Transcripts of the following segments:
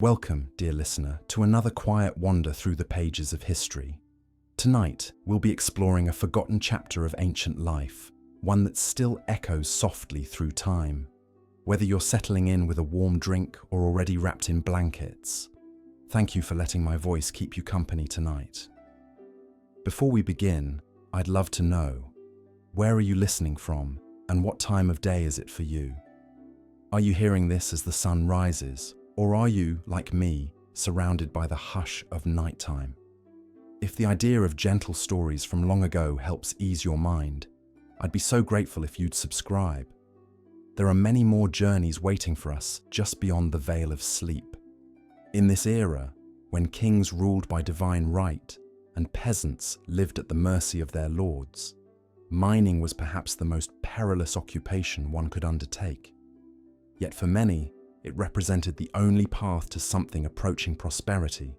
Welcome, dear listener, to another quiet wander through the pages of history. Tonight, we'll be exploring a forgotten chapter of ancient life, one that still echoes softly through time. Whether you're settling in with a warm drink or already wrapped in blankets, thank you for letting my voice keep you company tonight. Before we begin, I'd love to know, where are you listening from and what time of day is it for you? Are you hearing this as the sun rises? Or are you, like me, surrounded by the hush of nighttime? If the idea of gentle stories from long ago helps ease your mind, I'd be so grateful if you'd subscribe. There are many more journeys waiting for us just beyond the veil of sleep. In this era, when kings ruled by divine right and peasants lived at the mercy of their lords, mining was perhaps the most perilous occupation one could undertake. Yet for many, it represented the only path to something approaching prosperity,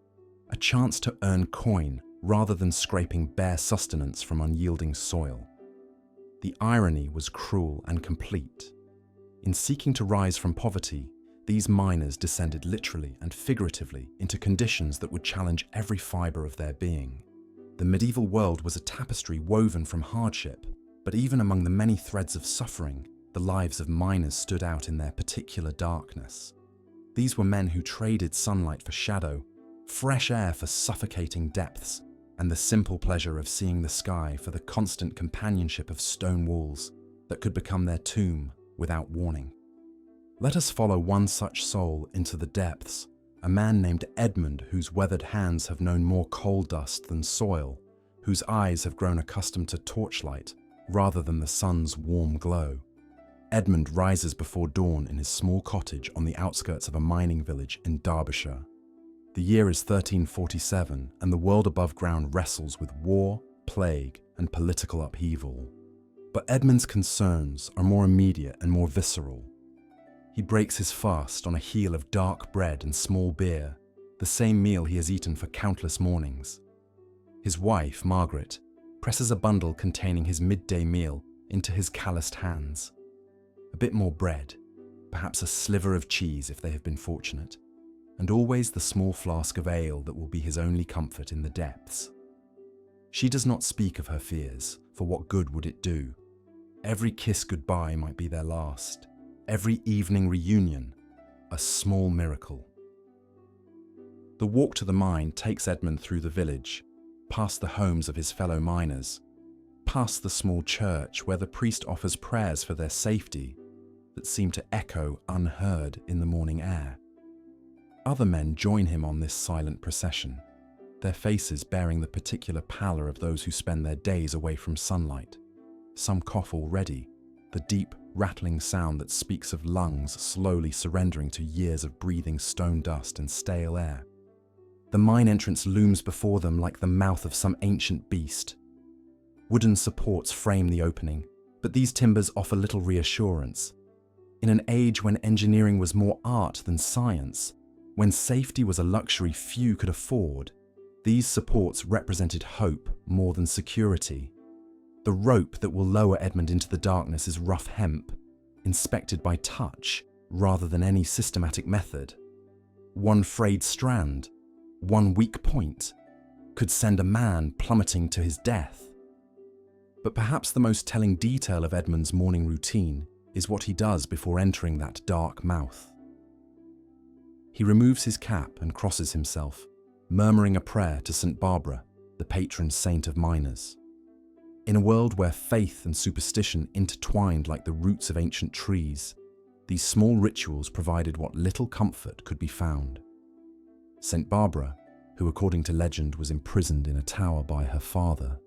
a chance to earn coin rather than scraping bare sustenance from unyielding soil. The irony was cruel and complete. In seeking to rise from poverty, these miners descended literally and figuratively into conditions that would challenge every fibre of their being. The medieval world was a tapestry woven from hardship, but even among the many threads of suffering, the lives of miners stood out in their particular darkness. These were men who traded sunlight for shadow, fresh air for suffocating depths, and the simple pleasure of seeing the sky for the constant companionship of stone walls that could become their tomb without warning. Let us follow one such soul into the depths, a man named Edmund whose weathered hands have known more coal dust than soil, whose eyes have grown accustomed to torchlight rather than the sun's warm glow. Edmund rises before dawn in his small cottage on the outskirts of a mining village in Derbyshire. The year is 1347, and the world above ground wrestles with war, plague, and political upheaval. But Edmund's concerns are more immediate and more visceral. He breaks his fast on a heel of dark bread and small beer, the same meal he has eaten for countless mornings. His wife, Margaret, presses a bundle containing his midday meal into his calloused hands. A bit more bread, perhaps a sliver of cheese if they have been fortunate, and always the small flask of ale that will be his only comfort in the depths. She does not speak of her fears, for what good would it do? Every kiss goodbye might be their last, every evening reunion, a small miracle. The walk to the mine takes Edmund through the village, past the homes of his fellow miners, past the small church where the priest offers prayers for their safety that seem to echo unheard in the morning air. Other men join him on this silent procession, their faces bearing the particular pallor of those who spend their days away from sunlight. Some cough already, the deep, rattling sound that speaks of lungs slowly surrendering to years of breathing stone dust and stale air. The mine entrance looms before them like the mouth of some ancient beast. Wooden supports frame the opening, but these timbers offer little reassurance. In an age when engineering was more art than science, when safety was a luxury few could afford, these supports represented hope more than security. The rope that will lower Edmund into the darkness is rough hemp, inspected by touch rather than any systematic method. One frayed strand, one weak point, could send a man plummeting to his death. But perhaps the most telling detail of Edmund's morning routine is what he does before entering that dark mouth. He removes his cap and crosses himself, murmuring a prayer to St. Barbara, the patron saint of miners. In a world where faith and superstition intertwined like the roots of ancient trees, these small rituals provided what little comfort could be found. St. Barbara, who according to legend was imprisoned in a tower by her father,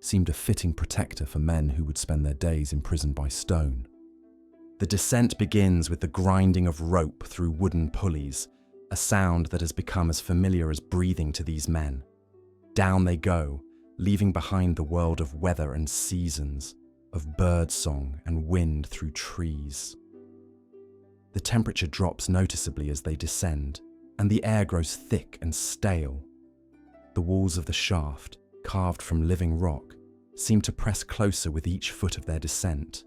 seemed a fitting protector for men who would spend their days imprisoned by stone. The descent begins with the grinding of rope through wooden pulleys, a sound that has become as familiar as breathing to these men. Down they go, leaving behind the world of weather and seasons, of birdsong and wind through trees. The temperature drops noticeably as they descend, and the air grows thick and stale. The walls of the shaft, carved from living rock, seem to press closer with each foot of their descent.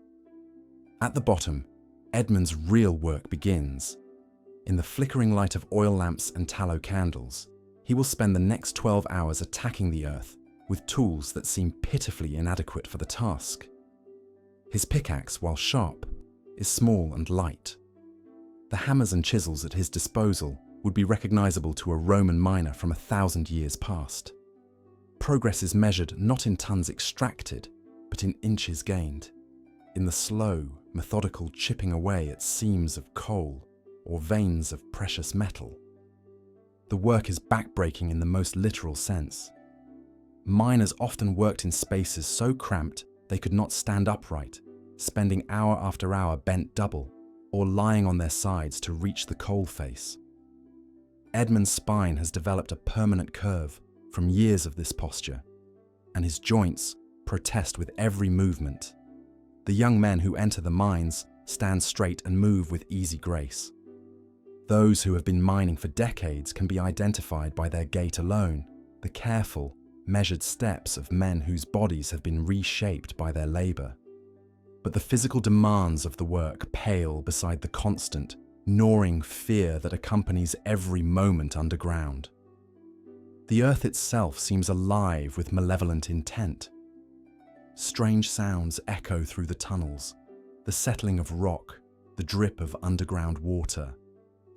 At the bottom, Edmund's real work begins. In the flickering light of oil lamps and tallow candles, he will spend the next 12 hours attacking the earth with tools that seem pitifully inadequate for the task. His pickaxe, while sharp, is small and light. The hammers and chisels at his disposal would be recognizable to a Roman miner from 1,000 years past. Progress is measured not in tons extracted, but in inches gained, in the slow, methodical chipping away at seams of coal or veins of precious metal. The work is backbreaking in the most literal sense. Miners often worked in spaces so cramped they could not stand upright, spending hour after hour bent double or lying on their sides to reach the coal face. Edmund's spine has developed a permanent curve from years of this posture, and his joints protest with every movement. The young men who enter the mines stand straight and move with easy grace. Those who have been mining for decades can be identified by their gait alone, the careful, measured steps of men whose bodies have been reshaped by their labor. But the physical demands of the work pale beside the constant, gnawing fear that accompanies every moment underground. The earth itself seems alive with malevolent intent. Strange sounds echo through the tunnels, the settling of rock, the drip of underground water,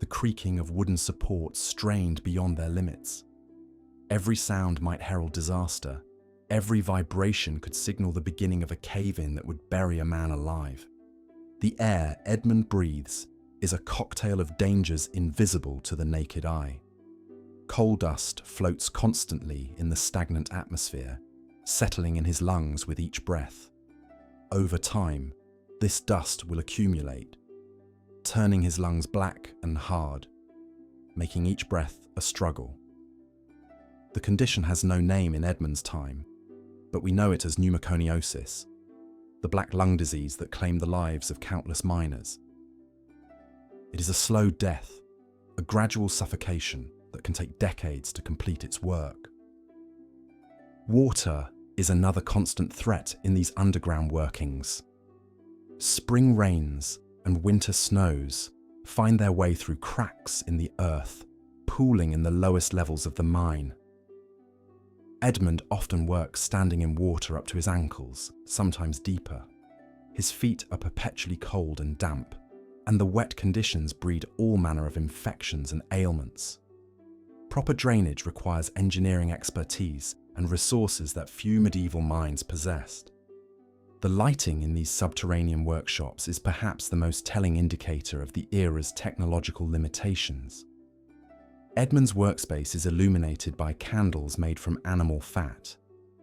the creaking of wooden supports strained beyond their limits. Every sound might herald disaster. Every vibration could signal the beginning of a cave-in that would bury a man alive. The air Edmund breathes is a cocktail of dangers invisible to the naked eye. Coal dust floats constantly in the stagnant atmosphere, settling in his lungs with each breath. Over time, this dust will accumulate, turning his lungs black and hard, making each breath a struggle. The condition has no name in Edmund's time, but we know it as pneumoconiosis, the black lung disease that claimed the lives of countless miners. It is a slow death, a gradual suffocation that can take decades to complete its work. Water is another constant threat in these underground workings. Spring rains and winter snows find their way through cracks in the earth, pooling in the lowest levels of the mine. Edmund often works standing in water up to his ankles, sometimes deeper. His feet are perpetually cold and damp, and the wet conditions breed all manner of infections and ailments. Proper drainage requires engineering expertise and resources that few medieval mines possessed. The lighting in these subterranean workshops is perhaps the most telling indicator of the era's technological limitations. Edmund's workspace is illuminated by candles made from animal fat,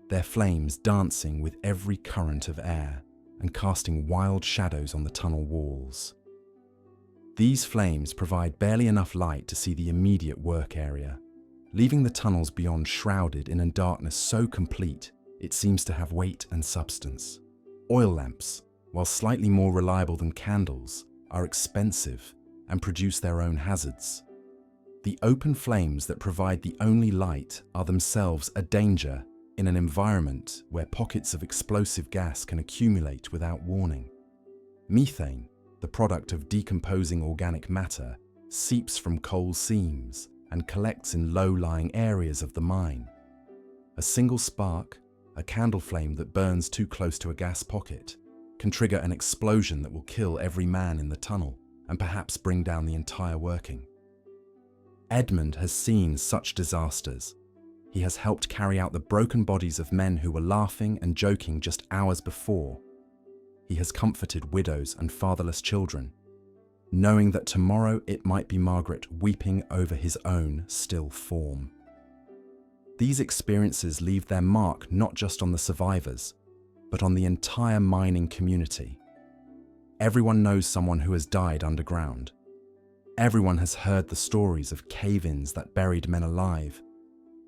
their flames dancing with every current of air and casting wild shadows on the tunnel walls. These flames provide barely enough light to see the immediate work area, leaving the tunnels beyond shrouded in a darkness so complete it seems to have weight and substance. Oil lamps, while slightly more reliable than candles, are expensive and produce their own hazards. The open flames that provide the only light are themselves a danger in an environment where pockets of explosive gas can accumulate without warning. Methane, the product of decomposing organic matter, seeps from coal seams and collects in low-lying areas of the mine. A single spark, a candle flame that burns too close to a gas pocket, can trigger an explosion that will kill every man in the tunnel and perhaps bring down the entire working. Edmund has seen such disasters. He has helped carry out the broken bodies of men who were laughing and joking just hours before. He has comforted widows and fatherless children, knowing that tomorrow it might be Margaret weeping over his own still form. These experiences leave their mark not just on the survivors, but on the entire mining community. Everyone knows someone who has died underground. Everyone has heard the stories of cave-ins that buried men alive,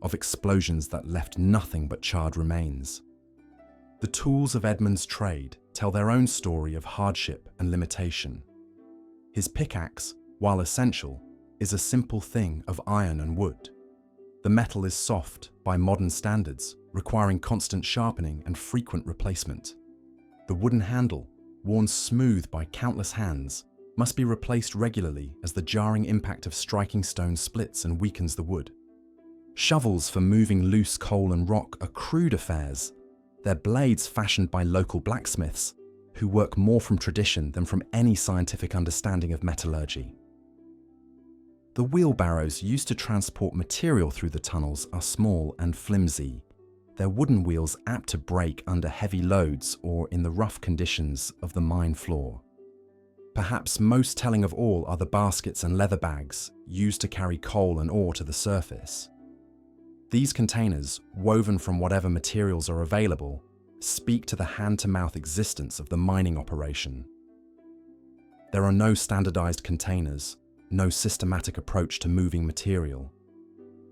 of explosions that left nothing but charred remains. The tools of Edmund's trade tell their own story of hardship and limitation. His pickaxe, while essential, is a simple thing of iron and wood. The metal is soft by modern standards, requiring constant sharpening and frequent replacement. The wooden handle, worn smooth by countless hands, must be replaced regularly as the jarring impact of striking stone splits and weakens the wood. Shovels for moving loose coal and rock are crude affairs. They're blades fashioned by local blacksmiths who work more from tradition than from any scientific understanding of metallurgy. The wheelbarrows used to transport material through the tunnels are small and flimsy. Their wooden wheels apt to break under heavy loads or in the rough conditions of the mine floor. Perhaps most telling of all are the baskets and leather bags used to carry coal and ore to the surface. These containers, woven from whatever materials are available, speak to the hand-to-mouth existence of the mining operation. There are no standardized containers, no systematic approach to moving material.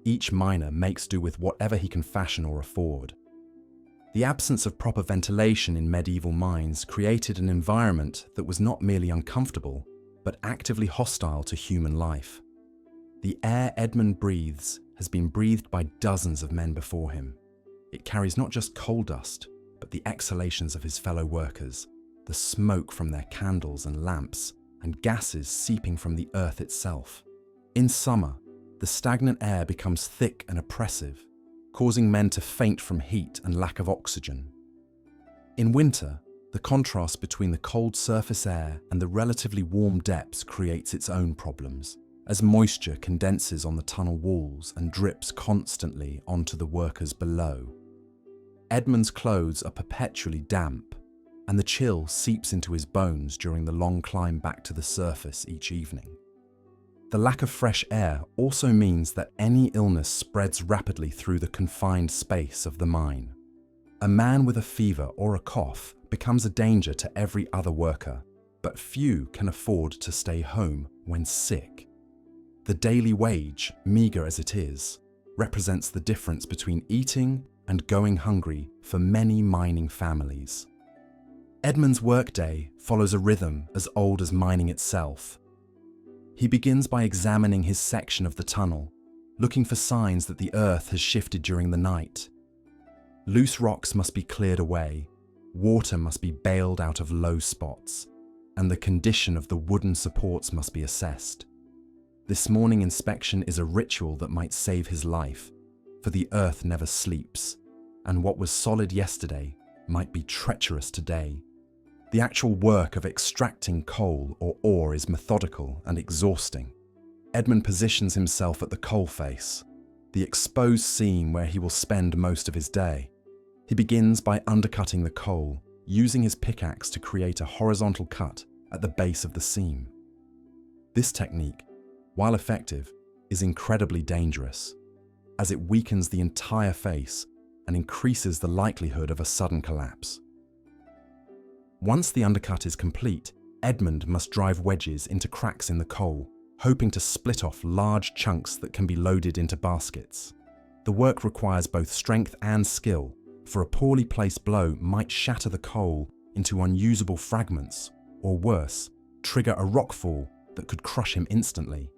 Each miner makes do with whatever he can fashion or afford. The absence of proper ventilation in medieval mines created an environment that was not merely uncomfortable, but actively hostile to human life. The air Edmund breathes has been breathed by dozens of men before him. It carries not just coal dust, but the exhalations of his fellow workers, the smoke from their candles and lamps, and gases seeping from the earth itself. In summer, the stagnant air becomes thick and oppressive, causing men to faint from heat and lack of oxygen. In winter, the contrast between the cold surface air and the relatively warm depths creates its own problems, as moisture condenses on the tunnel walls and drips constantly onto the workers below. Edmund's clothes are perpetually damp, and the chill seeps into his bones during the long climb back to the surface each evening. The lack of fresh air also means that any illness spreads rapidly through the confined space of the mine. A man with a fever or a cough becomes a danger to every other worker, but few can afford to stay home when sick. The daily wage, meagre as it is, represents the difference between eating and going hungry for many mining families. Edmund's workday follows a rhythm as old as mining itself. He begins by examining his section of the tunnel, looking for signs that the earth has shifted during the night. Loose rocks must be cleared away, water must be bailed out of low spots, and the condition of the wooden supports must be assessed. This morning inspection is a ritual that might save his life, for the earth never sleeps, and what was solid yesterday might be treacherous today. The actual work of extracting coal or ore is methodical and exhausting. Edmund positions himself at the coal face, the exposed seam where he will spend most of his day. He begins by undercutting the coal, using his pickaxe to create a horizontal cut at the base of the seam. This technique, while effective, is incredibly dangerous, as it weakens the entire face and increases the likelihood of a sudden collapse. Once the undercut is complete, Edmund must drive wedges into cracks in the coal, hoping to split off large chunks that can be loaded into baskets. The work requires both strength and skill, for a poorly placed blow might shatter the coal into unusable fragments, or worse, trigger a rockfall that could crush him instantly.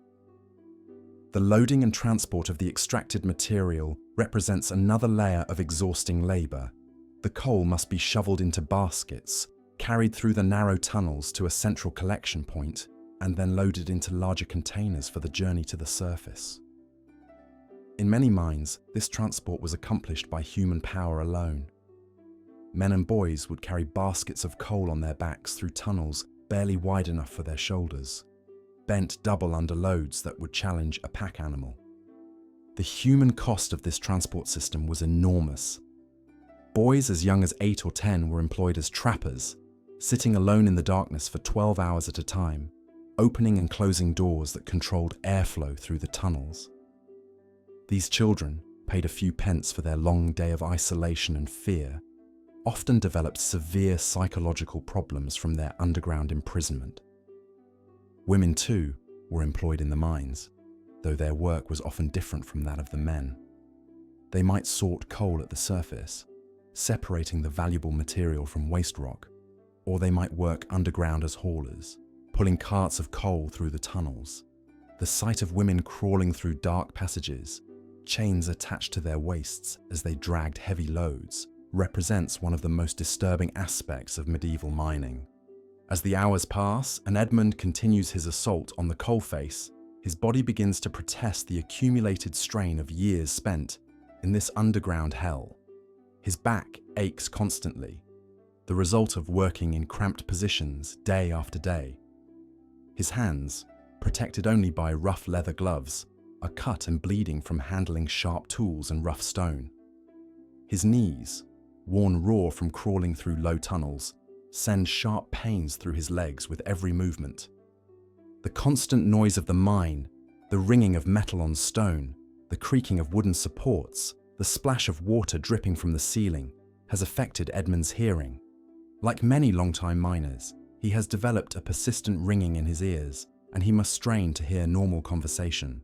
The loading and transport of the extracted material represents another layer of exhausting labour. The coal must be shoveled into baskets, carried through the narrow tunnels to a central collection point, and then loaded into larger containers for the journey to the surface. In many mines, this transport was accomplished by human power alone. Men and boys would carry baskets of coal on their backs through tunnels barely wide enough for their shoulders, bent double under loads that would challenge a pack animal. The human cost of this transport system was enormous. Boys as young as 8 or 10 were employed as trappers, sitting alone in the darkness for 12 hours at a time, opening and closing doors that controlled airflow through the tunnels. These children, paid a few pence for their long day of isolation and fear, often developed severe psychological problems from their underground imprisonment. Women, too, were employed in the mines, though their work was often different from that of the men. They might sort coal at the surface, separating the valuable material from waste rock, or they might work underground as haulers, pulling carts of coal through the tunnels. The sight of women crawling through dark passages, chains attached to their waists as they dragged heavy loads, represents one of the most disturbing aspects of medieval mining. As the hours pass and Edmund continues his assault on the coalface, his body begins to protest the accumulated strain of years spent in this underground hell. His back aches constantly, the result of working in cramped positions day after day. His hands, protected only by rough leather gloves, are cut and bleeding from handling sharp tools and rough stone. His knees, worn raw from crawling through low tunnels, send sharp pains through his legs with every movement. The constant noise of the mine, the ringing of metal on stone, the creaking of wooden supports, the splash of water dripping from the ceiling, has affected Edmund's hearing. Like many long-time miners, he has developed a persistent ringing in his ears, and he must strain to hear normal conversation.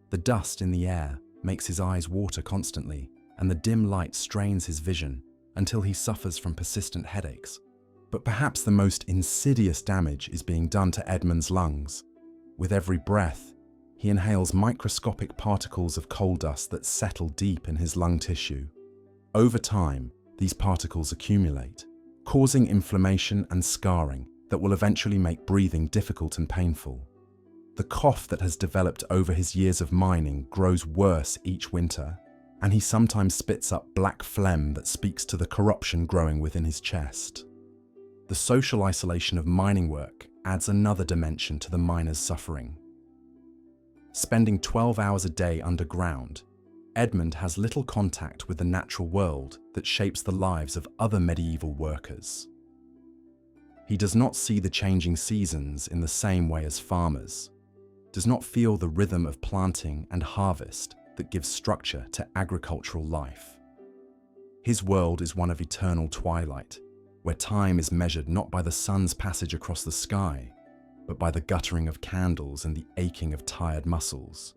The dust in the air makes his eyes water constantly, and the dim light strains his vision until he suffers from persistent headaches. But perhaps the most insidious damage is being done to Edmund's lungs. With every breath, he inhales microscopic particles of coal dust that settle deep in his lung tissue. Over time, these particles accumulate, causing inflammation and scarring that will eventually make breathing difficult and painful. The cough that has developed over his years of mining grows worse each winter, and he sometimes spits up black phlegm that speaks to the corruption growing within his chest. The social isolation of mining work adds another dimension to the miner's suffering. Spending 12 hours a day underground, Edmund has little contact with the natural world that shapes the lives of other medieval workers. He does not see the changing seasons in the same way as farmers, does not feel the rhythm of planting and harvest that gives structure to agricultural life. His world is one of eternal twilight, where time is measured not by the sun's passage across the sky, but by the guttering of candles and the aching of tired muscles.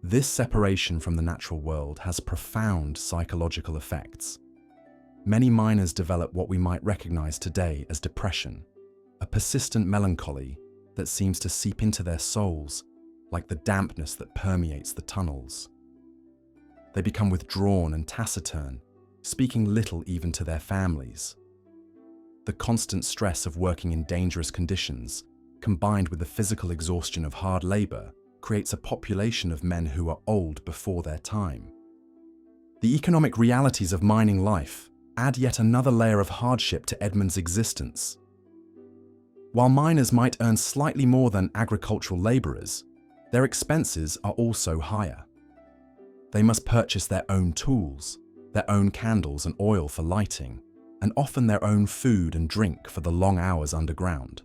This separation from the natural world has profound psychological effects. Many miners develop what we might recognize today as depression, a persistent melancholy that seems to seep into their souls like the dampness that permeates the tunnels. They become withdrawn and taciturn, speaking little even to their families. The constant stress of working in dangerous conditions, combined with the physical exhaustion of hard labor, creates a population of men who are old before their time. The economic realities of mining life add yet another layer of hardship to Edmund's existence. While miners might earn slightly more than agricultural laborers, their expenses are also higher. They must purchase their own tools, their own candles and oil for lighting, and often their own food and drink for the long hours underground.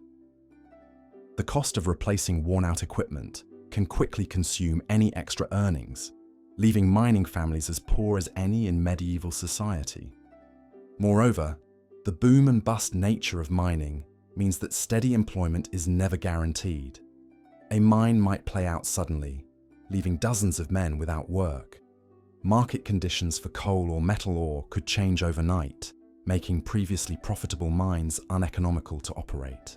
The cost of replacing worn-out equipment can quickly consume any extra earnings, leaving mining families as poor as any in medieval society. Moreover, the boom and bust nature of mining means that steady employment is never guaranteed. A mine might play out suddenly, leaving dozens of men without work. Market conditions for coal or metal ore could change overnight, making previously profitable mines uneconomical to operate.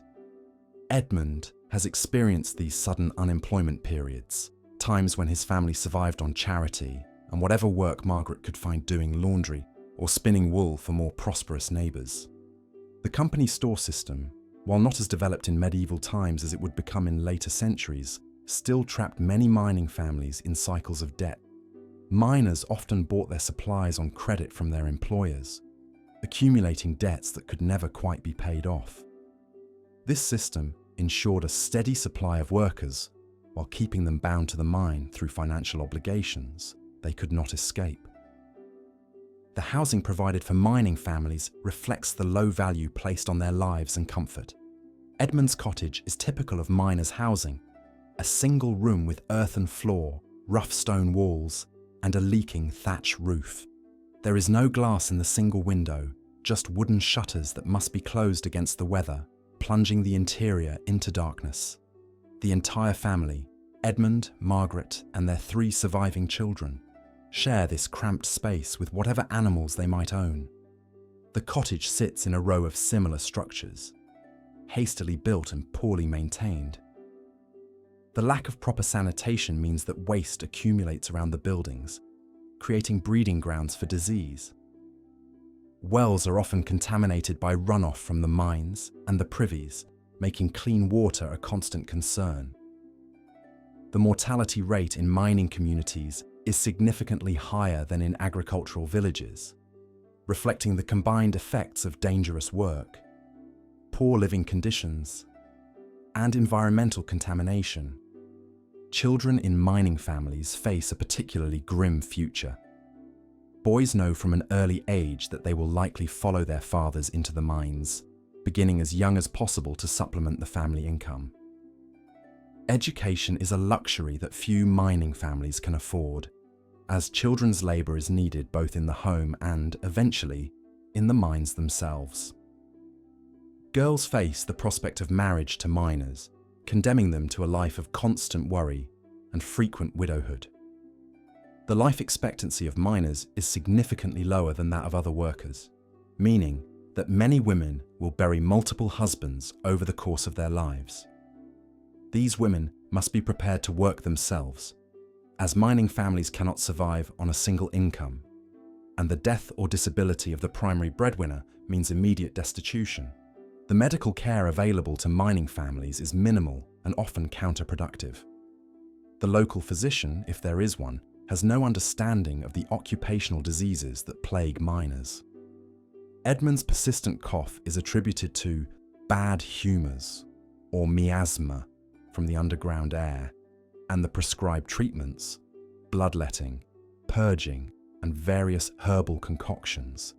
Edmund has experienced these sudden unemployment periods, times when his family survived on charity and whatever work Margaret could find doing laundry or spinning wool for more prosperous neighbours. The company store system, while not as developed in medieval times as it would become in later centuries, still trapped many mining families in cycles of debt. Miners often bought their supplies on credit from their employers, accumulating debts that could never quite be paid off. This system ensured a steady supply of workers while keeping them bound to the mine through financial obligations they could not escape. The housing provided for mining families reflects the low value placed on their lives and comfort. Edmund's cottage is typical of miners' housing, a single room with earthen floor, rough stone walls, and a leaking thatch roof. There is no glass in the single window, just wooden shutters that must be closed against the weather, plunging the interior into darkness. The entire family, Edmund, Margaret, and their 3 surviving children, share this cramped space with whatever animals they might own. The cottage sits in a row of similar structures, hastily built and poorly maintained. The lack of proper sanitation means that waste accumulates around the buildings, creating breeding grounds for disease. Wells are often contaminated by runoff from the mines and the privies, making clean water a constant concern. The mortality rate in mining communities is significantly higher than in agricultural villages, reflecting the combined effects of dangerous work, poor living conditions, and environmental contamination. Children in mining families face a particularly grim future. Boys know from an early age that they will likely follow their fathers into the mines, beginning as young as possible to supplement the family income. Education is a luxury that few mining families can afford, as children's labour is needed both in the home and, eventually, in the mines themselves. Girls face the prospect of marriage to miners, condemning them to a life of constant worry and frequent widowhood. The life expectancy of miners is significantly lower than that of other workers, meaning that many women will bury multiple husbands over the course of their lives. These women must be prepared to work themselves, as mining families cannot survive on a single income, and the death or disability of the primary breadwinner means immediate destitution. The medical care available to mining families is minimal and often counterproductive. The local physician, if there is one, has no understanding of the occupational diseases that plague miners. Edmund's persistent cough is attributed to bad humours, or miasma, from the underground air, and the prescribed treatments, bloodletting, purging, and various herbal concoctions,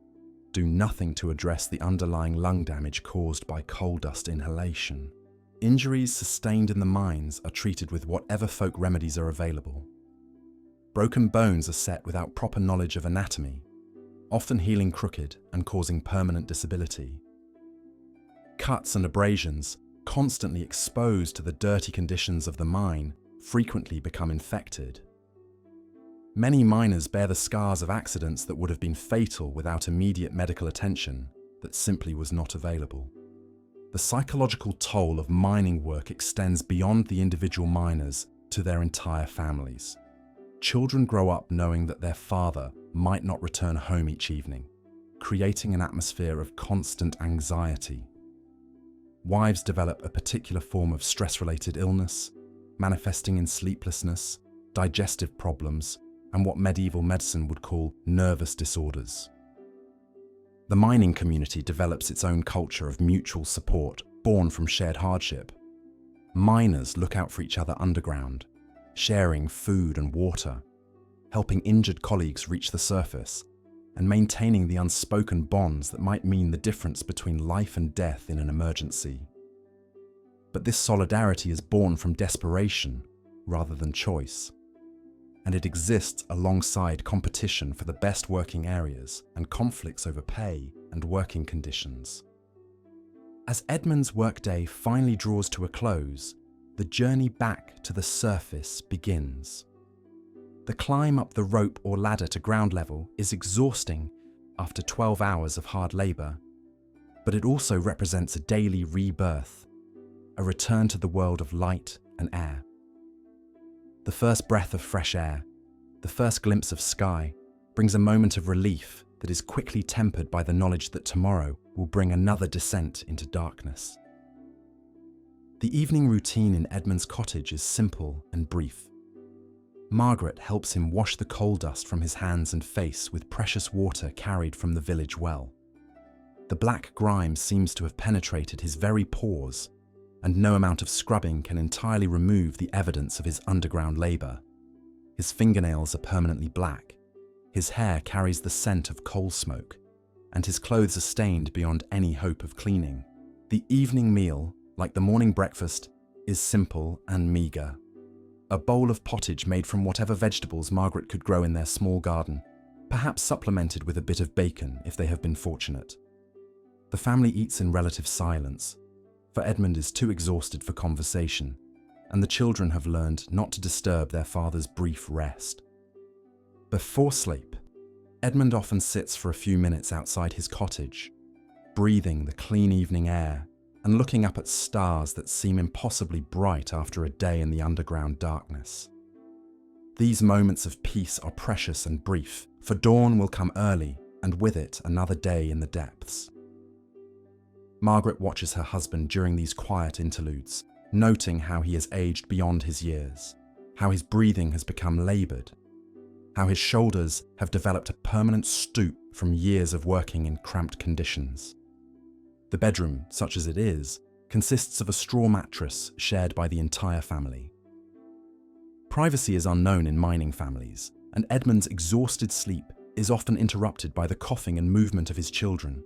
do nothing to address the underlying lung damage caused by coal dust inhalation. Injuries sustained in the mines are treated with whatever folk remedies are available. Broken bones are set without proper knowledge of anatomy, often healing crooked and causing permanent disability. Cuts and abrasions, constantly exposed to the dirty conditions of the mine, frequently become infected. Many miners bear the scars of accidents that would have been fatal without immediate medical attention that simply was not available. The psychological toll of mining work extends beyond the individual miners to their entire families. Children grow up knowing that their father might not return home each evening, creating an atmosphere of constant anxiety. Wives develop a particular form of stress-related illness, manifesting in sleeplessness, digestive problems, and what medieval medicine would call nervous disorders. The mining community develops its own culture of mutual support born from shared hardship. Miners look out for each other underground, sharing food and water, helping injured colleagues reach the surface, and maintaining the unspoken bonds that might mean the difference between life and death in an emergency. But this solidarity is born from desperation rather than choice, and it exists alongside competition for the best working areas and conflicts over pay and working conditions. As Edmund's workday finally draws to a close, the journey back to the surface begins. The climb up the rope or ladder to ground level is exhausting after 12 hours of hard labour, but it also represents a daily rebirth, a return to the world of light and air. The first breath of fresh air, the first glimpse of sky, brings a moment of relief that is quickly tempered by the knowledge that tomorrow will bring another descent into darkness. The evening routine in Edmund's cottage is simple and brief. Margaret helps him wash the coal dust from his hands and face with precious water carried from the village well. The black grime seems to have penetrated his very pores, and no amount of scrubbing can entirely remove the evidence of his underground labour. His fingernails are permanently black, his hair carries the scent of coal smoke, and his clothes are stained beyond any hope of cleaning. The evening meal, like the morning breakfast, is simple and meagre. A bowl of pottage made from whatever vegetables Margaret could grow in their small garden, perhaps supplemented with a bit of bacon if they have been fortunate. The family eats in relative silence, for Edmund is too exhausted for conversation, and the children have learned not to disturb their father's brief rest. Before sleep, Edmund often sits for a few minutes outside his cottage, breathing the clean evening air and looking up at stars that seem impossibly bright after a day in the underground darkness. These moments of peace are precious and brief, for dawn will come early and with it another day in the depths. Margaret watches her husband during these quiet interludes, noting how he has aged beyond his years, how his breathing has become laboured, how his shoulders have developed a permanent stoop from years of working in cramped conditions. The bedroom, such as it is, consists of a straw mattress shared by the entire family. Privacy is unknown in mining families, and Edmund's exhausted sleep is often interrupted by the coughing and movement of his children.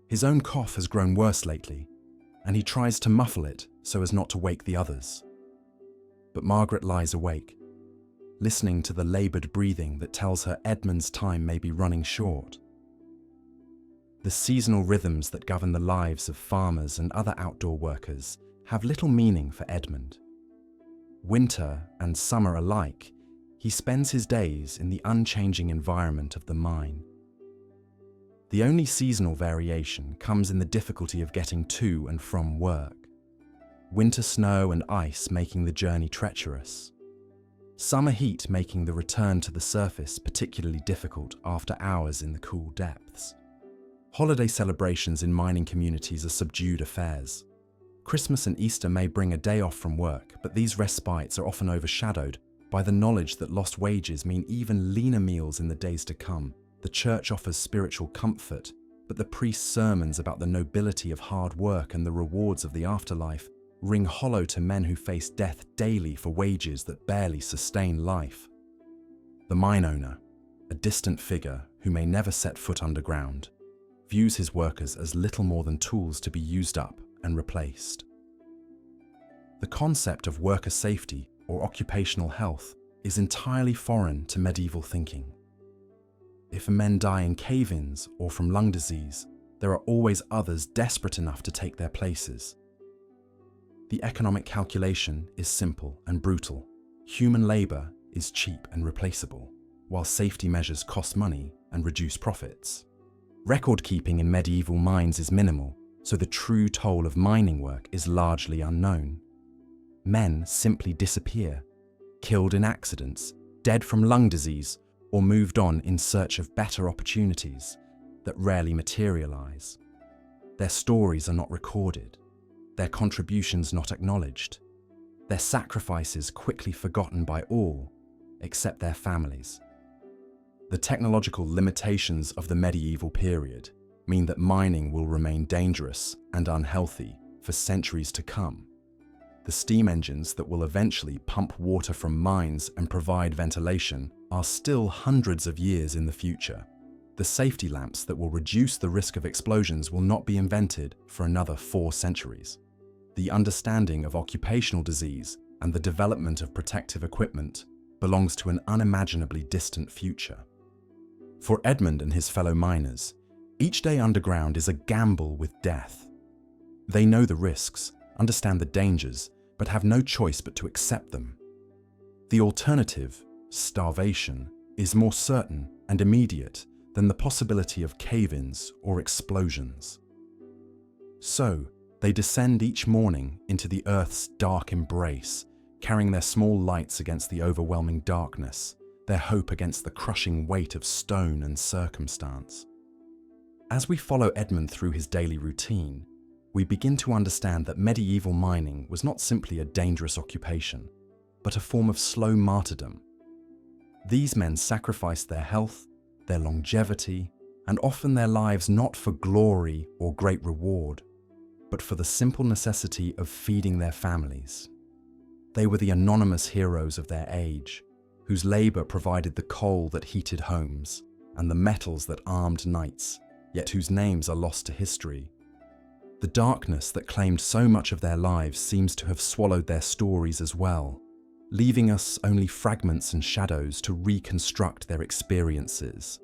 His own cough has grown worse lately, and he tries to muffle it so as not to wake the others. But Margaret lies awake, listening to the laboured breathing that tells her Edmund's time may be running short. The seasonal rhythms that govern the lives of farmers and other outdoor workers have little meaning for Edmund. Winter and summer alike, he spends his days in the unchanging environment of the mine. The only seasonal variation comes in the difficulty of getting to and from work. Winter snow and ice making the journey treacherous. Summer heat making the return to the surface particularly difficult after hours in the cool depths. Holiday celebrations in mining communities are subdued affairs. Christmas and Easter may bring a day off from work, but these respites are often overshadowed by the knowledge that lost wages mean even leaner meals in the days to come. The church offers spiritual comfort, but the priest's sermons about the nobility of hard work and the rewards of the afterlife ring hollow to men who face death daily for wages that barely sustain life. The mine owner, a distant figure who may never set foot underground, views his workers as little more than tools to be used up and replaced. The concept of worker safety or occupational health is entirely foreign to medieval thinking. If men die in cave-ins or from lung disease, there are always others desperate enough to take their places. The economic calculation is simple and brutal. Human labour is cheap and replaceable, while safety measures cost money and reduce profits. Record-keeping in medieval mines is minimal, so the true toll of mining work is largely unknown. Men simply disappear, killed in accidents, dead from lung disease, or moved on in search of better opportunities that rarely materialize. Their stories are not recorded, their contributions not acknowledged, their sacrifices quickly forgotten by all except their families. The technological limitations of the medieval period mean that mining will remain dangerous and unhealthy for centuries to come. The steam engines that will eventually pump water from mines and provide ventilation are still hundreds of years in the future. The safety lamps that will reduce the risk of explosions will not be invented for another 4 centuries. The understanding of occupational disease and the development of protective equipment belongs to an unimaginably distant future. For Edmund and his fellow miners, each day underground is a gamble with death. They know the risks, understand the dangers, but have no choice but to accept them. The alternative, starvation, is more certain and immediate than the possibility of cave-ins or explosions. So, they descend each morning into the earth's dark embrace, carrying their small lights against the overwhelming darkness, their hope against the crushing weight of stone and circumstance. As we follow Edmund through his daily routine, we begin to understand that medieval mining was not simply a dangerous occupation, but a form of slow martyrdom. These men sacrificed their health, their longevity, and often their lives not for glory or great reward, but for the simple necessity of feeding their families. They were the anonymous heroes of their age, whose labour provided the coal that heated homes and the metals that armed knights, yet whose names are lost to history. The darkness that claimed so much of their lives seems to have swallowed their stories as well, leaving us only fragments and shadows to reconstruct their experiences.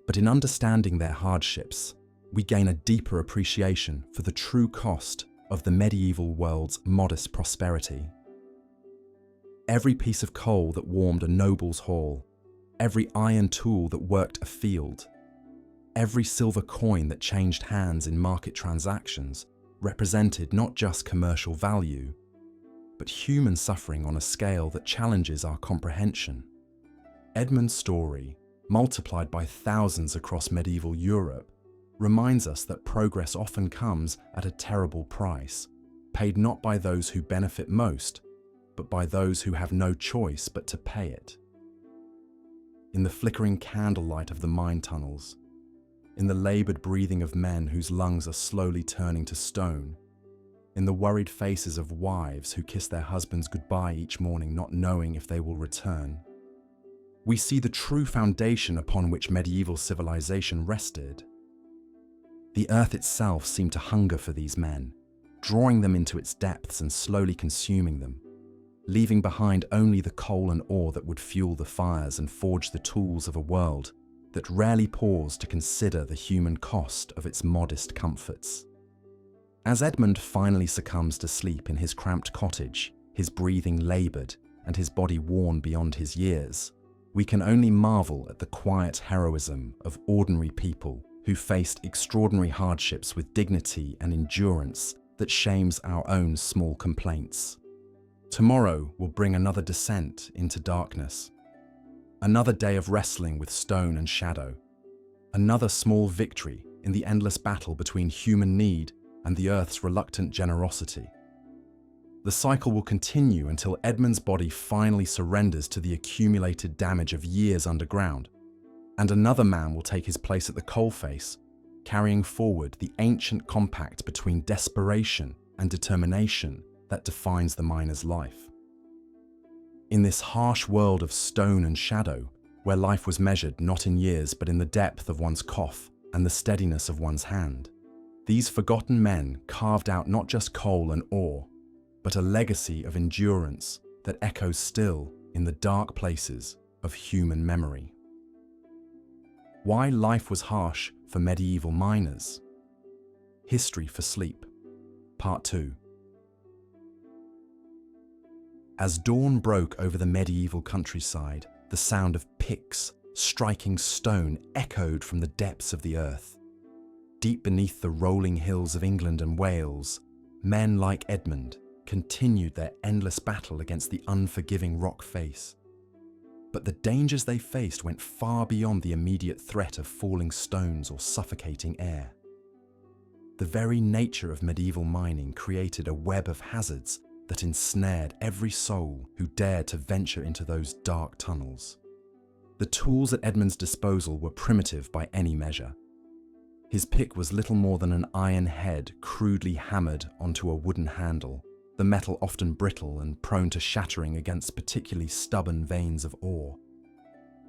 But in understanding their hardships, we gain a deeper appreciation for the true cost of the medieval world's modest prosperity. Every piece of coal that warmed a noble's hall, every iron tool that worked a field, every silver coin that changed hands in market transactions represented not just commercial value, but human suffering on a scale that challenges our comprehension. Edmund's story, multiplied by thousands across medieval Europe, reminds us that progress often comes at a terrible price, paid not by those who benefit most, but by those who have no choice but to pay it. In the flickering candlelight of the mine tunnels, in the labored breathing of men whose lungs are slowly turning to stone, in the worried faces of wives who kiss their husbands goodbye each morning not knowing if they will return, we see the true foundation upon which medieval civilization rested. The earth itself seemed to hunger for these men, drawing them into its depths and slowly consuming them, leaving behind only the coal and ore that would fuel the fires and forge the tools of a world that rarely paused to consider the human cost of its modest comforts. As Edmund finally succumbs to sleep in his cramped cottage, his breathing labored and his body worn beyond his years, we can only marvel at the quiet heroism of ordinary people who faced extraordinary hardships with dignity and endurance that shames our own small complaints. Tomorrow will bring another descent into darkness, another day of wrestling with stone and shadow, another small victory in the endless battle between human need and the earth's reluctant generosity. The cycle will continue until Edmund's body finally surrenders to the accumulated damage of years underground, and another man will take his place at the coalface, carrying forward the ancient compact between desperation and determination that defines the miner's life. In this harsh world of stone and shadow, where life was measured not in years but in the depth of one's cough and the steadiness of one's hand, these forgotten men carved out not just coal and ore, but a legacy of endurance that echoes still in the dark places of human memory. Why life was harsh for medieval miners. History for Sleep, Part 2. As dawn broke over the medieval countryside, the sound of picks striking stone echoed from the depths of the earth. Deep beneath the rolling hills of England and Wales, men like Edmund continued their endless battle against the unforgiving rock face. But the dangers they faced went far beyond the immediate threat of falling stones or suffocating air. The very nature of medieval mining created a web of hazards that ensnared every soul who dared to venture into those dark tunnels. The tools at Edmund's disposal were primitive by any measure. His pick was little more than an iron head crudely hammered onto a wooden handle, the metal often brittle and prone to shattering against particularly stubborn veins of ore.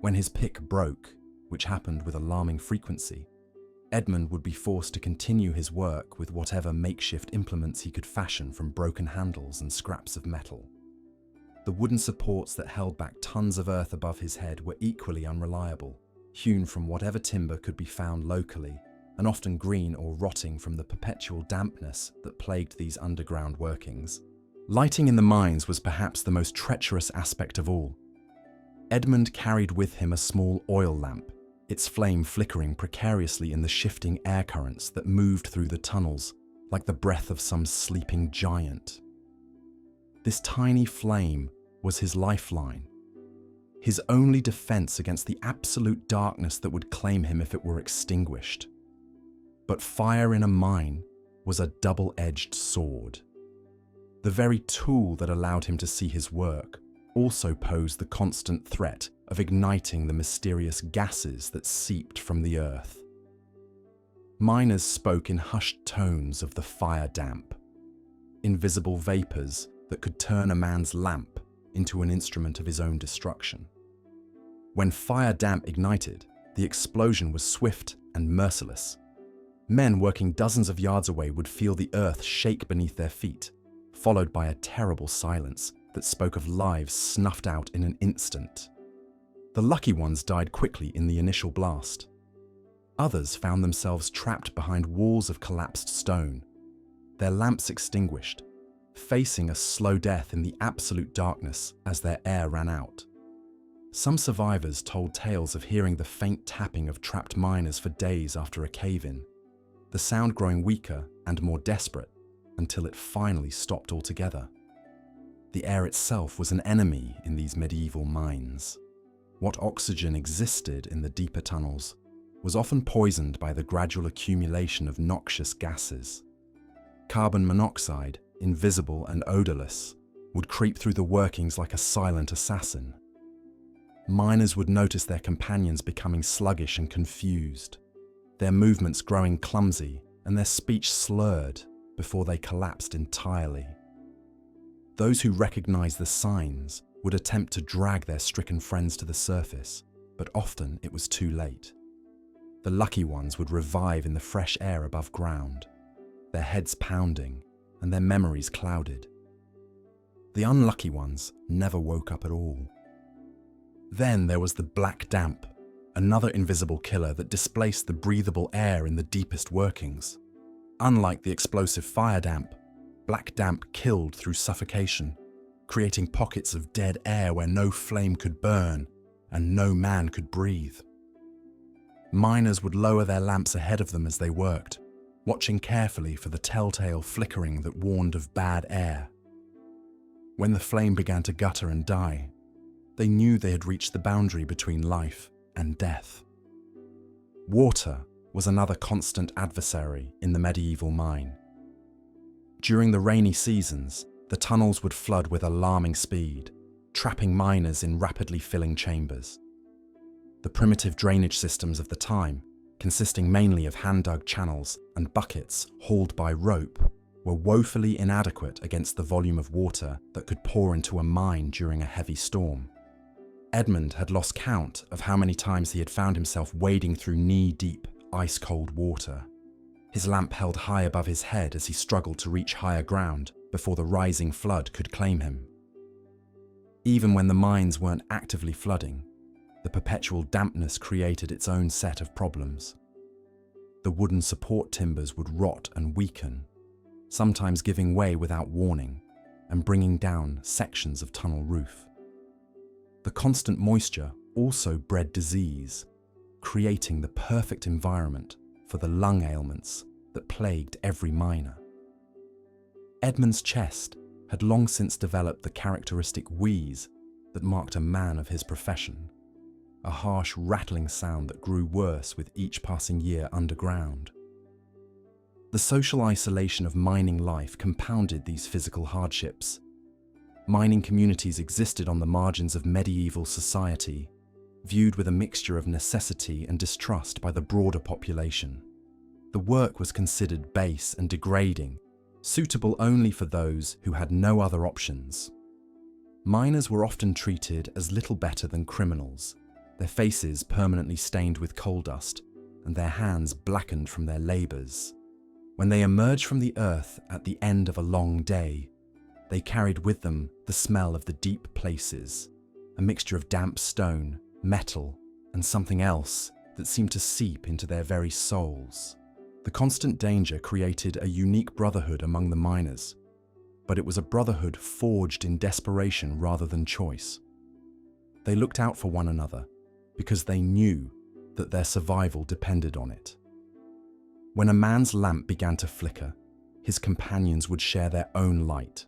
When his pick broke, which happened with alarming frequency, Edmund would be forced to continue his work with whatever makeshift implements he could fashion from broken handles and scraps of metal. The wooden supports that held back tons of earth above his head were equally unreliable, hewn from whatever timber could be found locally, and often green or rotting from the perpetual dampness that plagued these underground workings. Lighting in the mines was perhaps the most treacherous aspect of all. Edmund carried with him a small oil lamp, its flame flickering precariously in the shifting air currents that moved through the tunnels like the breath of some sleeping giant. This tiny flame was his lifeline, his only defense against the absolute darkness that would claim him if it were extinguished. But fire in a mine was a double-edged sword. The very tool that allowed him to see his work also posed the constant threat of igniting the mysterious gases that seeped from the earth. Miners spoke in hushed tones of the fire damp, invisible vapors that could turn a man's lamp into an instrument of his own destruction. When fire damp ignited, the explosion was swift and merciless. Men working dozens of yards away would feel the earth shake beneath their feet, followed by a terrible silence that spoke of lives snuffed out in an instant. The lucky ones died quickly in the initial blast. Others found themselves trapped behind walls of collapsed stone, their lamps extinguished, facing a slow death in the absolute darkness as their air ran out. Some survivors told tales of hearing the faint tapping of trapped miners for days after a cave-in, the sound growing weaker and more desperate until it finally stopped altogether. The air itself was an enemy in these medieval mines. What oxygen existed in the deeper tunnels was often poisoned by the gradual accumulation of noxious gases. Carbon monoxide, invisible and odorless, would creep through the workings like a silent assassin. Miners would notice their companions becoming sluggish and confused, their movements growing clumsy and their speech slurred before they collapsed entirely. Those who recognized the signs would attempt to drag their stricken friends to the surface, but often it was too late. The lucky ones would revive in the fresh air above ground, their heads pounding and their memories clouded. The unlucky ones never woke up at all. Then there was the black damp, another invisible killer that displaced the breathable air in the deepest workings. Unlike the explosive fire damp, black damp killed through suffocation, creating pockets of dead air where no flame could burn and no man could breathe. Miners would lower their lamps ahead of them as they worked, watching carefully for the telltale flickering that warned of bad air. When the flame began to gutter and die, they knew they had reached the boundary between life and death. Water was another constant adversary in the medieval mine. During the rainy seasons, the tunnels would flood with alarming speed, trapping miners in rapidly filling chambers. The primitive drainage systems of the time, consisting mainly of hand-dug channels and buckets hauled by rope, were woefully inadequate against the volume of water that could pour into a mine during a heavy storm. Edmund had lost count of how many times he had found himself wading through knee-deep, ice-cold water. His lamp held high above his head as he struggled to reach higher ground before the rising flood could claim him. Even when the mines weren't actively flooding, the perpetual dampness created its own set of problems. The wooden support timbers would rot and weaken, sometimes giving way without warning and bringing down sections of tunnel roof. The constant moisture also bred disease, creating the perfect environment for the lung ailments that plagued every miner. Edmund's chest had long since developed the characteristic wheeze that marked a man of his profession, a harsh rattling sound that grew worse with each passing year underground. The social isolation of mining life compounded these physical hardships. Mining communities existed on the margins of medieval society, viewed with a mixture of necessity and distrust by the broader population. The work was considered base and degrading, suitable only for those who had no other options. Miners were often treated as little better than criminals, their faces permanently stained with coal dust and their hands blackened from their labours. When they emerged from the earth at the end of a long day, they carried with them the smell of the deep places, a mixture of damp stone, metal, and something else that seemed to seep into their very souls. The constant danger created a unique brotherhood among the miners, but it was a brotherhood forged in desperation rather than choice. They looked out for one another because they knew that their survival depended on it. When a man's lamp began to flicker, his companions would share their own light.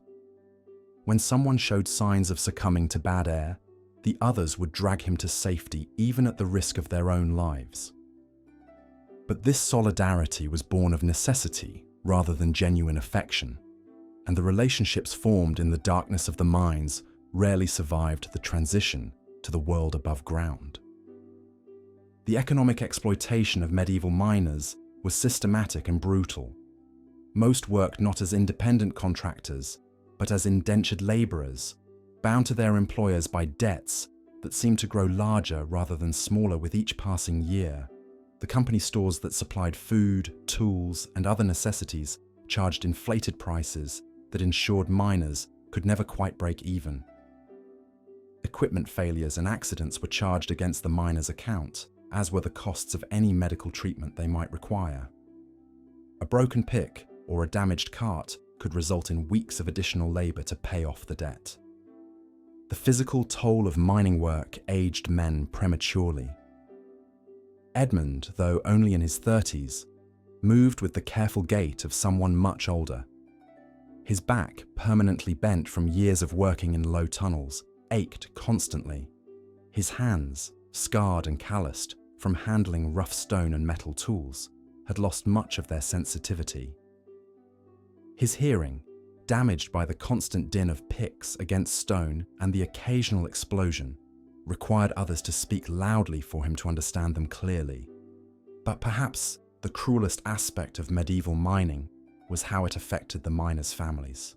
When someone showed signs of succumbing to bad air, the others would drag him to safety even at the risk of their own lives. But this solidarity was born of necessity rather than genuine affection, and the relationships formed in the darkness of the mines rarely survived the transition to the world above ground. The economic exploitation of medieval miners was systematic and brutal. Most worked not as independent contractors, but as indentured labourers, bound to their employers by debts that seemed to grow larger rather than smaller with each passing year. The company stores that supplied food, tools, and other necessities charged inflated prices that ensured miners could never quite break even. Equipment failures and accidents were charged against the miner's account, as were the costs of any medical treatment they might require. A broken pick or a damaged cart could result in weeks of additional labour to pay off the debt. The physical toll of mining work aged men prematurely. Edmund, though only in his 30s, moved with the careful gait of someone much older. His back, permanently bent from years of working in low tunnels, ached constantly, His hands, scarred and calloused from handling rough stone and metal tools, had lost much of their sensitivity. His hearing, damaged by the constant din of picks against stone and the occasional explosion, required others to speak loudly for him to understand them clearly. But perhaps the cruelest aspect of medieval mining was how it affected the miners' families.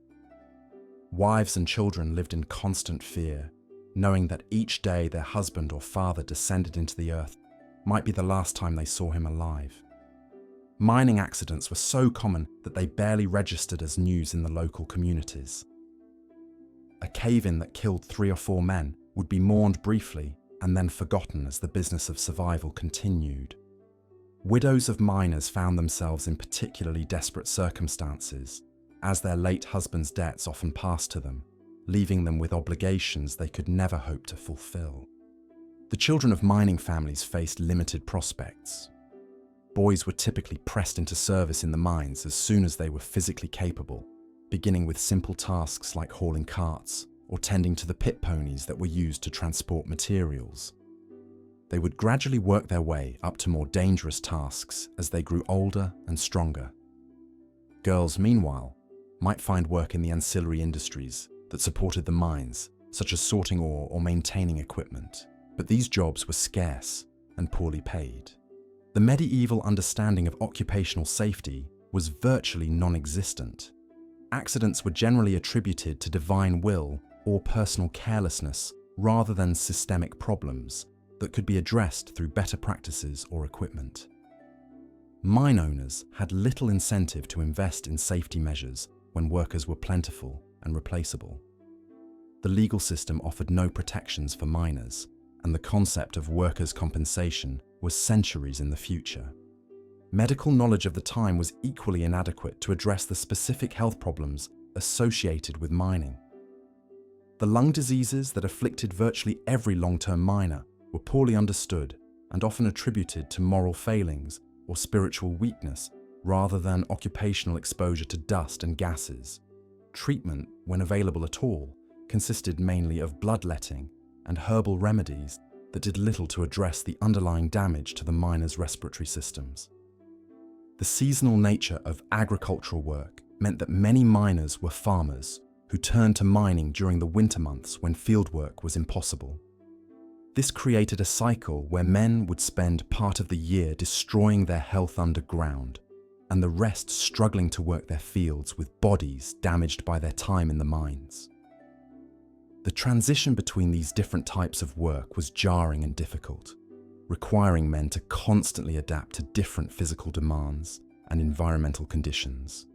Wives and children lived in constant fear, knowing that each day their husband or father descended into the earth might be the last time they saw him alive. Mining accidents were so common that they barely registered as news in the local communities. A cave-in that killed 3 or 4 men would be mourned briefly and then forgotten as the business of survival continued. Widows of miners found themselves in particularly desperate circumstances, as their late husbands' debts often passed to them, leaving them with obligations they could never hope to fulfill. The children of mining families faced limited prospects. Boys were typically pressed into service in the mines as soon as they were physically capable, beginning with simple tasks like hauling carts or tending to the pit ponies that were used to transport materials. They would gradually work their way up to more dangerous tasks as they grew older and stronger. Girls, meanwhile, might find work in the ancillary industries that supported the mines, such as sorting ore or maintaining equipment, but these jobs were scarce and poorly paid. The medieval understanding of occupational safety was virtually non-existent. Accidents were generally attributed to divine will or personal carelessness rather than systemic problems that could be addressed through better practices or equipment. Mine owners had little incentive to invest in safety measures when workers were plentiful and replaceable. The legal system offered no protections for miners, and the concept of workers' compensation was centuries in the future. Medical knowledge of the time was equally inadequate to address the specific health problems associated with mining. The lung diseases that afflicted virtually every long-term miner were poorly understood and often attributed to moral failings or spiritual weakness rather than occupational exposure to dust and gases. Treatment, when available at all, consisted mainly of bloodletting and herbal remedies that did little to address the underlying damage to the miners' respiratory systems. The seasonal nature of agricultural work meant that many miners were farmers who turned to mining during the winter months when fieldwork was impossible. This created a cycle where men would spend part of the year destroying their health underground, and the rest struggling to work their fields with bodies damaged by their time in the mines. The transition between these different types of work was jarring and difficult, requiring men to constantly adapt to different physical demands and environmental conditions.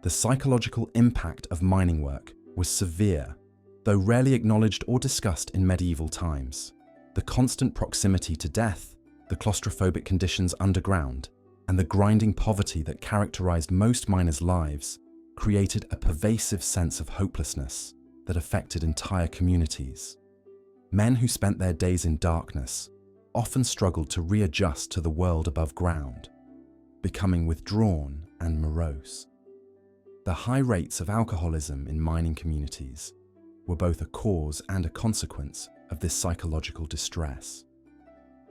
The psychological impact of mining work was severe, though rarely acknowledged or discussed in medieval times. The constant proximity to death, the claustrophobic conditions underground, and the grinding poverty that characterized most miners' lives created a pervasive sense of hopelessness that affected entire communities. Men who spent their days in darkness often struggled to readjust to the world above ground, becoming withdrawn and morose. The high rates of alcoholism in mining communities were both a cause and a consequence of this psychological distress.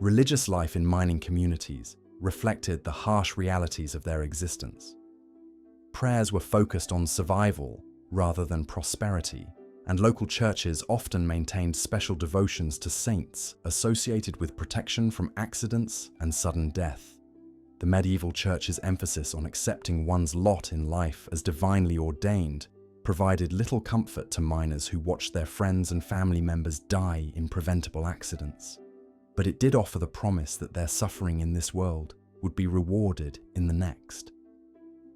Religious life in mining communities reflected the harsh realities of their existence. Prayers were focused on survival rather than prosperity, and local churches often maintained special devotions to saints associated with protection from accidents and sudden death. The medieval church's emphasis on accepting one's lot in life as divinely ordained provided little comfort to miners who watched their friends and family members die in preventable accidents. But it did offer the promise that their suffering in this world would be rewarded in the next.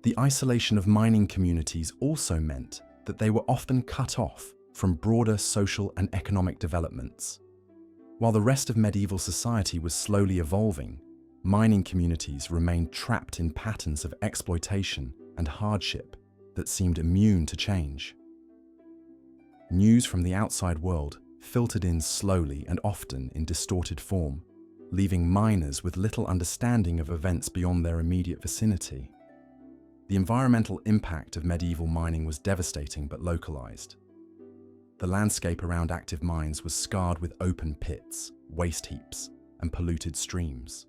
The isolation of mining communities also meant that they were often cut off from broader social and economic developments. While the rest of medieval society was slowly evolving, mining communities remained trapped in patterns of exploitation and hardship that seemed immune to change. News from the outside world filtered in slowly and often in distorted form, leaving miners with little understanding of events beyond their immediate vicinity. The environmental impact of medieval mining was devastating but localized. The landscape around active mines was scarred with open pits, waste heaps, and polluted streams.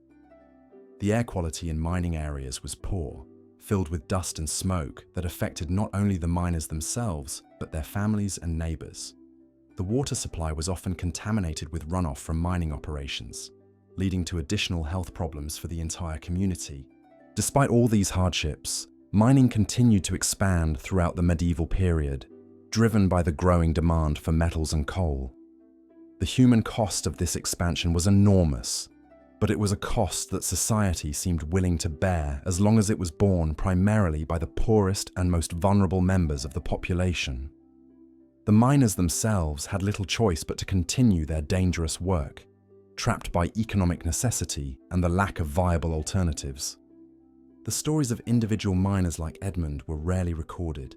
The air quality in mining areas was poor, filled with dust and smoke that affected not only the miners themselves, but their families and neighbors. The water supply was often contaminated with runoff from mining operations, leading to additional health problems for the entire community. Despite all these hardships, mining continued to expand throughout the medieval period, driven by the growing demand for metals and coal. The human cost of this expansion was enormous, but it was a cost that society seemed willing to bear as long as it was borne primarily by the poorest and most vulnerable members of the population. The miners themselves had little choice but to continue their dangerous work, trapped by economic necessity and the lack of viable alternatives. The stories of individual miners like Edmund were rarely recorded,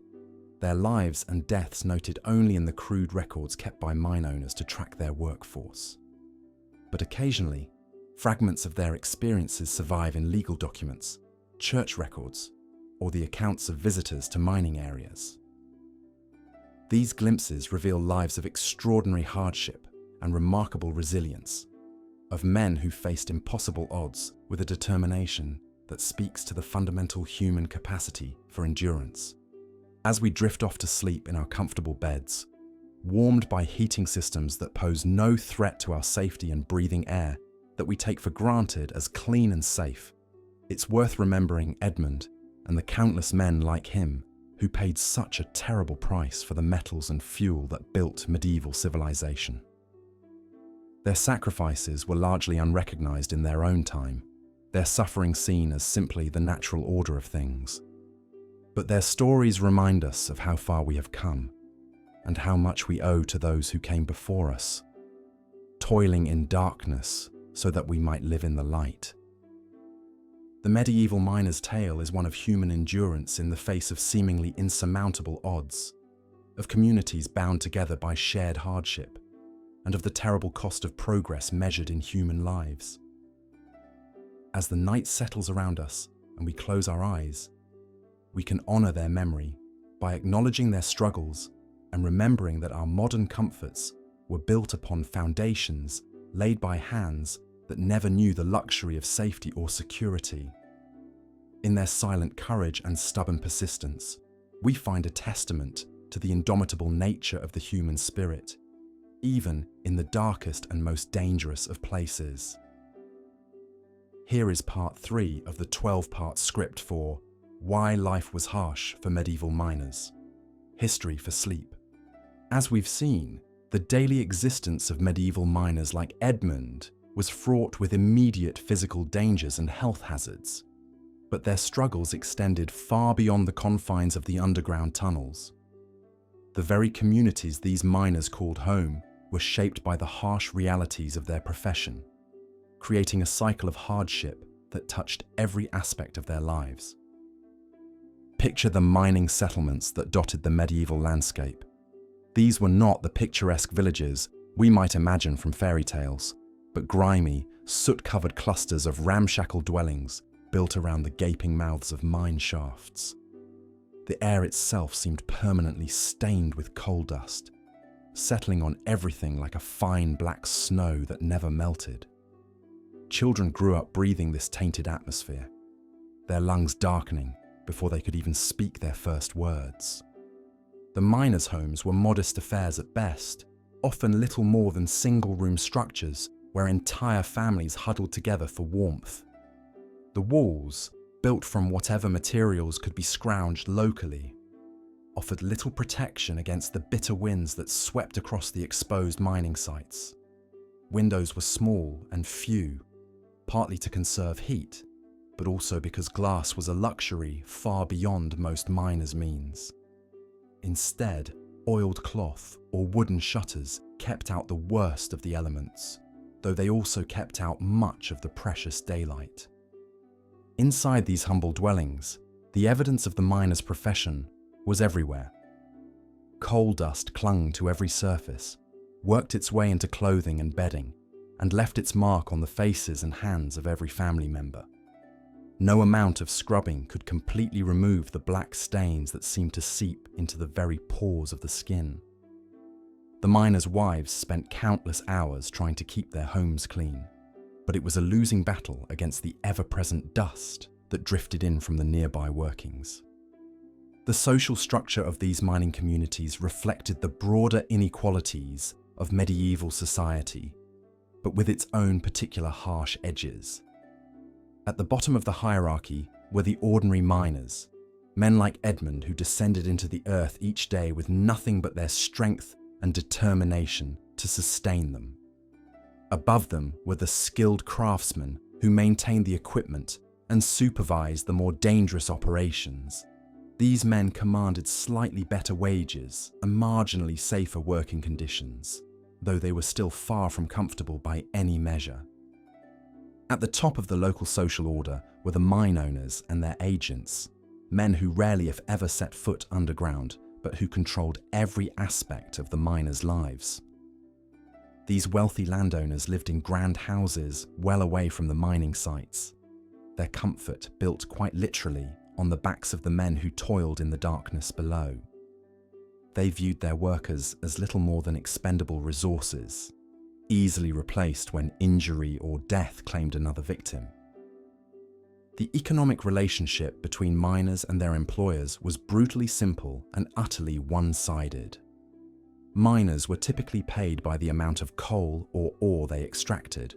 their lives and deaths noted only in the crude records kept by mine owners to track their workforce. But occasionally, fragments of their experiences survive in legal documents, church records, or the accounts of visitors to mining areas. These glimpses reveal lives of extraordinary hardship and remarkable resilience, of men who faced impossible odds with a determination that speaks to the fundamental human capacity for endurance. As we drift off to sleep in our comfortable beds, warmed by heating systems that pose no threat to our safety and breathing air that we take for granted as clean and safe, it's worth remembering Edmund and the countless men like him who paid such a terrible price for the metals and fuel that built medieval civilization. Their sacrifices were largely unrecognized in their own time, their suffering seen as simply the natural order of things. But their stories remind us of how far we have come and how much we owe to those who came before us, toiling in darkness so that we might live in the light. The medieval miner's tale is one of human endurance in the face of seemingly insurmountable odds, of communities bound together by shared hardship, and of the terrible cost of progress measured in human lives. As the night settles around us and we close our eyes, we can honor their memory by acknowledging their struggles and remembering that our modern comforts were built upon foundations laid by hands that never knew the luxury of safety or security. In their silent courage and stubborn persistence, we find a testament to the indomitable nature of the human spirit, even in the darkest and most dangerous of places. Here is part 3 of the 12-part script for Why Life Was Harsh for Medieval Miners. History for Sleep. As we've seen, the daily existence of medieval miners like Edmund was fraught with immediate physical dangers and health hazards, but their struggles extended far beyond the confines of the underground tunnels. The very communities these miners called home were shaped by the harsh realities of their profession, creating a cycle of hardship that touched every aspect of their lives. Picture the mining settlements that dotted the medieval landscape. These were not the picturesque villages we might imagine from fairy tales, but grimy, soot-covered clusters of ramshackle dwellings built around the gaping mouths of mine shafts. The air itself seemed permanently stained with coal dust, settling on everything like a fine black snow that never melted. Children grew up breathing this tainted atmosphere, their lungs darkening before they could even speak their first words. The miners' homes were modest affairs at best, often little more than single-room structures where entire families huddled together for warmth. The walls, built from whatever materials could be scrounged locally, offered little protection against the bitter winds that swept across the exposed mining sites. Windows were small and few, partly to conserve heat, but also because glass was a luxury far beyond most miners' means. Instead, oiled cloth or wooden shutters kept out the worst of the elements, though they also kept out much of the precious daylight. Inside these humble dwellings, the evidence of the miner's profession was everywhere. Coal dust clung to every surface, worked its way into clothing and bedding, and left its mark on the faces and hands of every family member. No amount of scrubbing could completely remove the black stains that seemed to seep into the very pores of the skin. The miners' wives spent countless hours trying to keep their homes clean, but it was a losing battle against the ever-present dust that drifted in from the nearby workings. The social structure of these mining communities reflected the broader inequalities of medieval society, but with its own particular harsh edges. At the bottom of the hierarchy were the ordinary miners, men like Edmund who descended into the earth each day with nothing but their strength and determination to sustain them. Above them were the skilled craftsmen who maintained the equipment and supervised the more dangerous operations. These men commanded slightly better wages and marginally safer working conditions, though they were still far from comfortable by any measure. At the top of the local social order were the mine owners and their agents, men who rarely if ever set foot underground, but who controlled every aspect of the miners' lives. These wealthy landowners lived in grand houses well away from the mining sites, their comfort built quite literally on the backs of the men who toiled in the darkness below. They viewed their workers as little more than expendable resources, easily replaced when injury or death claimed another victim. The economic relationship between miners and their employers was brutally simple and utterly one-sided. Miners were typically paid by the amount of coal or ore they extracted,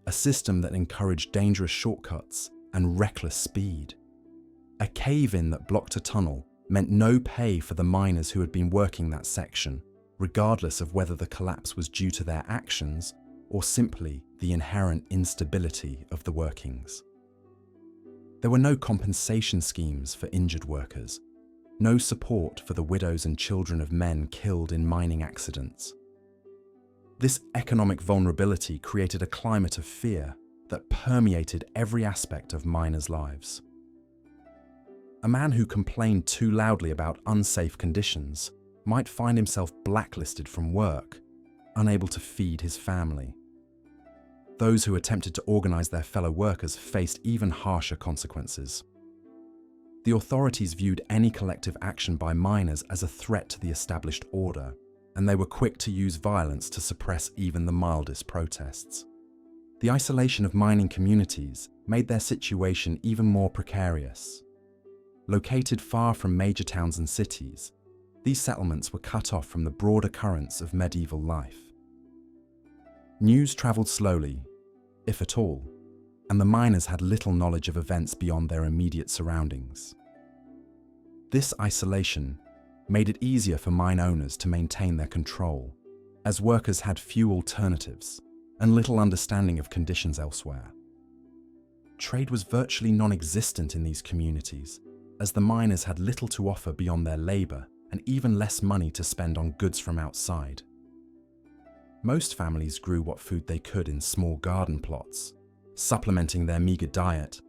a system that encouraged dangerous shortcuts and reckless speed. A cave-in that blocked a tunnel meant no pay for the miners who had been working that section, regardless of whether the collapse was due to their actions or simply the inherent instability of the workings. There were no compensation schemes for injured workers, no support for the widows and children of men killed in mining accidents. This economic vulnerability created a climate of fear that permeated every aspect of miners' lives. A man who complained too loudly about unsafe conditions might find himself blacklisted from work, unable to feed his family. Those who attempted to organize their fellow workers faced even harsher consequences. The authorities viewed any collective action by miners as a threat to the established order, and they were quick to use violence to suppress even the mildest protests. The isolation of mining communities made their situation even more precarious. Located far from major towns and cities, these settlements were cut off from the broader currents of medieval life. News travelled slowly, if at all, and the miners had little knowledge of events beyond their immediate surroundings. This isolation made it easier for mine owners to maintain their control, as workers had few alternatives and little understanding of conditions elsewhere. Trade was virtually non-existent in these communities, as the miners had little to offer beyond their labour and even less money to spend on goods from outside. Most families grew what food they could in small garden plots, supplementing their meagre diet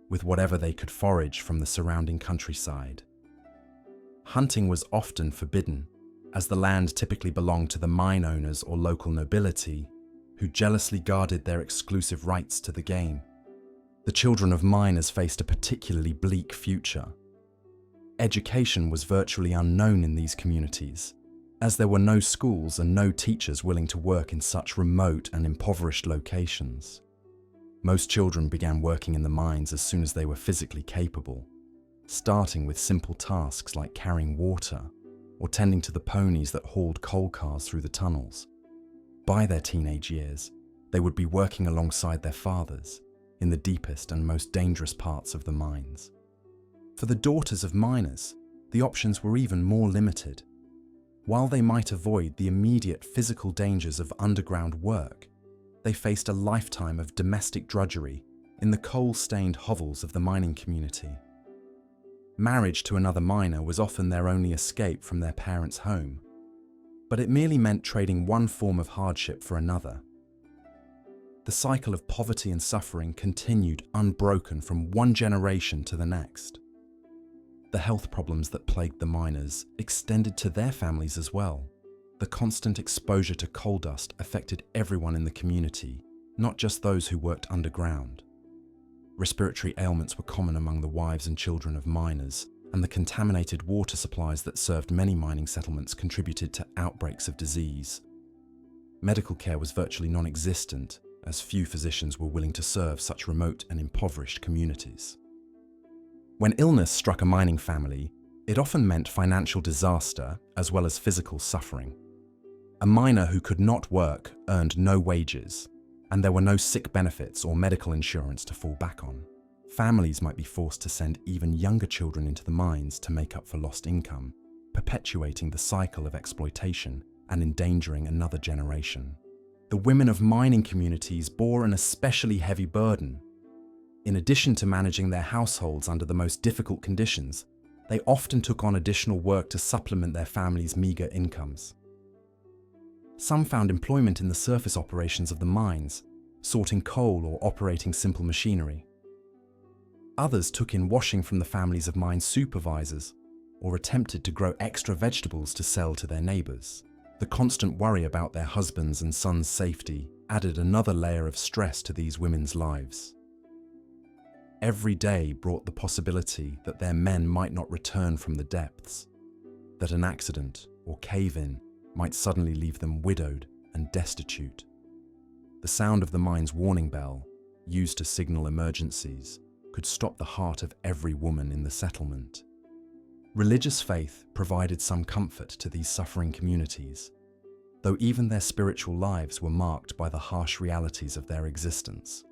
with whatever they could forage from the surrounding countryside. Hunting was often forbidden, as the land typically belonged to the mine owners or local nobility, who jealously guarded their exclusive rights to the game. The children of miners faced a particularly bleak future. Education was virtually unknown in these communities, as there were no schools and no teachers willing to work in such remote and impoverished locations. Most children began working in the mines as soon as they were physically capable, starting with simple tasks like carrying water or tending to the ponies that hauled coal cars through the tunnels. By their teenage years, they would be working alongside their fathers in the deepest and most dangerous parts of the mines. For the daughters of miners, the options were even more limited. While they might avoid the immediate physical dangers of underground work, they faced a lifetime of domestic drudgery in the coal-stained hovels of the mining community. Marriage to another miner was often their only escape from their parents' home, but it merely meant trading one form of hardship for another. The cycle of poverty and suffering continued unbroken from one generation to the next. The health problems that plagued the miners extended to their families as well. The constant exposure to coal dust affected everyone in the community, not just those who worked underground. Respiratory ailments were common among the wives and children of miners, and the contaminated water supplies that served many mining settlements contributed to outbreaks of disease. Medical care was virtually non-existent, as few physicians were willing to serve such remote and impoverished communities. When illness struck a mining family, it often meant financial disaster as well as physical suffering. A miner who could not work earned no wages, and there were no sick benefits or medical insurance to fall back on. Families might be forced to send even younger children into the mines to make up for lost income, perpetuating the cycle of exploitation and endangering another generation. The women of mining communities bore an especially heavy burden. In addition to managing their households under the most difficult conditions, they often took on additional work to supplement their families' meager incomes. Some found employment in the surface operations of the mines, sorting coal or operating simple machinery. Others took in washing from the families of mine supervisors, or attempted to grow extra vegetables to sell to their neighbours. The constant worry about their husbands' and sons' safety added another layer of stress to these women's lives. Every day brought the possibility that their men might not return from the depths, that an accident or cave-in might suddenly leave them widowed and destitute. The sound of the mine's warning bell, used to signal emergencies, could stop the heart of every woman in the settlement. Religious faith provided some comfort to these suffering communities, though even their spiritual lives were marked by the harsh realities of their existence.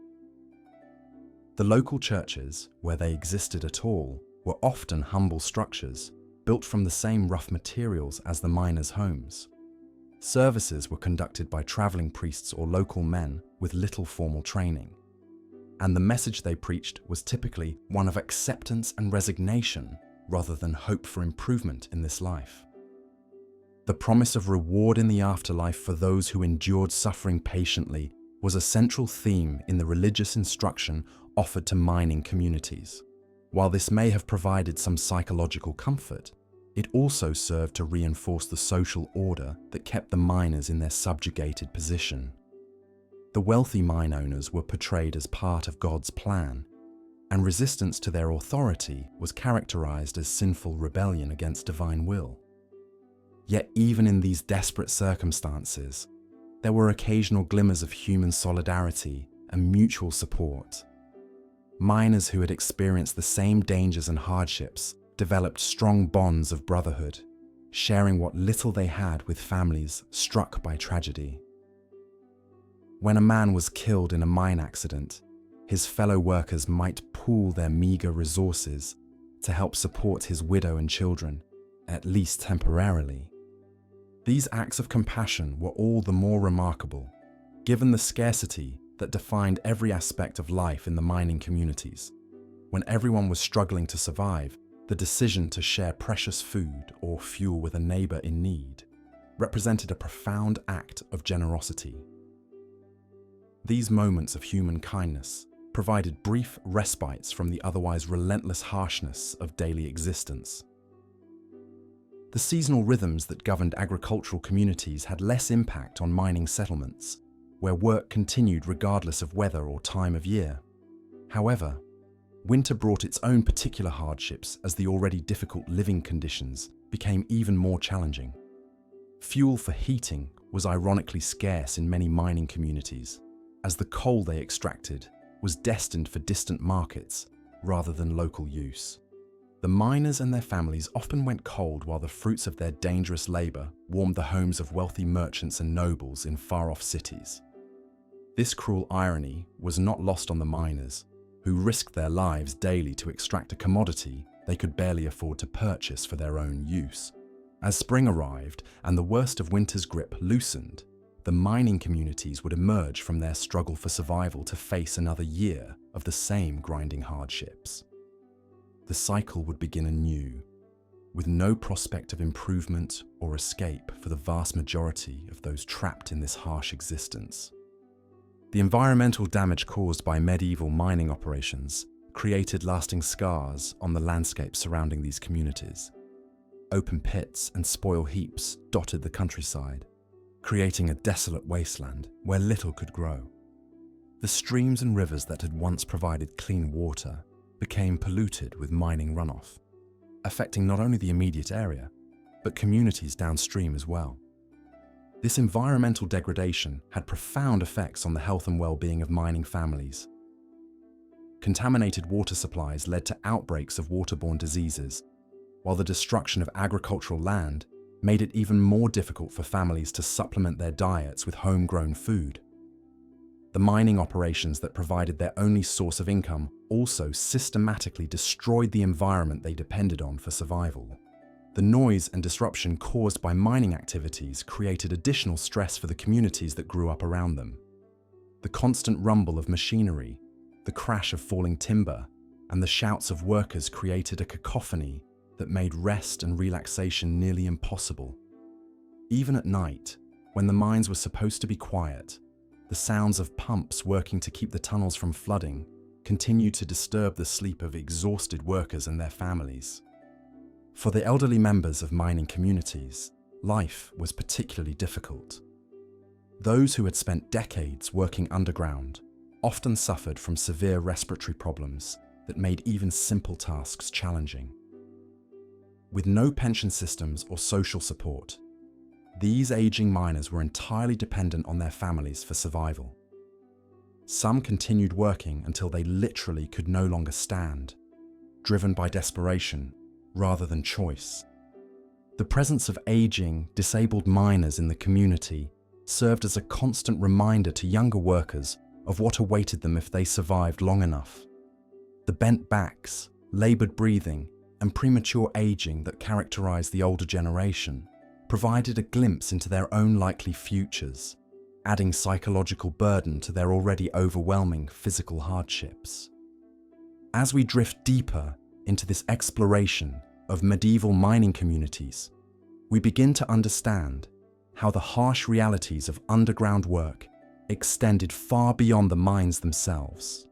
The local churches, where they existed at all, were often humble structures, built from the same rough materials as the miners' homes. Services were conducted by traveling priests or local men with little formal training, and the message they preached was typically one of acceptance and resignation rather than hope for improvement in this life. The promise of reward in the afterlife for those who endured suffering patiently was a central theme in the religious instruction offered to mining communities. While this may have provided some psychological comfort, it also served to reinforce the social order that kept the miners in their subjugated position. The wealthy mine owners were portrayed as part of God's plan, and resistance to their authority was characterized as sinful rebellion against divine will. Yet even in these desperate circumstances, there were occasional glimmers of human solidarity and mutual support. Miners who had experienced the same dangers and hardships developed strong bonds of brotherhood, sharing what little they had with families struck by tragedy. When a man was killed in a mine accident, his fellow workers might pool their meager resources to help support his widow and children, at least temporarily. These acts of compassion were all the more remarkable, given the scarcity that defined every aspect of life in the mining communities. When everyone was struggling to survive, the decision to share precious food or fuel with a neighbor in need represented a profound act of generosity. These moments of human kindness provided brief respites from the otherwise relentless harshness of daily existence. The seasonal rhythms that governed agricultural communities had less impact on mining settlements, where work continued regardless of weather or time of year. However, winter brought its own particular hardships as the already difficult living conditions became even more challenging. Fuel for heating was ironically scarce in many mining communities, as the coal they extracted was destined for distant markets rather than local use. The miners and their families often went cold while the fruits of their dangerous labor warmed the homes of wealthy merchants and nobles in far-off cities. This cruel irony was not lost on the miners, who risked their lives daily to extract a commodity they could barely afford to purchase for their own use. As spring arrived and the worst of winter's grip loosened, the mining communities would emerge from their struggle for survival to face another year of the same grinding hardships. The cycle would begin anew, with no prospect of improvement or escape for the vast majority of those trapped in this harsh existence. The environmental damage caused by medieval mining operations created lasting scars on the landscape surrounding these communities. Open pits and spoil heaps dotted the countryside, creating a desolate wasteland where little could grow. The streams and rivers that had once provided clean water became polluted with mining runoff, affecting not only the immediate area, but communities downstream as well. This environmental degradation had profound effects on the health and well-being of mining families. Contaminated water supplies led to outbreaks of waterborne diseases, while the destruction of agricultural land made it even more difficult for families to supplement their diets with homegrown food. The mining operations that provided their only source of income also systematically destroyed the environment they depended on for survival. The noise and disruption caused by mining activities created additional stress for the communities that grew up around them. The constant rumble of machinery, the crash of falling timber, and the shouts of workers created a cacophony that made rest and relaxation nearly impossible. Even at night, when the mines were supposed to be quiet, the sounds of pumps working to keep the tunnels from flooding continued to disturb the sleep of exhausted workers and their families. For the elderly members of mining communities, life was particularly difficult. Those who had spent decades working underground often suffered from severe respiratory problems that made even simple tasks challenging. With no pension systems or social support, these aging miners were entirely dependent on their families for survival. Some continued working until they literally could no longer stand, driven by desperation rather than choice. The presence of aging, disabled miners in the community served as a constant reminder to younger workers of what awaited them if they survived long enough. The bent backs, labored breathing, and premature aging that characterized the older generation provided a glimpse into their own likely futures, adding psychological burden to their already overwhelming physical hardships. As we drift deeper into this exploration of medieval mining communities, we begin to understand how the harsh realities of underground work extended far beyond the mines themselves.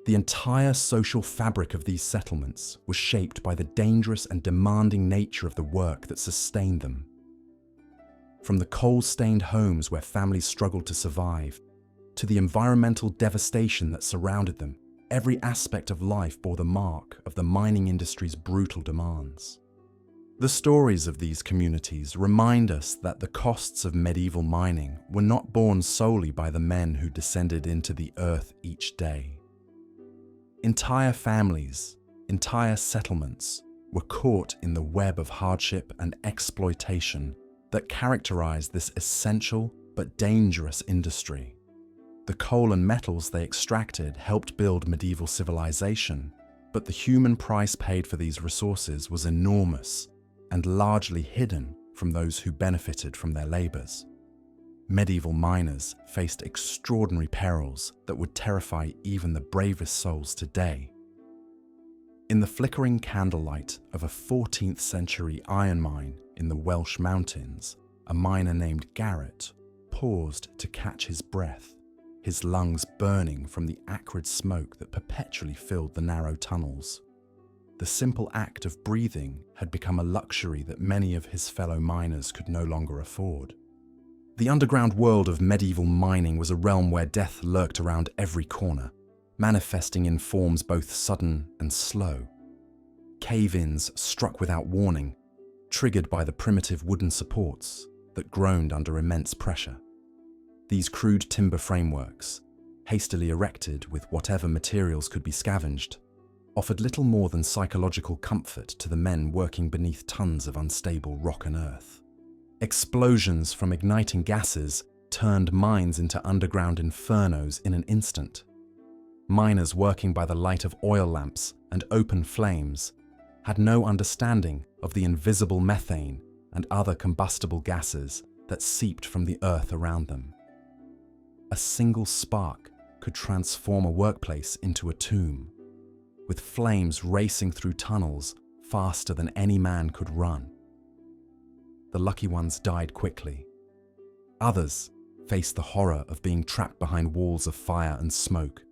The entire social fabric of these settlements was shaped by the dangerous and demanding nature of the work that sustained them. From the coal-stained homes where families struggled to survive, to the environmental devastation that surrounded them, every aspect of life bore the mark of the mining industry's brutal demands. The stories of these communities remind us that the costs of medieval mining were not borne solely by the men who descended into the earth each day. Entire families, entire settlements were caught in the web of hardship and exploitation that characterized this essential but dangerous industry. The coal and metals they extracted helped build medieval civilization, but the human price paid for these resources was enormous and largely hidden from those who benefited from their labors. Medieval miners faced extraordinary perils that would terrify even the bravest souls today. In the flickering candlelight of a 14th century iron mine in the Welsh mountains, a miner named Garrett paused to catch his breath, his lungs burning from the acrid smoke that perpetually filled the narrow tunnels. The simple act of breathing had become a luxury that many of his fellow miners could no longer afford. The underground world of medieval mining was a realm where death lurked around every corner, manifesting in forms both sudden and slow. Cave-ins struck without warning, triggered by the primitive wooden supports that groaned under immense pressure. These crude timber frameworks, hastily erected with whatever materials could be scavenged, offered little more than psychological comfort to the men working beneath tons of unstable rock and earth. Explosions from igniting gases turned mines into underground infernos in an instant. Miners working by the light of oil lamps and open flames had no understanding of the invisible methane and other combustible gases that seeped from the earth around them. A single spark could transform a workplace into a tomb, with flames racing through tunnels faster than any man could run. The lucky ones died quickly. Others faced the horror of being trapped behind walls of fire and smoke,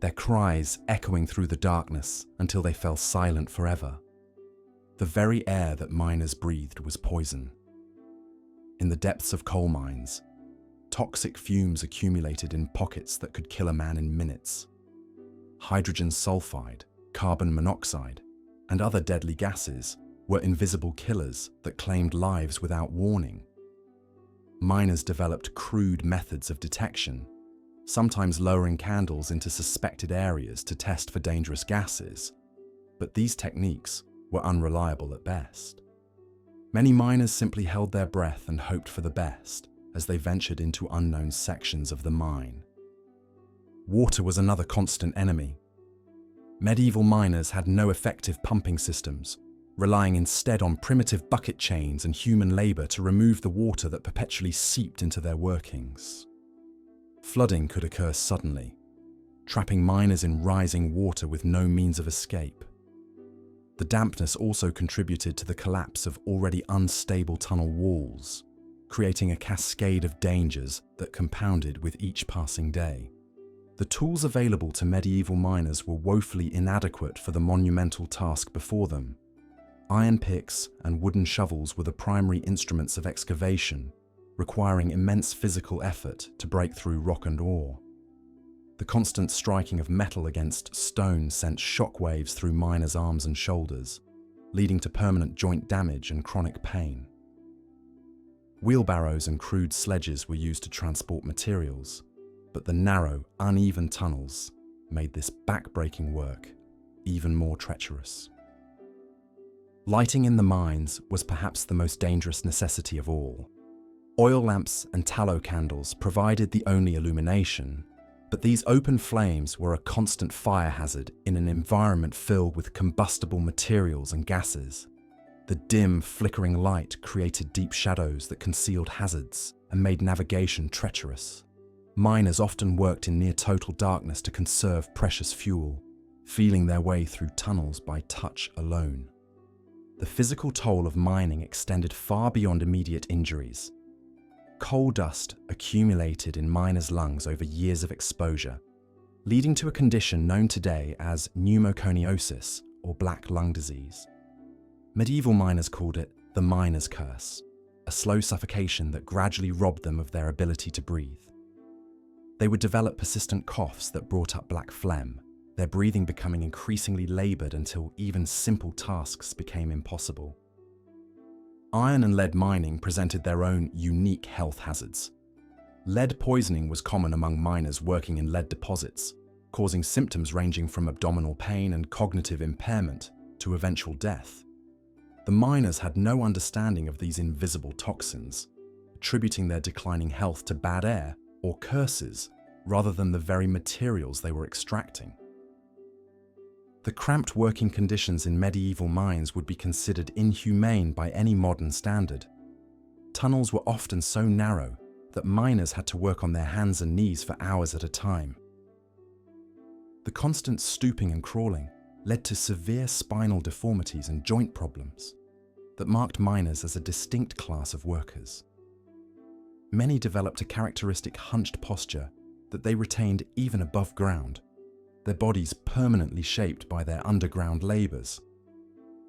their cries echoing through the darkness until they fell silent forever. The very air that miners breathed was poison. In the depths of coal mines, toxic fumes accumulated in pockets that could kill a man in minutes. Hydrogen sulfide, carbon monoxide, and other deadly gases were invisible killers that claimed lives without warning. Miners developed crude methods of detection, sometimes lowering candles into suspected areas to test for dangerous gases, but these techniques were unreliable at best. Many miners simply held their breath and hoped for the best as they ventured into unknown sections of the mine. Water was another constant enemy. Medieval miners had no effective pumping systems, relying instead on primitive bucket chains and human labor to remove the water that perpetually seeped into their workings. Flooding could occur suddenly, trapping miners in rising water with no means of escape. The dampness also contributed to the collapse of already unstable tunnel walls, creating a cascade of dangers that compounded with each passing day. The tools available to medieval miners were woefully inadequate for the monumental task before them. Iron picks and wooden shovels were the primary instruments of excavation, requiring immense physical effort to break through rock and ore. The constant striking of metal against stone sent shockwaves through miners' arms and shoulders, leading to permanent joint damage and chronic pain. Wheelbarrows and crude sledges were used to transport materials, but the narrow, uneven tunnels made this back-breaking work even more treacherous. Lighting in the mines was perhaps the most dangerous necessity of all. Oil lamps and tallow candles provided the only illumination, but these open flames were a constant fire hazard in an environment filled with combustible materials and gases. The dim, flickering light created deep shadows that concealed hazards and made navigation treacherous. Miners often worked in near-total darkness to conserve precious fuel, feeling their way through tunnels by touch alone. The physical toll of mining extended far beyond immediate injuries. Coal dust accumulated in miners' lungs over years of exposure, leading to a condition known today as pneumoconiosis, or black lung disease. Medieval miners called it the miner's curse, a slow suffocation that gradually robbed them of their ability to breathe. They would develop persistent coughs that brought up black phlegm, their breathing becoming increasingly labored until even simple tasks became impossible. Iron and lead mining presented their own unique health hazards. Lead poisoning was common among miners working in lead deposits, causing symptoms ranging from abdominal pain and cognitive impairment to eventual death. The miners had no understanding of these invisible toxins, attributing their declining health to bad air or curses rather than the very materials they were extracting. The cramped working conditions in medieval mines would be considered inhumane by any modern standard. Tunnels were often so narrow that miners had to work on their hands and knees for hours at a time. The constant stooping and crawling led to severe spinal deformities and joint problems that marked miners as a distinct class of workers. Many developed a characteristic hunched posture that they retained even above ground, their bodies permanently shaped by their underground labors.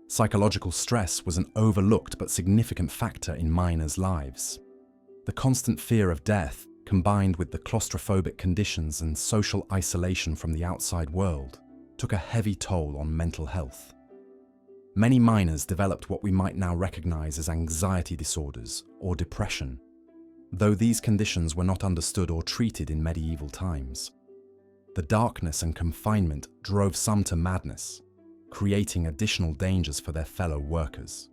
Psychological stress was an overlooked but significant factor in miners' lives. The constant fear of death, combined with the claustrophobic conditions and social isolation from the outside world, took a heavy toll on mental health. Many miners developed what we might now recognize as anxiety disorders or depression, though these conditions were not understood or treated in medieval times. The darkness and confinement drove some to madness, creating additional dangers for their fellow workers.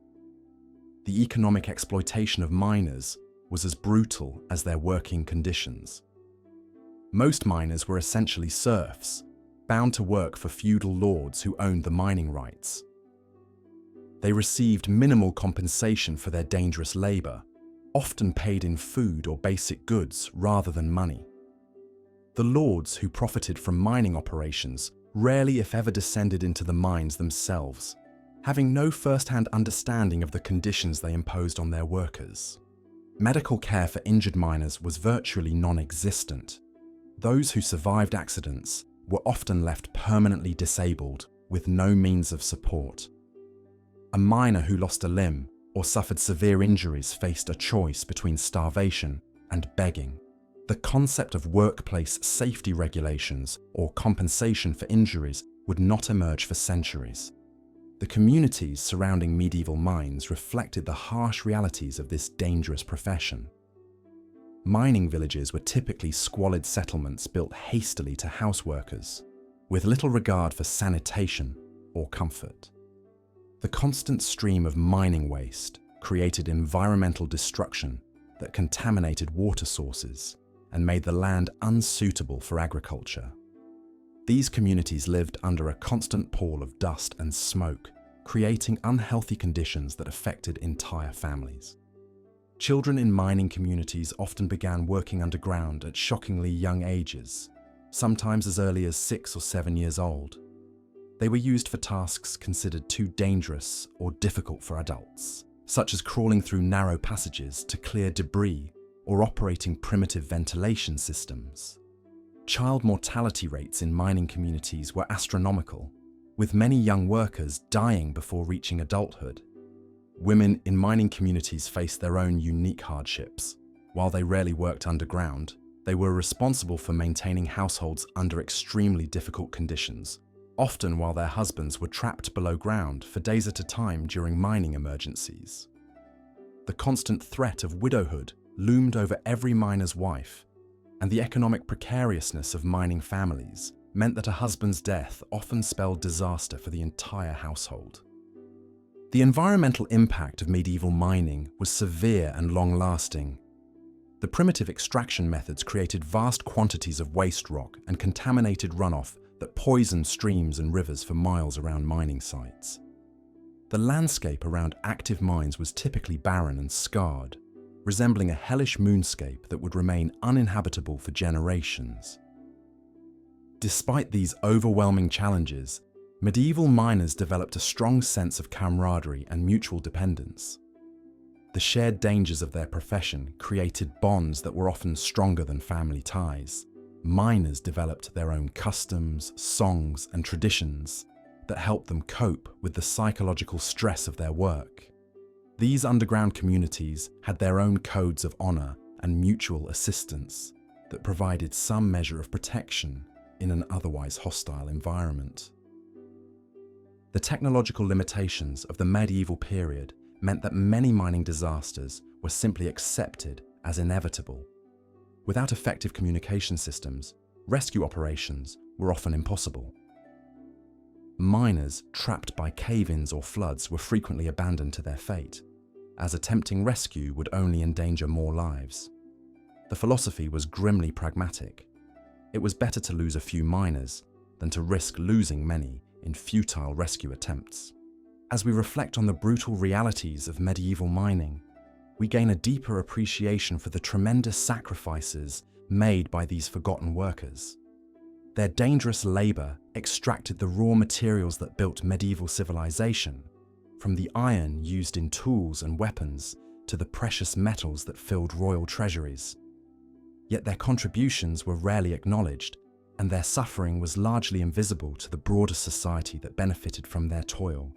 The economic exploitation of miners was as brutal as their working conditions. Most miners were essentially serfs, bound to work for feudal lords who owned the mining rights. They received minimal compensation for their dangerous labor, often paid in food or basic goods rather than money. The lords who profited from mining operations rarely if ever descended into the mines themselves, having no first-hand understanding of the conditions they imposed on their workers. Medical care for injured miners was virtually non-existent. Those who survived accidents were often left permanently disabled with no means of support. A miner who lost a limb or suffered severe injuries faced a choice between starvation and begging. The concept of workplace safety regulations or compensation for injuries would not emerge for centuries. The communities surrounding medieval mines reflected the harsh realities of this dangerous profession. Mining villages were typically squalid settlements built hastily to house workers, with little regard for sanitation or comfort. The constant stream of mining waste created environmental destruction that contaminated water sources and made the land unsuitable for agriculture. These communities lived under a constant pall of dust and smoke, creating unhealthy conditions that affected entire families. Children in mining communities often began working underground at shockingly young ages, sometimes as early as 6 or 7 years old. They were used for tasks considered too dangerous or difficult for adults, such as crawling through narrow passages to clear debris or operating primitive ventilation systems. Child mortality rates in mining communities were astronomical, with many young workers dying before reaching adulthood. Women in mining communities faced their own unique hardships. While they rarely worked underground, they were responsible for maintaining households under extremely difficult conditions, often while their husbands were trapped below ground for days at a time during mining emergencies. The constant threat of widowhood loomed over every miner's wife, and the economic precariousness of mining families meant that a husband's death often spelled disaster for the entire household. The environmental impact of medieval mining was severe and long-lasting. The primitive extraction methods created vast quantities of waste rock and contaminated runoff that poisoned streams and rivers for miles around mining sites. The landscape around active mines was typically barren and scarred, resembling a hellish moonscape that would remain uninhabitable for generations. Despite these overwhelming challenges, medieval miners developed a strong sense of camaraderie and mutual dependence. The shared dangers of their profession created bonds that were often stronger than family ties. Miners developed their own customs, songs, and traditions that helped them cope with the psychological stress of their work. These underground communities had their own codes of honor and mutual assistance that provided some measure of protection in an otherwise hostile environment. The technological limitations of the medieval period meant that many mining disasters were simply accepted as inevitable. Without effective communication systems, rescue operations were often impossible. Miners trapped by cave-ins or floods were frequently abandoned to their fate, as attempting rescue would only endanger more lives. The philosophy was grimly pragmatic. It was better to lose a few miners than to risk losing many in futile rescue attempts. As we reflect on the brutal realities of medieval mining, we gain a deeper appreciation for the tremendous sacrifices made by these forgotten workers. Their dangerous labor extracted the raw materials that built medieval civilization, from the iron used in tools and weapons to the precious metals that filled royal treasuries. Yet their contributions were rarely acknowledged, and their suffering was largely invisible to the broader society that benefited from their toil.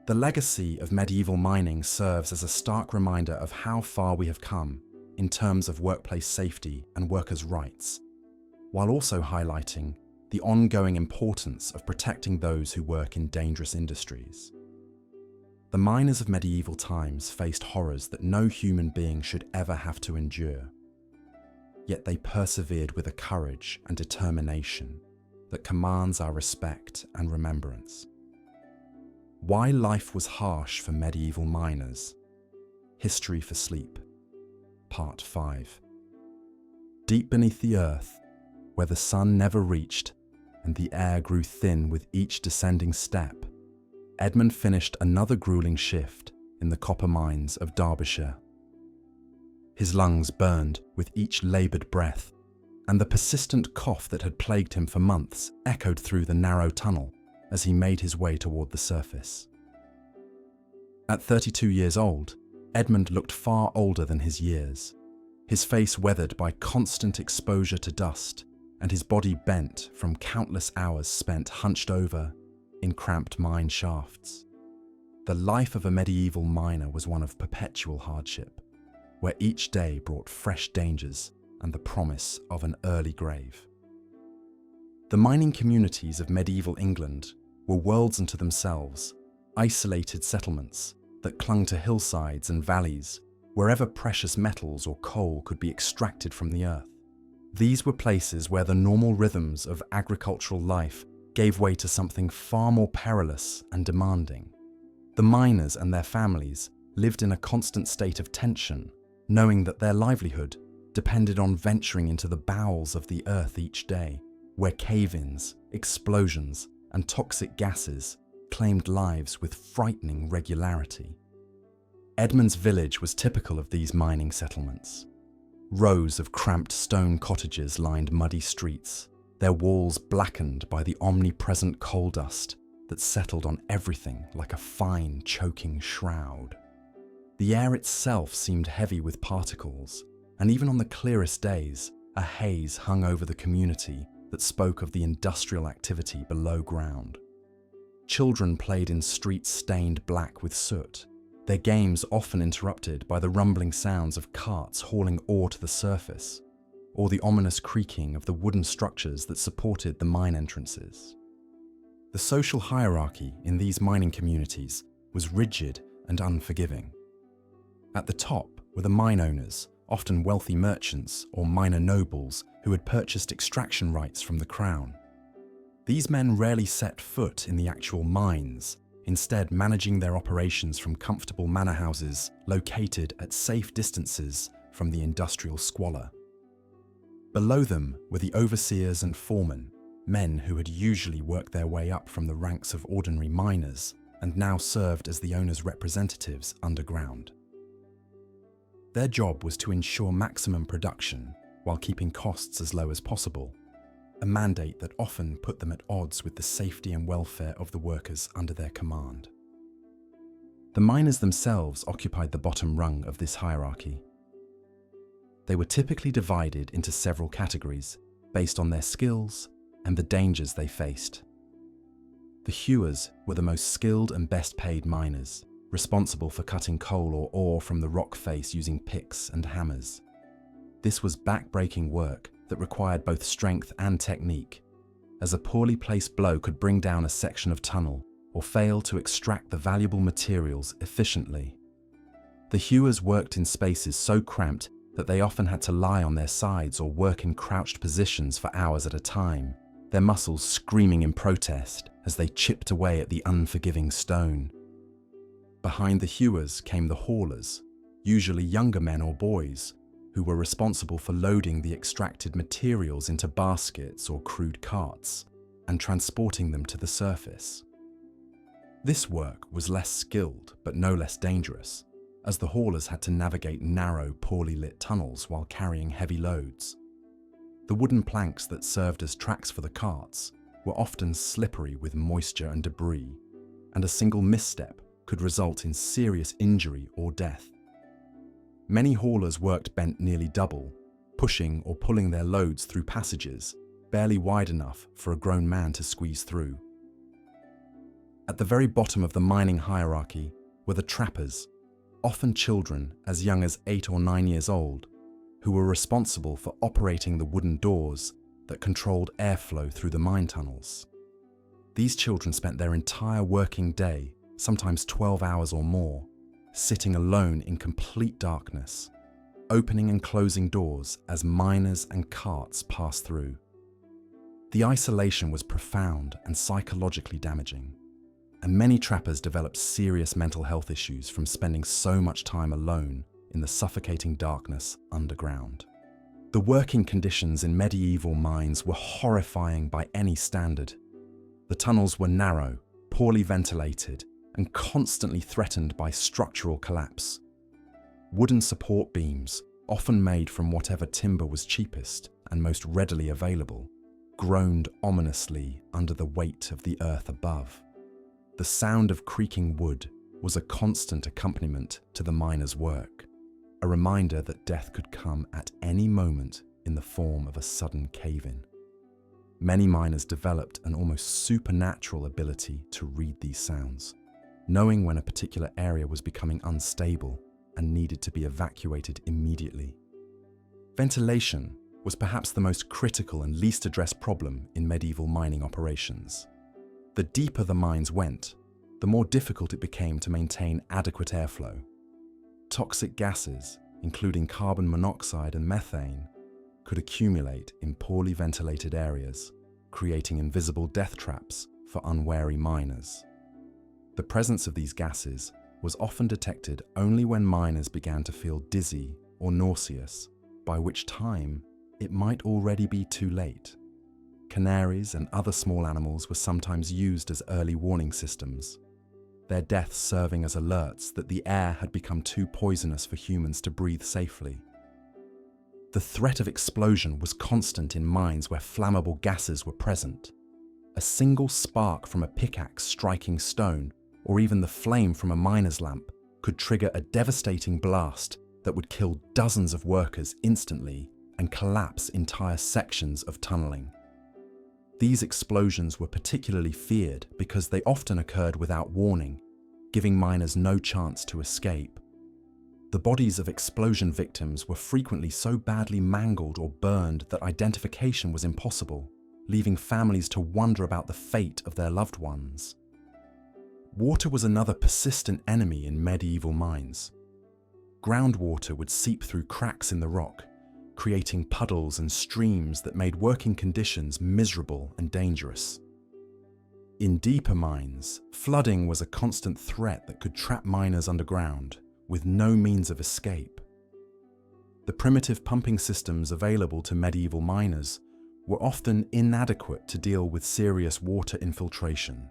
The legacy of medieval mining serves as a stark reminder of how far we have come in terms of workplace safety and workers' rights, while also highlighting the ongoing importance of protecting those who work in dangerous industries. The miners of medieval times faced horrors that no human being should ever have to endure. Yet they persevered with a courage and determination that commands our respect and remembrance. Why life was harsh for medieval miners. History for Sleep, Part 5. Deep beneath the earth, where the sun never reached and the air grew thin with each descending step, Edmund finished another grueling shift in the copper mines of Derbyshire. His lungs burned with each laboured breath, and the persistent cough that had plagued him for months echoed through the narrow tunnel as he made his way toward the surface. At 32 years old, Edmund looked far older than his years, his face weathered by constant exposure to dust, and his body bent from countless hours spent hunched over in cramped mine shafts. The life of a medieval miner was one of perpetual hardship, where each day brought fresh dangers and the promise of an early grave. The mining communities of medieval England were worlds unto themselves, isolated settlements that clung to hillsides and valleys wherever precious metals or coal could be extracted from the earth. These were places where the normal rhythms of agricultural life gave way to something far more perilous and demanding. The miners and their families lived in a constant state of tension, knowing that their livelihood depended on venturing into the bowels of the earth each day, where cave-ins, explosions, and toxic gases claimed lives with frightening regularity. Edmund's village was typical of these mining settlements. Rows of cramped stone cottages lined muddy streets, their walls blackened by the omnipresent coal dust that settled on everything like a fine, choking shroud. The air itself seemed heavy with particles, and even on the clearest days, a haze hung over the community that spoke of the industrial activity below ground. Children played in streets stained black with soot, their games often interrupted by the rumbling sounds of carts hauling ore to the surface, or the ominous creaking of the wooden structures that supported the mine entrances. The social hierarchy in these mining communities was rigid and unforgiving. At the top were the mine owners, often wealthy merchants or minor nobles who had purchased extraction rights from the crown. These men rarely set foot in the actual mines, instead managing their operations from comfortable manor houses located at safe distances from the industrial squalor. Below them were the overseers and foremen, men who had usually worked their way up from the ranks of ordinary miners and now served as the owners' representatives underground. Their job was to ensure maximum production while keeping costs as low as possible, a mandate that often put them at odds with the safety and welfare of the workers under their command. The miners themselves occupied the bottom rung of this hierarchy. They were typically divided into several categories based on their skills and the dangers they faced. The hewers were the most skilled and best paid miners, responsible for cutting coal or ore from the rock face using picks and hammers. This was back-breaking work that required both strength and technique, as a poorly placed blow could bring down a section of tunnel or fail to extract the valuable materials efficiently. The hewers worked in spaces so cramped that they often had to lie on their sides or work in crouched positions for hours at a time, their muscles screaming in protest as they chipped away at the unforgiving stone. Behind the hewers came the haulers, usually younger men or boys, who were responsible for loading the extracted materials into baskets or crude carts and transporting them to the surface. This work was less skilled but no less dangerous, as the haulers had to navigate narrow, poorly lit tunnels while carrying heavy loads. The wooden planks that served as tracks for the carts were often slippery with moisture and debris, and a single misstep could result in serious injury or death. Many haulers worked bent nearly double, pushing or pulling their loads through passages barely wide enough for a grown man to squeeze through. At the very bottom of the mining hierarchy were the trappers, often children as young as 8 or 9 years old, who were responsible for operating the wooden doors that controlled airflow through the mine tunnels. These children spent their entire working day, sometimes 12 hours or more, sitting alone in complete darkness, opening and closing doors as miners and carts passed through. The isolation was profound and psychologically damaging, and many trappers developed serious mental health issues from spending so much time alone in the suffocating darkness underground. The working conditions in medieval mines were horrifying by any standard. The tunnels were narrow, poorly ventilated, and constantly threatened by structural collapse. Wooden support beams, often made from whatever timber was cheapest and most readily available, groaned ominously under the weight of the earth above. The sound of creaking wood was a constant accompaniment to the miners' work, a reminder that death could come at any moment in the form of a sudden cave-in. Many miners developed an almost supernatural ability to read these sounds, knowing when a particular area was becoming unstable and needed to be evacuated immediately. Ventilation was perhaps the most critical and least addressed problem in medieval mining operations. The deeper the mines went, the more difficult it became to maintain adequate airflow. Toxic gases, including carbon monoxide and methane, could accumulate in poorly ventilated areas, creating invisible death traps for unwary miners. The presence of these gases was often detected only when miners began to feel dizzy or nauseous, by which time it might already be too late. Canaries and other small animals were sometimes used as early warning systems, their deaths serving as alerts that the air had become too poisonous for humans to breathe safely. The threat of explosion was constant in mines where flammable gases were present. A single spark from a pickaxe striking stone, or even the flame from a miner's lamp, could trigger a devastating blast that would kill dozens of workers instantly and collapse entire sections of tunneling. These explosions were particularly feared because they often occurred without warning, giving miners no chance to escape. The bodies of explosion victims were frequently so badly mangled or burned that identification was impossible, leaving families to wonder about the fate of their loved ones. Water was another persistent enemy in medieval mines. Groundwater would seep through cracks in the rock, creating puddles and streams that made working conditions miserable and dangerous. In deeper mines, flooding was a constant threat that could trap miners underground, with no means of escape. The primitive pumping systems available to medieval miners were often inadequate to deal with serious water infiltration,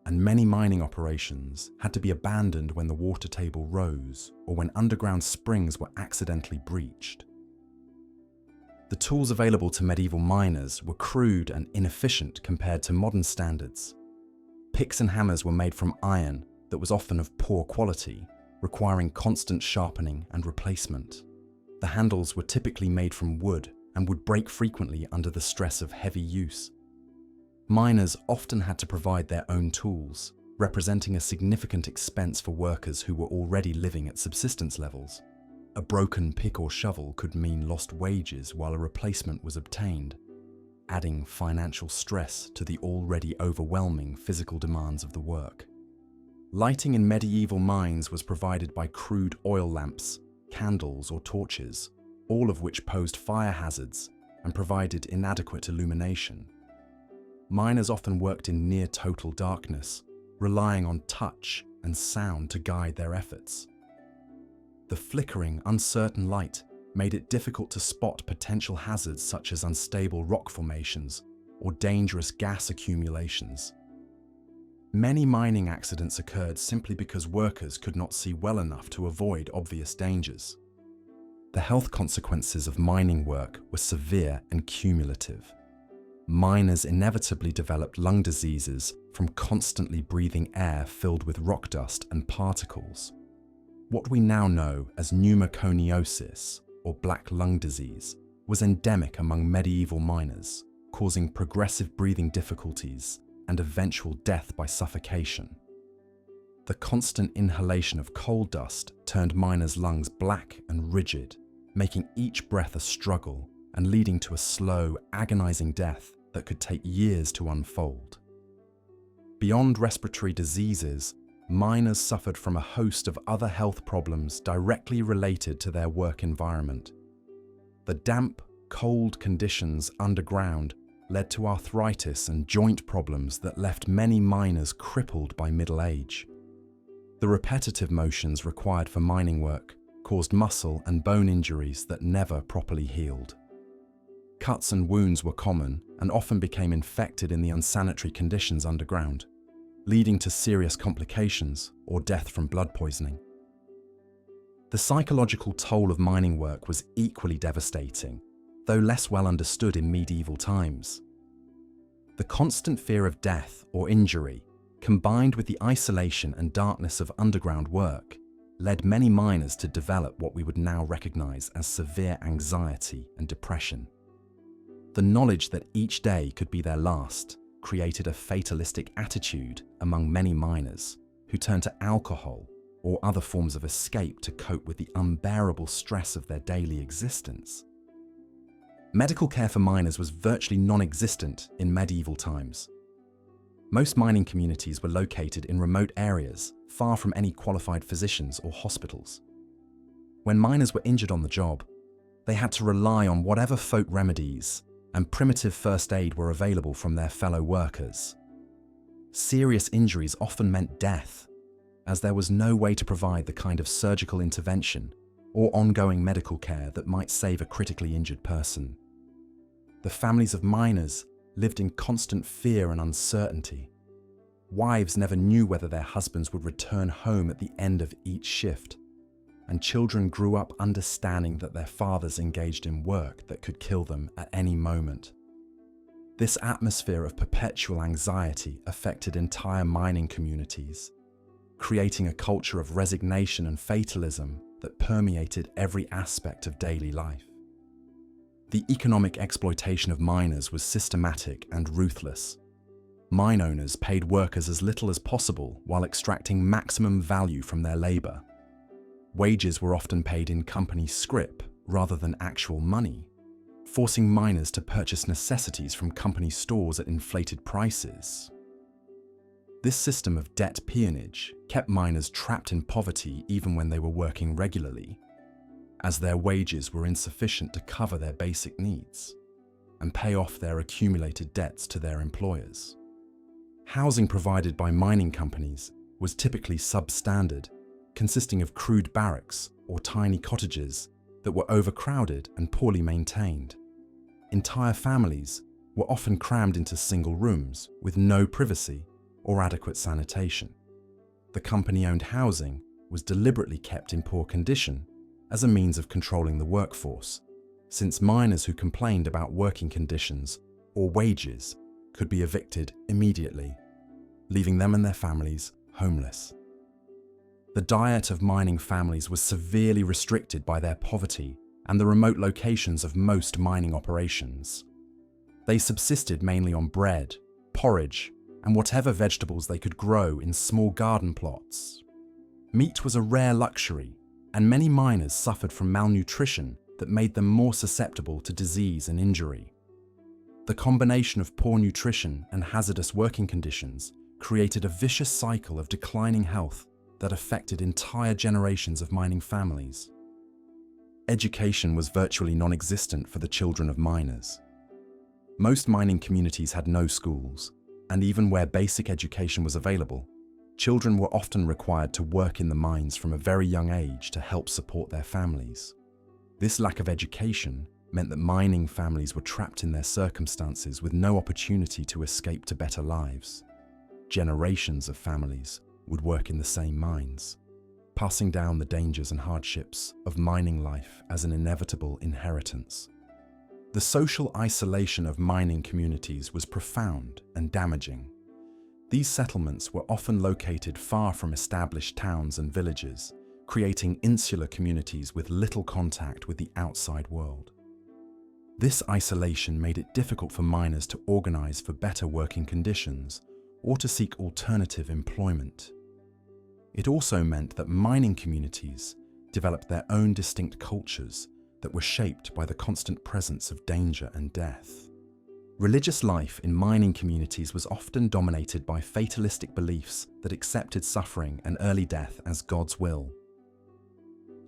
and many mining operations had to be abandoned when the water table rose or when underground springs were accidentally breached. The tools available to medieval miners were crude and inefficient compared to modern standards. Picks and hammers were made from iron that was often of poor quality, requiring constant sharpening and replacement. The handles were typically made from wood and would break frequently under the stress of heavy use. Miners often had to provide their own tools, representing a significant expense for workers who were already living at subsistence levels. A broken pick or shovel could mean lost wages while a replacement was obtained, adding financial stress to the already overwhelming physical demands of the work. Lighting in medieval mines was provided by crude oil lamps, candles or torches, all of which posed fire hazards and provided inadequate illumination. Miners often worked in near total darkness, relying on touch and sound to guide their efforts. The flickering, uncertain light made it difficult to spot potential hazards such as unstable rock formations or dangerous gas accumulations. Many mining accidents occurred simply because workers could not see well enough to avoid obvious dangers. The health consequences of mining work were severe and cumulative. Miners inevitably developed lung diseases from constantly breathing air filled with rock dust and particles. What we now know as pneumoconiosis, or black lung disease, was endemic among medieval miners, causing progressive breathing difficulties and eventual death by suffocation. The constant inhalation of coal dust turned miners' lungs black and rigid, making each breath a struggle and leading to a slow, agonizing death that could take years to unfold. Beyond respiratory diseases, miners suffered from a host of other health problems directly related to their work environment. The damp, cold conditions underground led to arthritis and joint problems that left many miners crippled by middle age. The repetitive motions required for mining work caused muscle and bone injuries that never properly healed. Cuts and wounds were common and often became infected in the unsanitary conditions underground, leading to serious complications or death from blood poisoning. The psychological toll of mining work was equally devastating, though less well understood in medieval times. The constant fear of death or injury, combined with the isolation and darkness of underground work, led many miners to develop what we would now recognize as severe anxiety and depression. The knowledge that each day could be their last created a fatalistic attitude among many miners, who turned to alcohol or other forms of escape to cope with the unbearable stress of their daily existence. Medical care for miners was virtually non-existent in medieval times. Most mining communities were located in remote areas, far from any qualified physicians or hospitals. When miners were injured on the job, they had to rely on whatever folk remedies and primitive first aid were available from their fellow workers. Serious injuries often meant death, as there was no way to provide the kind of surgical intervention or ongoing medical care that might save a critically injured person. The families of miners lived in constant fear and uncertainty. Wives never knew whether their husbands would return home at the end of each shift, and children grew up understanding that their fathers engaged in work that could kill them at any moment. This atmosphere of perpetual anxiety affected entire mining communities, creating a culture of resignation and fatalism that permeated every aspect of daily life. The economic exploitation of miners was systematic and ruthless. Mine owners paid workers as little as possible while extracting maximum value from their labor. Wages were often paid in company scrip rather than actual money, forcing miners to purchase necessities from company stores at inflated prices. This system of debt peonage kept miners trapped in poverty even when they were working regularly, as their wages were insufficient to cover their basic needs and pay off their accumulated debts to their employers. Housing provided by mining companies was typically substandard, consisting of crude barracks or tiny cottages that were overcrowded and poorly maintained. Entire families were often crammed into single rooms with no privacy or adequate sanitation. The company-owned housing was deliberately kept in poor condition as a means of controlling the workforce, since miners who complained about working conditions or wages could be evicted immediately, leaving them and their families homeless. The diet of mining families was severely restricted by their poverty and the remote locations of most mining operations. They subsisted mainly on bread, porridge, and whatever vegetables they could grow in small garden plots. Meat was a rare luxury, and many miners suffered from malnutrition that made them more susceptible to disease and injury. The combination of poor nutrition and hazardous working conditions created a vicious cycle of declining health that affected entire generations of mining families. Education was virtually non-existent for the children of miners. Most mining communities had no schools, and even where basic education was available, children were often required to work in the mines from a very young age to help support their families. This lack of education meant that mining families were trapped in their circumstances with no opportunity to escape to better lives. Generations of families would work in the same mines, passing down the dangers and hardships of mining life as an inevitable inheritance. The social isolation of mining communities was profound and damaging. These settlements were often located far from established towns and villages, creating insular communities with little contact with the outside world. This isolation made it difficult for miners to organize for better working conditions or to seek alternative employment. It also meant that mining communities developed their own distinct cultures that were shaped by the constant presence of danger and death. Religious life in mining communities was often dominated by fatalistic beliefs that accepted suffering and early death as God's will.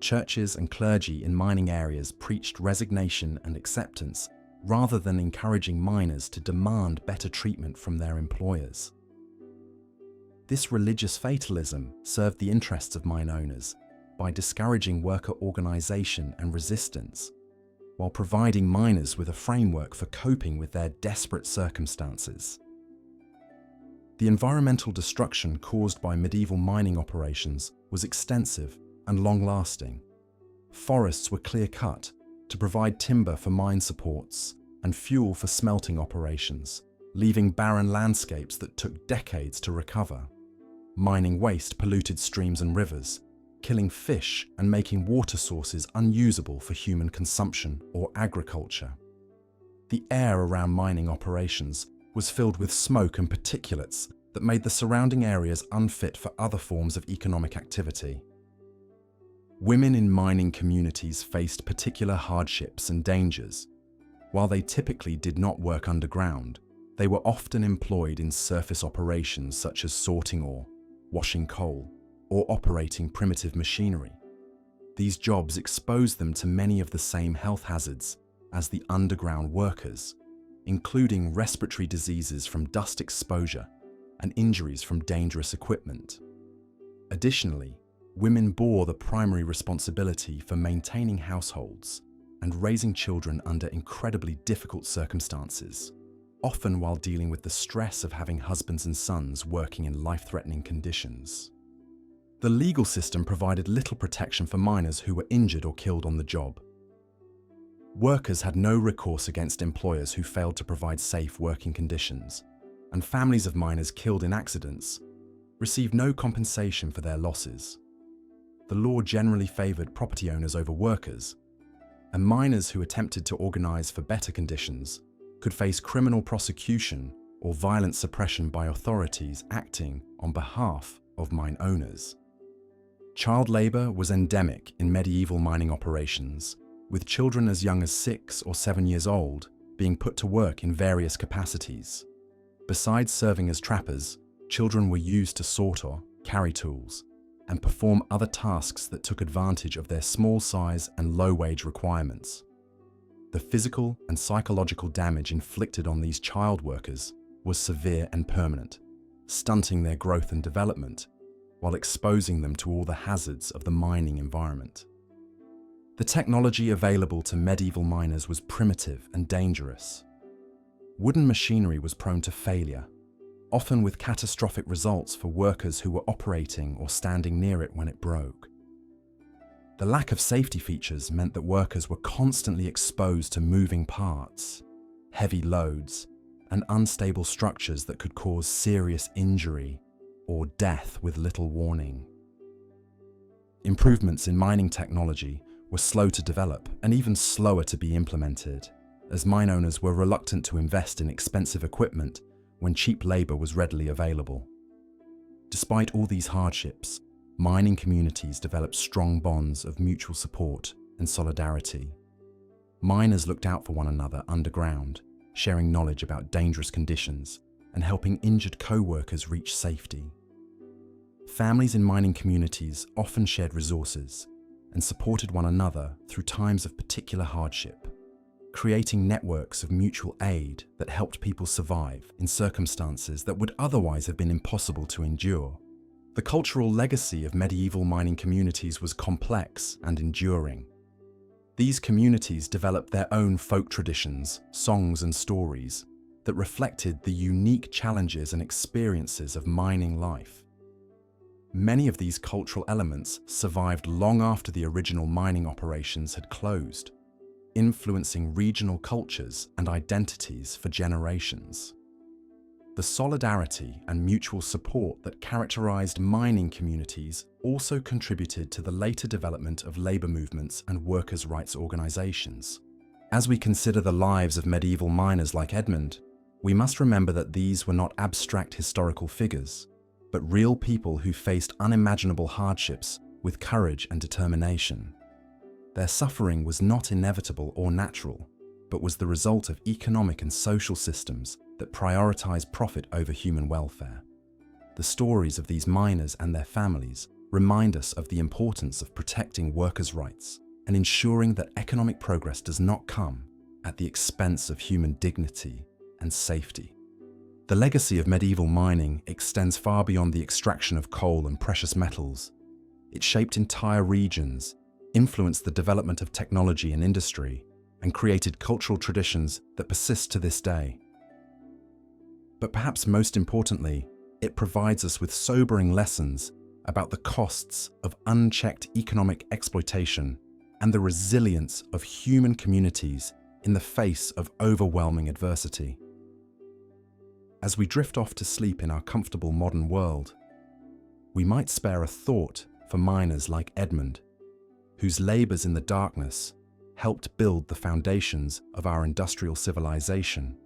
Churches and clergy in mining areas preached resignation and acceptance rather than encouraging miners to demand better treatment from their employers. This religious fatalism served the interests of mine owners by discouraging worker organization and resistance, while providing miners with a framework for coping with their desperate circumstances. The environmental destruction caused by medieval mining operations was extensive and long-lasting. Forests were clear-cut to provide timber for mine supports and fuel for smelting operations, leaving barren landscapes that took decades to recover. Mining waste polluted streams and rivers, killing fish and making water sources unusable for human consumption or agriculture. The air around mining operations was filled with smoke and particulates that made the surrounding areas unfit for other forms of economic activity. Women in mining communities faced particular hardships and dangers. While they typically did not work underground, They were often employed in surface operations such as sorting ore, washing coal, or operating primitive machinery. These jobs exposed them to many of the same health hazards as the underground workers, including respiratory diseases from dust exposure and injuries from dangerous equipment. Additionally, women bore the primary responsibility for maintaining households and raising children under incredibly difficult circumstances, often while dealing with the stress of having husbands and sons working in life-threatening conditions. The legal system provided little protection for miners who were injured or killed on the job. Workers had no recourse against employers who failed to provide safe working conditions, and families of miners killed in accidents received no compensation for their losses. The law generally favored property owners over workers, and miners who attempted to organize for better conditions could face criminal prosecution or violent suppression by authorities acting on behalf of mine owners. Child labor was endemic in medieval mining operations, with children as young as 6 or 7 years old being put to work in various capacities. Besides serving as trappers, children were used to sort ore, carry tools, and perform other tasks that took advantage of their small size and low wage requirements. The physical and psychological damage inflicted on these child workers was severe and permanent, stunting their growth and development, while exposing them to all the hazards of the mining environment. The technology available to medieval miners was primitive and dangerous. Wooden machinery was prone to failure, often with catastrophic results for workers who were operating or standing near it when it broke. The lack of safety features meant that workers were constantly exposed to moving parts, heavy loads, and unstable structures that could cause serious injury or death with little warning. Improvements in mining technology were slow to develop and even slower to be implemented, as mine owners were reluctant to invest in expensive equipment when cheap labor was readily available. Despite all these hardships, mining communities developed strong bonds of mutual support and solidarity. Miners looked out for one another underground, sharing knowledge about dangerous conditions and helping injured co-workers reach safety. Families in mining communities often shared resources and supported one another through times of particular hardship, creating networks of mutual aid that helped people survive in circumstances that would otherwise have been impossible to endure. The cultural legacy of medieval mining communities was complex and enduring. These communities developed their own folk traditions, songs, and stories that reflected the unique challenges and experiences of mining life. Many of these cultural elements survived long after the original mining operations had closed, influencing regional cultures and identities for generations. The solidarity and mutual support that characterized mining communities also contributed to the later development of labor movements and workers' rights organizations. As we consider the lives of medieval miners like Edmund, we must remember that these were not abstract historical figures, but real people who faced unimaginable hardships with courage and determination. Their suffering was not inevitable or natural, but was the result of economic and social systems that prioritized profit over human welfare. The stories of these miners and their families remind us of the importance of protecting workers' rights and ensuring that economic progress does not come at the expense of human dignity and safety. The legacy of medieval mining extends far beyond the extraction of coal and precious metals. It shaped entire regions, influenced the development of technology and industry, and created cultural traditions that persist to this day. But perhaps most importantly, it provides us with sobering lessons about the costs of unchecked economic exploitation and the resilience of human communities in the face of overwhelming adversity. As we drift off to sleep in our comfortable modern world, we might spare a thought for miners like Edmund, whose labors in the darkness helped build the foundations of our industrial civilization,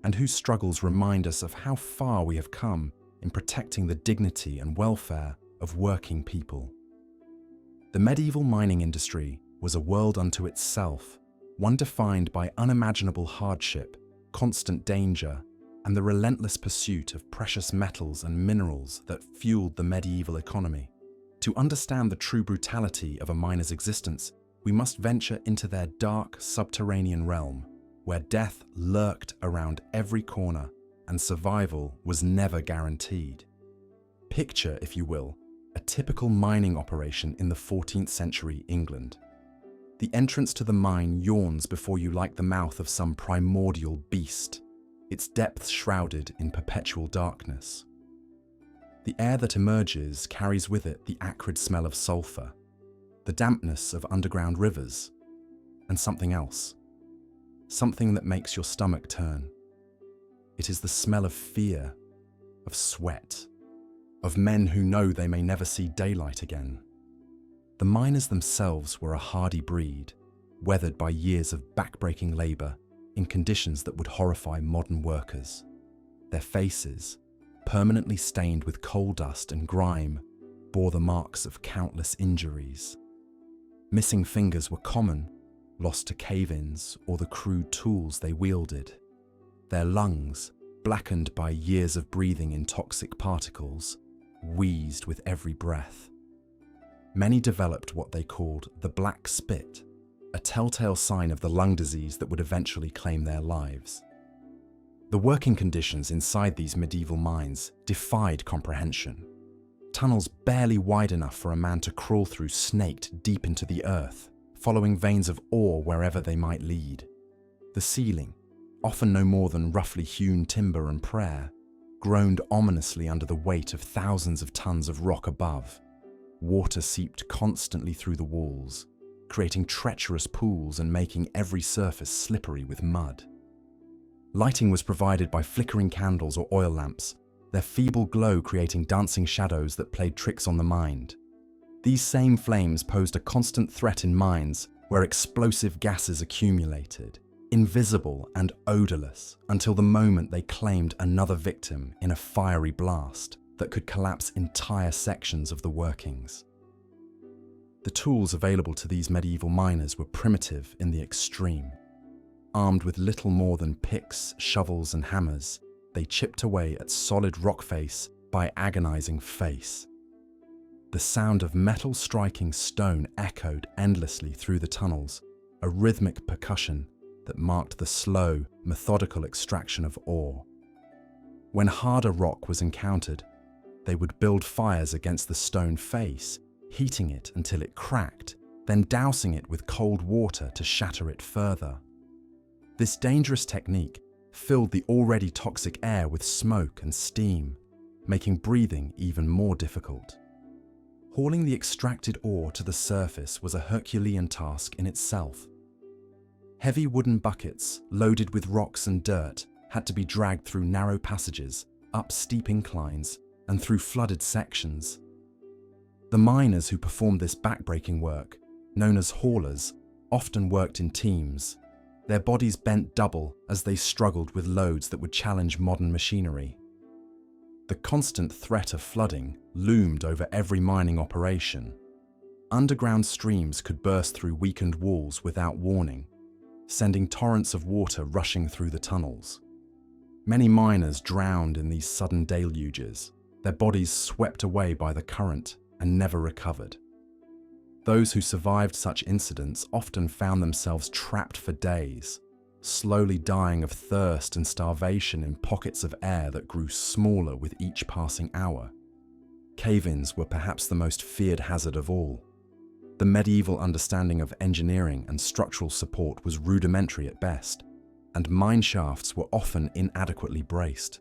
and whose struggles remind us of how far we have come in protecting the dignity and welfare of working people. The medieval mining industry was a world unto itself, one defined by unimaginable hardship constant danger, and the relentless pursuit of precious metals and minerals that fueled the medieval economy. To understand the true brutality of a miner's existence, we must venture into their dark subterranean realm, where death lurked around every corner and survival was never guaranteed. Picture, if you will, a typical mining operation in the 14th century England. The entrance to the mine yawns before you like the mouth of some primordial beast, its depths shrouded in perpetual darkness. The air that emerges carries with it the acrid smell of sulfur, the dampness of underground rivers, and something else. Something that makes your stomach turn. It is the smell of fear, of sweat, of men who know they may never see daylight again. The miners themselves were a hardy breed, weathered by years of back-breaking labour in conditions that would horrify modern workers. Their faces, permanently stained with coal dust and grime, bore the marks of countless injuries. Missing fingers were common, lost to cave-ins or the crude tools they wielded. Their lungs, blackened by years of breathing in toxic particles, wheezed with every breath. Many developed what they called the black spit, a telltale sign of the lung disease that would eventually claim their lives. The working conditions inside these medieval mines defied comprehension. Tunnels barely wide enough for a man to crawl through snaked deep into the earth, following veins of ore wherever they might lead. The ceiling, often no more than roughly hewn timber and prayer, groaned ominously under the weight of thousands of tons of rock above. Water seeped constantly through the walls, creating treacherous pools and making every surface slippery with mud. Lighting was provided by flickering candles or oil lamps, their feeble glow creating dancing shadows that played tricks on the mind. These same flames posed a constant threat in mines where explosive gases accumulated, invisible and odorless, until the moment they claimed another victim in a fiery blast that could collapse entire sections of the workings. The tools available to these medieval miners were primitive in the extreme. Armed with little more than picks, shovels and hammers, they chipped away at solid rock face by agonizing face. The sound of metal striking stone echoed endlessly through the tunnels, a rhythmic percussion that marked the slow, methodical extraction of ore. When harder rock was encountered, they would build fires against the stone face, heating it until it cracked, then dousing it with cold water to shatter it further. This dangerous technique filled the already toxic air with smoke and steam, making breathing even more difficult. Hauling the extracted ore to the surface was a Herculean task in itself. Heavy wooden buckets, loaded with rocks and dirt, had to be dragged through narrow passages, up steep inclines, and through flooded sections. The miners who performed this backbreaking work, known as haulers, often worked in teams. Their bodies bent double as they struggled with loads that would challenge modern machinery. The constant threat of flooding loomed over every mining operation. Underground streams could burst through weakened walls without warning, sending torrents of water rushing through the tunnels. Many miners drowned in these sudden deluges, their bodies swept away by the current and never recovered. Those who survived such incidents often found themselves trapped for days, slowly dying of thirst and starvation in pockets of air that grew smaller with each passing hour. Cave-ins were perhaps the most feared hazard of all. The medieval understanding of engineering and structural support was rudimentary at best, and mine shafts were often inadequately braced.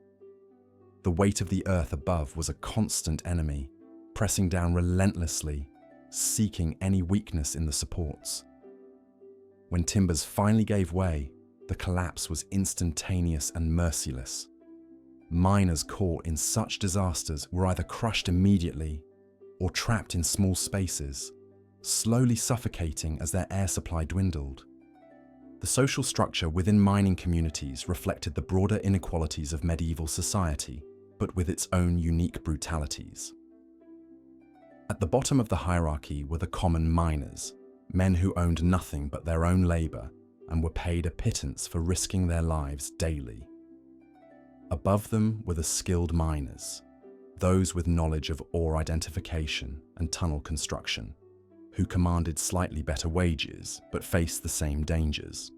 The weight of the earth above was a constant enemy, pressing down relentlessly, seeking any weakness in the supports. When timbers finally gave way, the collapse was instantaneous and merciless. Miners caught in such disasters were either crushed immediately or trapped in small spaces, slowly suffocating as their air supply dwindled. The social structure within mining communities reflected the broader inequalities of medieval society, but with its own unique brutalities. At the bottom of the hierarchy were the common miners, men who owned nothing but their own labour, and were paid a pittance for risking their lives daily. Above them were the skilled miners, those with knowledge of ore identification and tunnel construction, who commanded slightly better wages but faced the same dangers.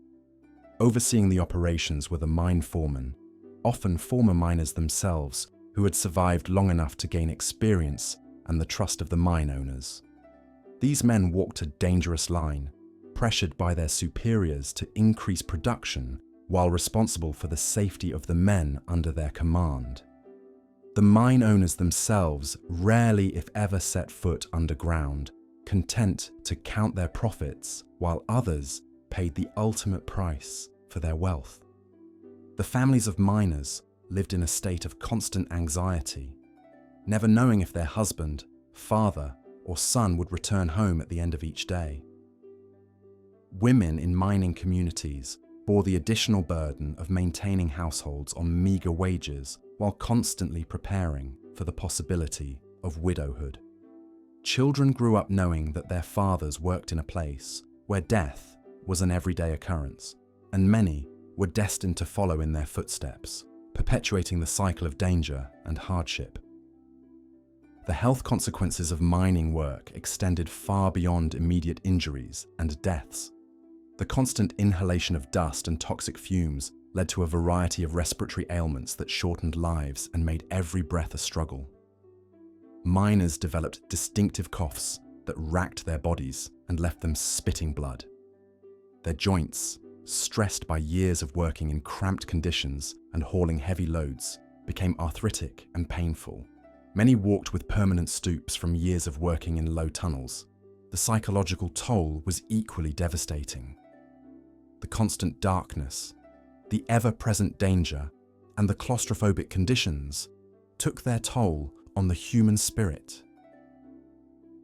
Overseeing the operations were the mine foremen, often former miners themselves who had survived long enough to gain experience and the trust of the mine owners. These men walked a dangerous line, pressured by their superiors to increase production while responsible for the safety of the men under their command. The mine owners themselves rarely, if ever, set foot underground, content to count their profits while others paid the ultimate price for their wealth. The families of miners lived in a state of constant anxiety, never knowing if their husband, father, or son would return home at the end of each day. Women in mining communities bore the additional burden of maintaining households on meager wages while constantly preparing for the possibility of widowhood. Children grew up knowing that their fathers worked in a place where death was an everyday occurrence, and many were destined to follow in their footsteps, perpetuating the cycle of danger and hardship. The health consequences of mining work extended far beyond immediate injuries and deaths. The constant inhalation of dust and toxic fumes led to a variety of respiratory ailments that shortened lives and made every breath a struggle. Miners developed distinctive coughs that racked their bodies and left them spitting blood. Their joints, stressed by years of working in cramped conditions and hauling heavy loads, became arthritic and painful. Many walked with permanent stoops from years of working in low tunnels. The psychological toll was equally devastating. The constant darkness, the ever-present danger, and the claustrophobic conditions took their toll on the human spirit.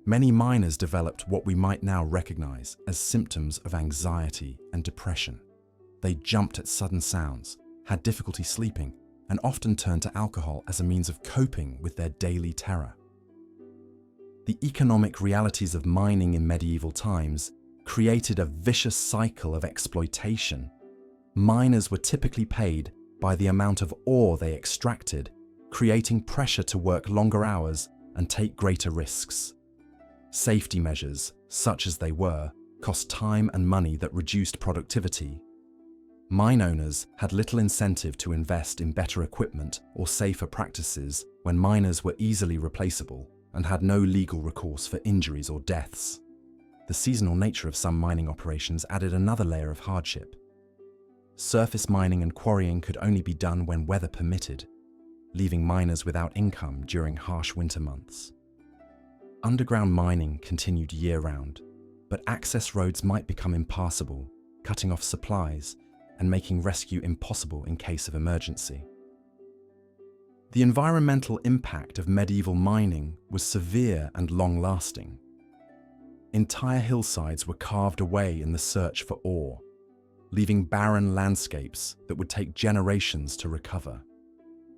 Many miners developed what we might now recognize as symptoms of anxiety and depression. They jumped at sudden sounds, had difficulty sleeping, and often turned to alcohol as a means of coping with their daily terror. The economic realities of mining in medieval times created a vicious cycle of exploitation. Miners were typically paid by the amount of ore they extracted, creating pressure to work longer hours and take greater risks. Safety measures, such as they were, cost time and money that reduced productivity. Mine owners had little incentive to invest in better equipment or safer practices when miners were easily replaceable and had no legal recourse for injuries or deaths. The seasonal nature of some mining operations added another layer of hardship. Surface mining and quarrying could only be done when weather permitted, leaving miners without income during harsh winter months. Underground mining continued year-round, but access roads might become impassable, cutting off supplies and making rescue impossible in case of emergency. The environmental impact of medieval mining was severe and long-lasting. Entire hillsides were carved away in the search for ore, leaving barren landscapes that would take generations to recover.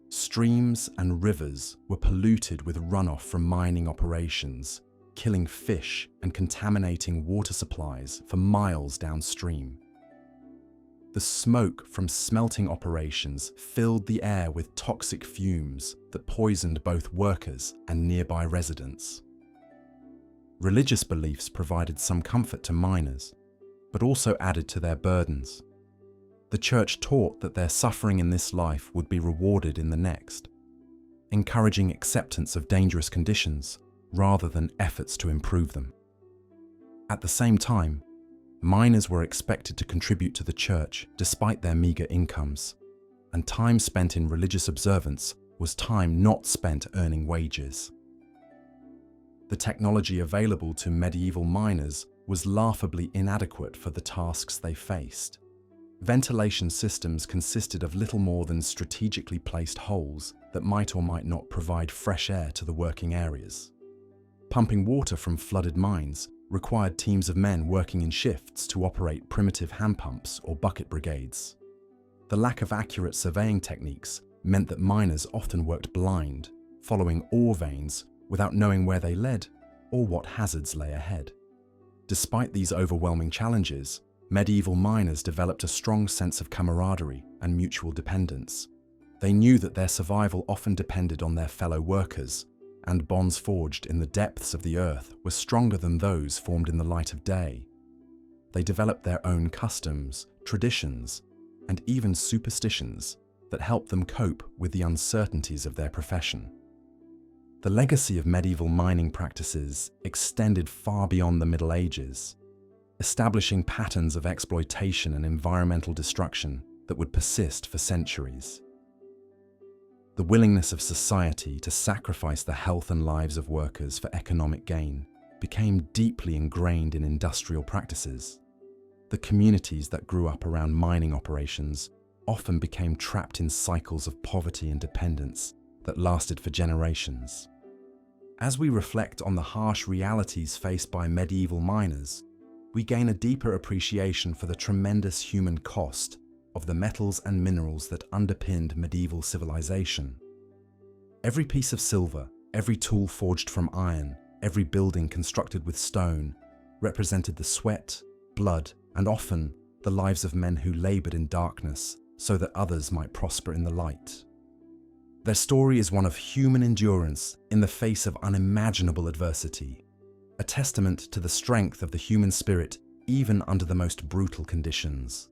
Streams and rivers were polluted with runoff from mining operations, killing fish and contaminating water supplies for miles downstream. The smoke from smelting operations filled the air with toxic fumes that poisoned both workers and nearby residents. Religious beliefs provided some comfort to miners, but also added to their burdens. The church taught that their suffering in this life would be rewarded in the next, encouraging acceptance of dangerous conditions rather than efforts to improve them. At the same time, miners were expected to contribute to the church despite their meager incomes, and time spent in religious observance was time not spent earning wages. The technology available to medieval miners was laughably inadequate for the tasks they faced. Ventilation systems consisted of little more than strategically placed holes that might or might not provide fresh air to the working areas. Pumping water from flooded mines required teams of men working in shifts to operate primitive hand pumps or bucket brigades. The lack of accurate surveying techniques meant that miners often worked blind, following ore veins without knowing where they led or what hazards lay ahead. Despite these overwhelming challenges, medieval miners developed a strong sense of camaraderie and mutual dependence. They knew that their survival often depended on their fellow workers, and bonds forged in the depths of the earth were stronger than those formed in the light of day. They developed their own customs, traditions, and even superstitions that helped them cope with the uncertainties of their profession. The legacy of medieval mining practices extended far beyond the Middle Ages, establishing patterns of exploitation and environmental destruction that would persist for centuries. The willingness of society to sacrifice the health and lives of workers for economic gain became deeply ingrained in industrial practices. The communities that grew up around mining operations often became trapped in cycles of poverty and dependence that lasted for generations. As we reflect on the harsh realities faced by medieval miners, we gain a deeper appreciation for the tremendous human cost of the metals and minerals that underpinned medieval civilization. Every piece of silver, every tool forged from iron, every building constructed with stone represented the sweat, blood, and often the lives of men who labored in darkness so that others might prosper in the light. Their story is one of human endurance in the face of unimaginable adversity, a testament to the strength of the human spirit even under the most brutal conditions.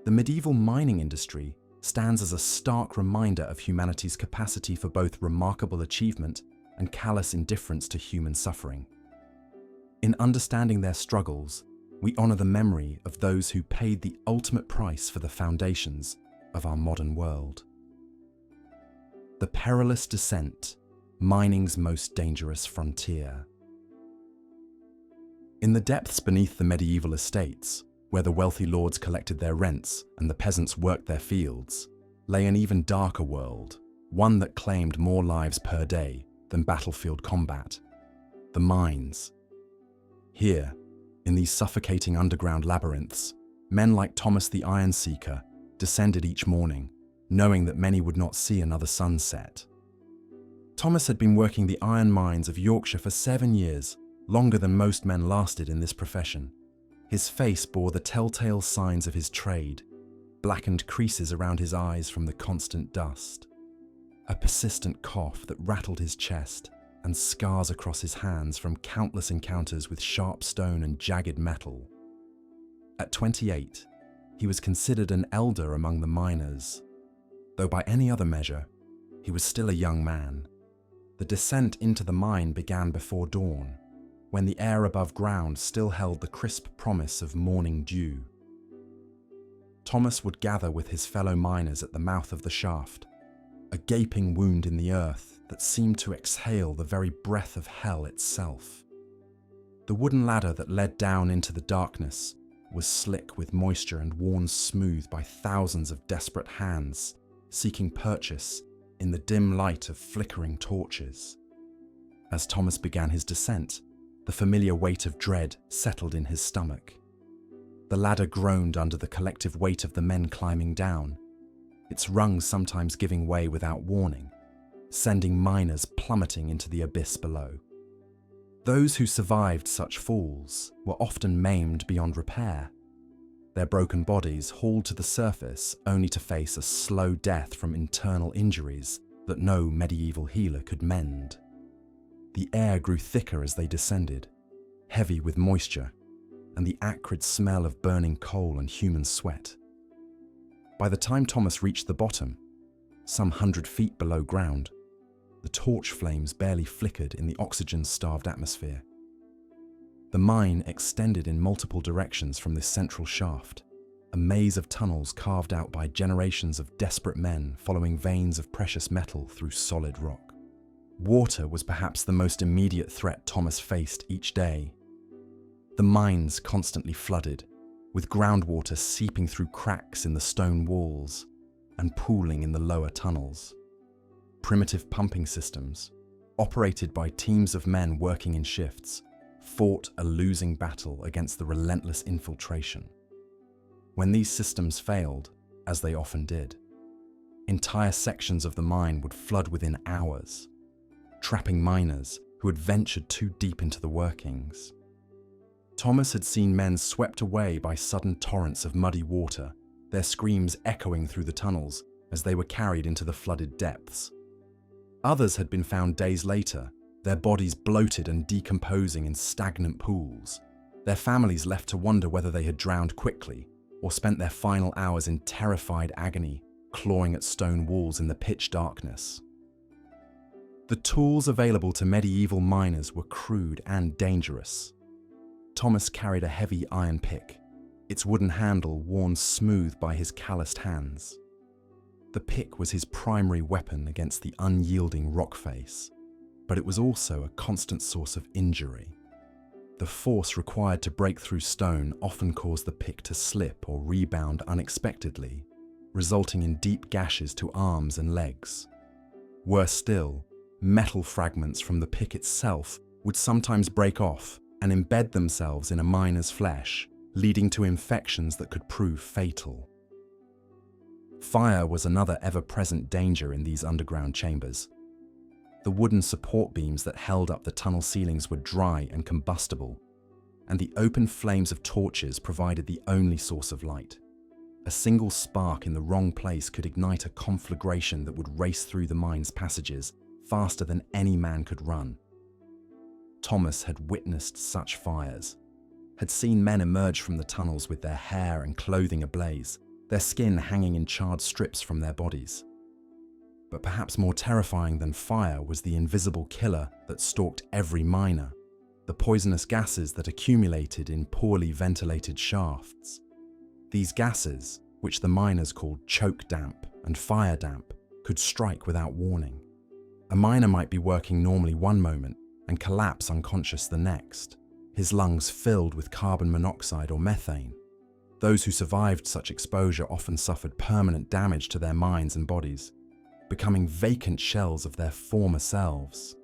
The medieval mining industry stands as a stark reminder of humanity's capacity for both remarkable achievement and callous indifference to human suffering. In understanding their struggles, we honor the memory of those who paid the ultimate price for the foundations of our modern world. The perilous descent, mining's most dangerous frontier. In the depths beneath the medieval estates, where the wealthy lords collected their rents and the peasants worked their fields, lay an even darker world, one that claimed more lives per day than battlefield combat: the mines. Here, in these suffocating underground labyrinths, men like Thomas the Iron Seeker descended each morning, knowing that many would not see another sunset. Thomas had been working the iron mines of Yorkshire for 7 years, longer than most men lasted in this profession. His face bore the telltale signs of his trade, blackened creases around his eyes from the constant dust, a persistent cough that rattled his chest, and scars across his hands from countless encounters with sharp stone and jagged metal. At 28, he was considered an elder among the miners, though by any other measure, he was still a young man. The descent into the mine began before dawn, when the air above ground still held the crisp promise of morning dew. Thomas would gather with his fellow miners at the mouth of the shaft, a gaping wound in the earth that seemed to exhale the very breath of hell itself. The wooden ladder that led down into the darkness was slick with moisture and worn smooth by thousands of desperate hands seeking purchase in the dim light of flickering torches. As Thomas began his descent, the familiar weight of dread settled in his stomach. The ladder groaned under the collective weight of the men climbing down, its rungs sometimes giving way without warning, sending miners plummeting into the abyss below. Those who survived such falls were often maimed beyond repair, their broken bodies hauled to the surface only to face a slow death from internal injuries that no medieval healer could mend. The air grew thicker as they descended, heavy with moisture and the acrid smell of burning coal and human sweat. By the time Thomas reached the bottom, some 100 feet below ground, the torch flames barely flickered in the oxygen-starved atmosphere. The mine extended in multiple directions from this central shaft, a maze of tunnels carved out by generations of desperate men following veins of precious metal through solid rock. Water was perhaps the most immediate threat Thomas faced each day. The mines constantly flooded, with groundwater seeping through cracks in the stone walls and pooling in the lower tunnels. Primitive pumping systems, operated by teams of men working in shifts, fought a losing battle against the relentless infiltration. When these systems failed, as they often did, entire sections of the mine would flood within hours, trapping miners who had ventured too deep into the workings. Thomas had seen men swept away by sudden torrents of muddy water, their screams echoing through the tunnels as they were carried into the flooded depths. Others had been found days later, their bodies bloated and decomposing in stagnant pools, their families left to wonder whether they had drowned quickly or spent their final hours in terrified agony, clawing at stone walls in the pitch darkness. The tools available to medieval miners were crude and dangerous. Thomas carried a heavy iron pick, its wooden handle worn smooth by his calloused hands. The pick was his primary weapon against the unyielding rock face, but it was also a constant source of injury. The force required to break through stone often caused the pick to slip or rebound unexpectedly, resulting in deep gashes to arms and legs. Worse still, metal fragments from the pick itself would sometimes break off and embed themselves in a miner's flesh, leading to infections that could prove fatal. Fire was another ever-present danger in these underground chambers. The wooden support beams that held up the tunnel ceilings were dry and combustible, and the open flames of torches provided the only source of light. A single spark in the wrong place could ignite a conflagration that would race through the mine's passages faster than any man could run. Thomas had witnessed such fires, had seen men emerge from the tunnels with their hair and clothing ablaze, their skin hanging in charred strips from their bodies. But perhaps more terrifying than fire was the invisible killer that stalked every miner, the poisonous gases that accumulated in poorly ventilated shafts. These gases, which the miners called choke damp and fire damp, could strike without warning. A miner might be working normally one moment and collapse unconscious the next, his lungs filled with carbon monoxide or methane. Those who survived such exposure often suffered permanent damage to their minds and bodies, becoming vacant shells of their former selves.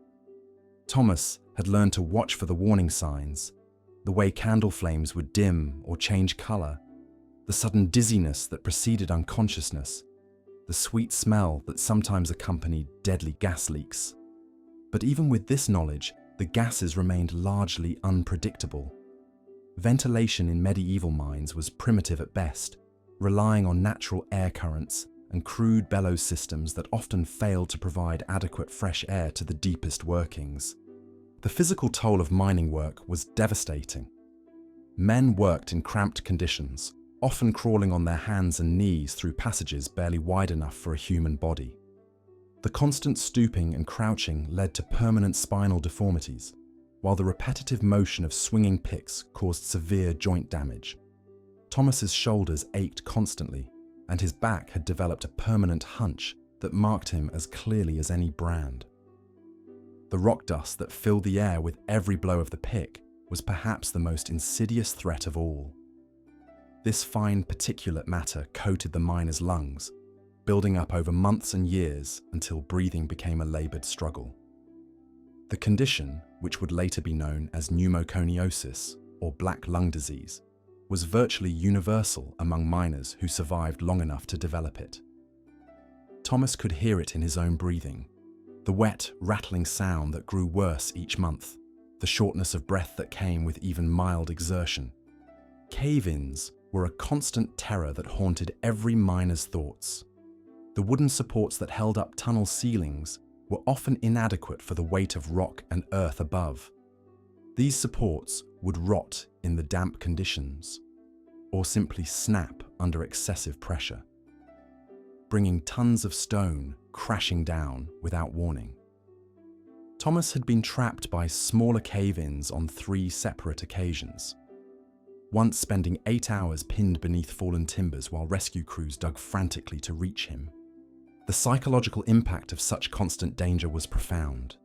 Thomas had learned to watch for the warning signs, the way candle flames would dim or change color, the sudden dizziness that preceded unconsciousness, the sweet smell that sometimes accompanied deadly gas leaks. But even with this knowledge, the gases remained largely unpredictable. Ventilation in medieval mines was primitive at best, relying on natural air currents and crude bellows systems that often failed to provide adequate fresh air to the deepest workings. The physical toll of mining work was devastating. Men worked in cramped conditions, often crawling on their hands and knees through passages barely wide enough for a human body. The constant stooping and crouching led to permanent spinal deformities, while the repetitive motion of swinging picks caused severe joint damage. Thomas's shoulders ached constantly, and his back had developed a permanent hunch that marked him as clearly as any brand. The rock dust that filled the air with every blow of the pick was perhaps the most insidious threat of all. This fine particulate matter coated the miner's lungs, building up over months and years until breathing became a labored struggle. The condition, which would later be known as pneumoconiosis, or black lung disease, was virtually universal among miners who survived long enough to develop it. Thomas could hear it in his own breathing, the wet, rattling sound that grew worse each month, the shortness of breath that came with even mild exertion. Cave-ins were a constant terror that haunted every miner's thoughts. The wooden supports that held up tunnel ceilings were often inadequate for the weight of rock and earth above. These supports would rot in the damp conditions, or simply snap under excessive pressure, bringing tons of stone crashing down without warning. Thomas had been trapped by smaller cave-ins on 3 separate occasions, once spending 8 hours pinned beneath fallen timbers while rescue crews dug frantically to reach him. The psychological impact of such constant danger was profound.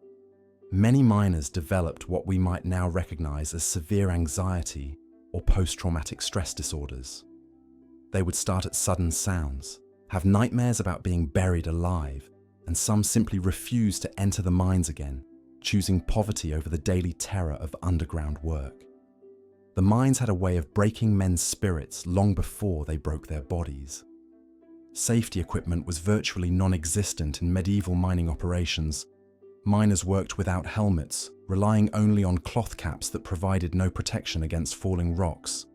Many miners developed what we might now recognize as severe anxiety or post-traumatic stress disorders. They would start at sudden sounds, have nightmares about being buried alive, and some simply refuse to enter the mines again, choosing poverty over the daily terror of underground work. The mines had a way of breaking men's spirits long before they broke their bodies. Safety equipment was virtually non-existent in medieval mining operations, Miners worked without helmets, relying only on cloth caps that provided no protection against falling rocks.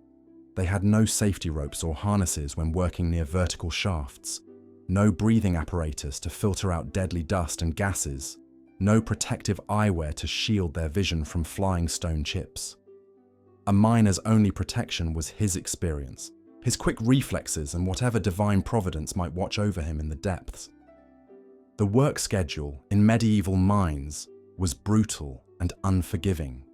They had no safety ropes or harnesses when working near vertical shafts, no breathing apparatus to filter out deadly dust and gases, no protective eyewear to shield their vision from flying stone chips. A miner's only protection was his experience, his quick reflexes, and whatever divine providence might watch over him in the depths. The work schedule in medieval mines was brutal and unforgiving.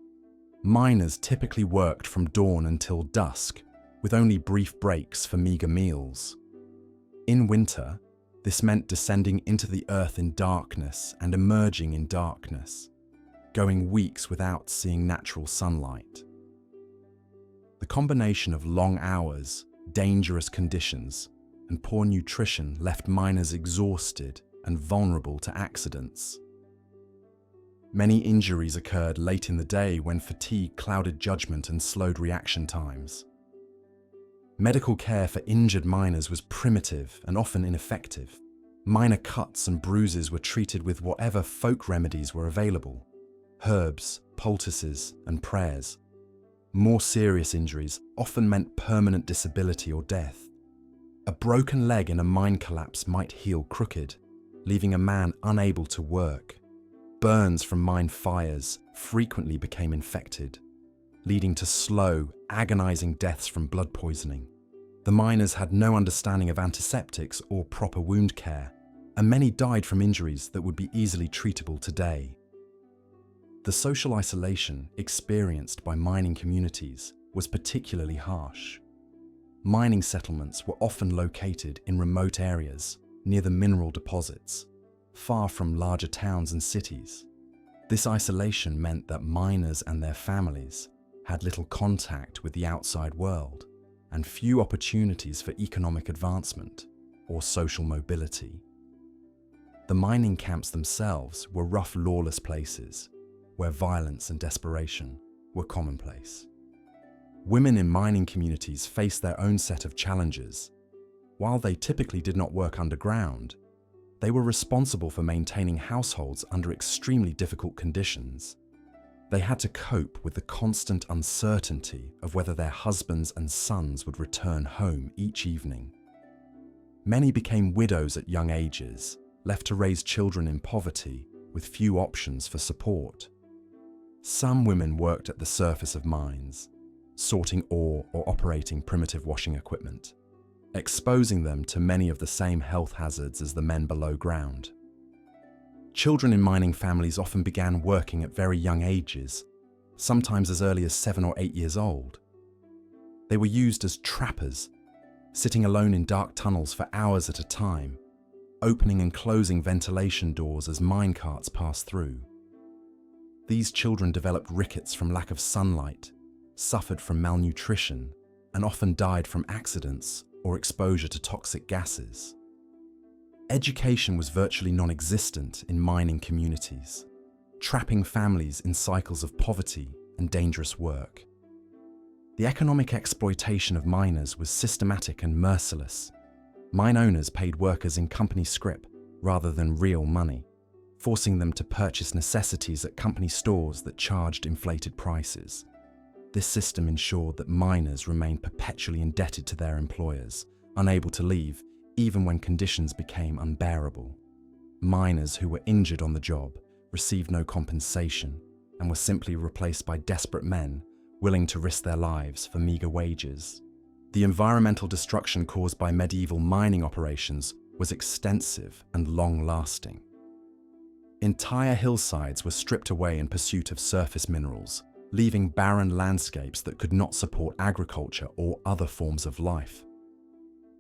Miners typically worked from dawn until dusk, with only brief breaks for meager meals. In winter, this meant descending into the earth in darkness and emerging in darkness, going weeks without seeing natural sunlight. The combination of long hours, dangerous conditions, and poor nutrition left miners exhausted and vulnerable to accidents. Many injuries occurred late in the day when fatigue clouded judgment and slowed reaction times. Medical care for injured miners was primitive and often ineffective. Minor cuts and bruises were treated with whatever folk remedies were available: herbs, poultices, and prayers. More serious injuries often meant permanent disability or death. A broken leg in a mine collapse might heal crooked, leaving a man unable to work. Burns from mine fires frequently became infected, leading to slow, agonizing deaths from blood poisoning. The miners had no understanding of antiseptics or proper wound care, and many died from injuries that would be easily treatable today. The social isolation experienced by mining communities was particularly harsh. Mining settlements were often located in remote areas, near the mineral deposits, far from larger towns and cities. This isolation meant that miners and their families had little contact with the outside world and few opportunities for economic advancement or social mobility. The mining camps themselves were rough, lawless places where violence and desperation were commonplace. Women in mining communities faced their own set of challenges. While they typically did not work underground, they were responsible for maintaining households under extremely difficult conditions. They had to cope with the constant uncertainty of whether their husbands and sons would return home each evening. Many became widows at young ages, left to raise children in poverty with few options for support. Some women worked at the surface of mines, sorting ore or operating primitive washing equipment, exposing them to many of the same health hazards as the men below ground. Children in mining families often began working at very young ages, sometimes as early as 7 or 8 years old. They were used as trappers, sitting alone in dark tunnels for hours at a time, opening and closing ventilation doors as mine carts passed through. These children developed rickets from lack of sunlight, suffered from malnutrition, and often died from accidents or exposure to toxic gases. Education was virtually non-existent in mining communities, trapping families in cycles of poverty and dangerous work. The economic exploitation of miners was systematic and merciless. Mine owners paid workers in company scrip rather than real money, forcing them to purchase necessities at company stores that charged inflated prices. This system ensured that miners remained perpetually indebted to their employers, unable to leave even when conditions became unbearable. Miners who were injured on the job received no compensation and were simply replaced by desperate men willing to risk their lives for meager wages. The environmental destruction caused by medieval mining operations was extensive and long-lasting. Entire hillsides were stripped away in pursuit of surface minerals, leaving barren landscapes that could not support agriculture or other forms of life.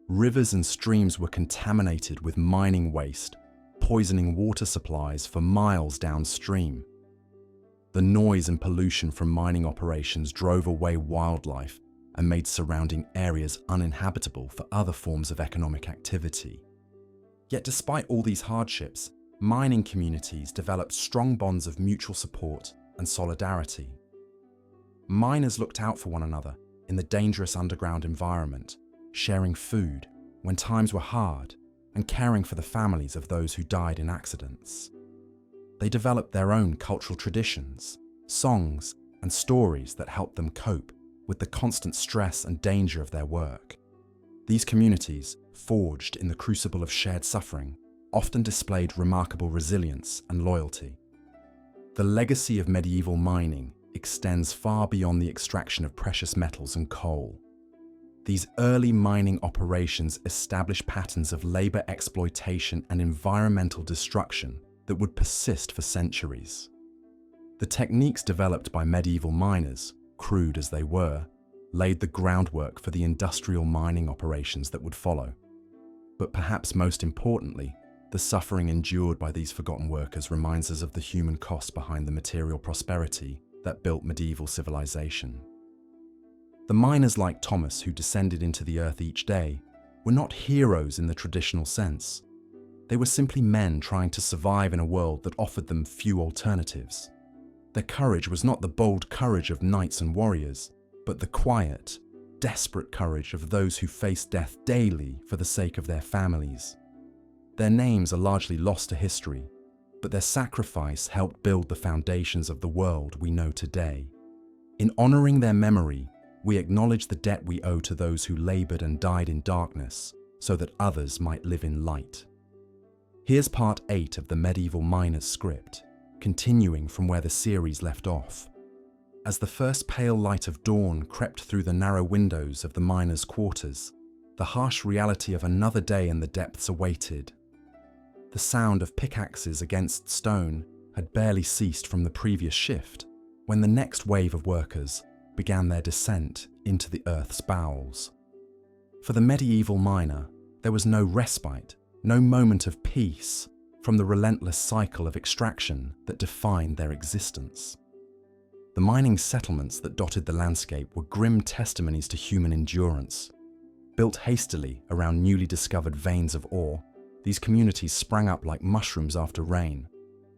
Rivers and streams were contaminated with mining waste, poisoning water supplies for miles downstream. The noise and pollution from mining operations drove away wildlife and made surrounding areas uninhabitable for other forms of economic activity. Yet despite all these hardships, mining communities developed strong bonds of mutual support and solidarity. Miners looked out for one another in the dangerous underground environment, sharing food when times were hard and caring for the families of those who died in accidents. They developed their own cultural traditions, songs, and stories that helped them cope with the constant stress and danger of their work. These communities, forged in the crucible of shared suffering, often displayed remarkable resilience and loyalty. The legacy of medieval mining extends far beyond the extraction of precious metals and coal. These early mining operations established patterns of labor exploitation and environmental destruction that would persist for centuries. The techniques developed by medieval miners, crude as they were, laid the groundwork for the industrial mining operations that would follow. But perhaps most importantly, the suffering endured by these forgotten workers reminds us of the human cost behind the material prosperity that built medieval civilization. The miners like Thomas, who descended into the earth each day, were not heroes in the traditional sense. They were simply men trying to survive in a world that offered them few alternatives. Their courage was not the bold courage of knights and warriors, but the quiet, desperate courage of those who face death daily for the sake of their families. Their names are largely lost to history, but their sacrifice helped build the foundations of the world we know today. In honoring their memory, we acknowledge the debt we owe to those who labored and died in darkness so that others might live in light. Here's part 8 of the Medieval Miners script, continuing from where the series left off. As the first pale light of dawn crept through the narrow windows of the miners' quarters, the harsh reality of another day in the depths awaited. The sound of pickaxes against stone had barely ceased from the previous shift when the next wave of workers began their descent into the earth's bowels. For the medieval miner, there was no respite, no moment of peace from the relentless cycle of extraction that defined their existence. The mining settlements that dotted the landscape were grim testimonies to human endurance. Built hastily around newly discovered veins of ore, these communities sprang up like mushrooms after rain,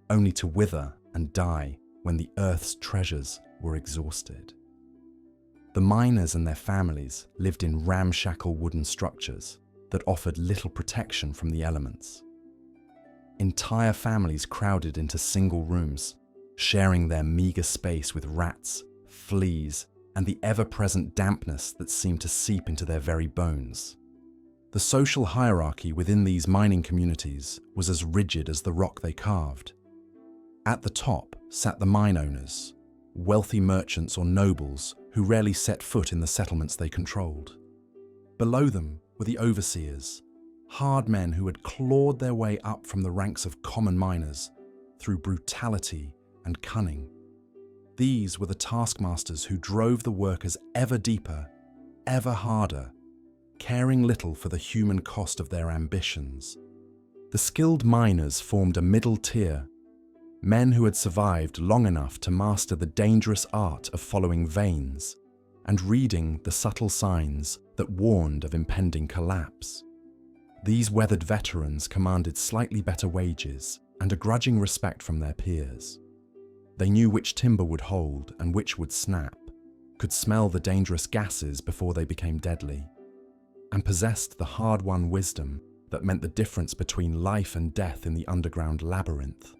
only to wither and die when the earth's treasures were exhausted. The miners and their families lived in ramshackle wooden structures that offered little protection from the elements. Entire families crowded into single rooms, sharing their meager space with rats, fleas, and the ever-present dampness that seemed to seep into their very bones. The social hierarchy within these mining communities was as rigid as the rock they carved. At the top sat the mine owners, wealthy merchants or nobles who rarely set foot in the settlements they controlled. Below them were the overseers, hard men who had clawed their way up from the ranks of common miners through brutality and cunning. These were the taskmasters who drove the workers ever deeper, ever harder, caring little for the human cost of their ambitions. The skilled miners formed a middle tier, men who had survived long enough to master the dangerous art of following veins and reading the subtle signs that warned of impending collapse. These weathered veterans commanded slightly better wages and a grudging respect from their peers. They knew which timber would hold and which would snap, could smell the dangerous gases before they became deadly, and possessed the hard-won wisdom that meant the difference between life and death in the underground labyrinth.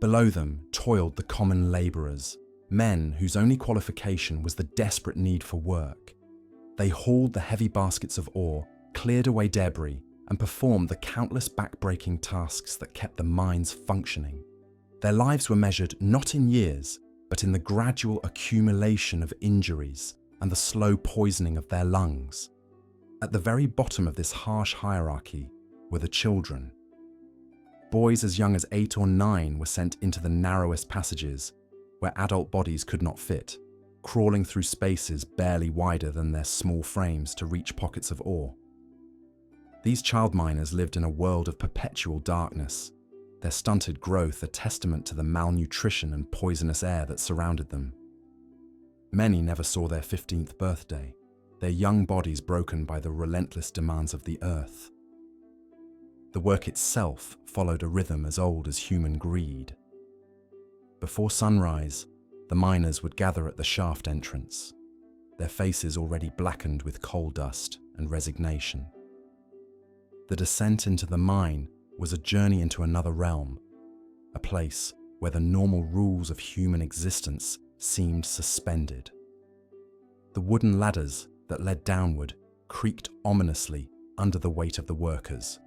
Below them toiled the common labourers, men whose only qualification was the desperate need for work. They hauled the heavy baskets of ore, cleared away debris, and performed the countless back-breaking tasks that kept the mines functioning. Their lives were measured not in years, but in the gradual accumulation of injuries and the slow poisoning of their lungs. At the very bottom of this harsh hierarchy were the children. Boys as young as 8 or 9 were sent into the narrowest passages, where adult bodies could not fit, crawling through spaces barely wider than their small frames to reach pockets of ore. These child miners lived in a world of perpetual darkness, their stunted growth a testament to the malnutrition and poisonous air that surrounded them. Many never saw their 15th birthday, their young bodies broken by the relentless demands of the earth. The work itself followed a rhythm as old as human greed. Before sunrise, the miners would gather at the shaft entrance, their faces already blackened with coal dust and resignation. The descent into the mine was a journey into another realm, a place where the normal rules of human existence seemed suspended. The wooden ladders that led downward creaked ominously under the weight of the workers,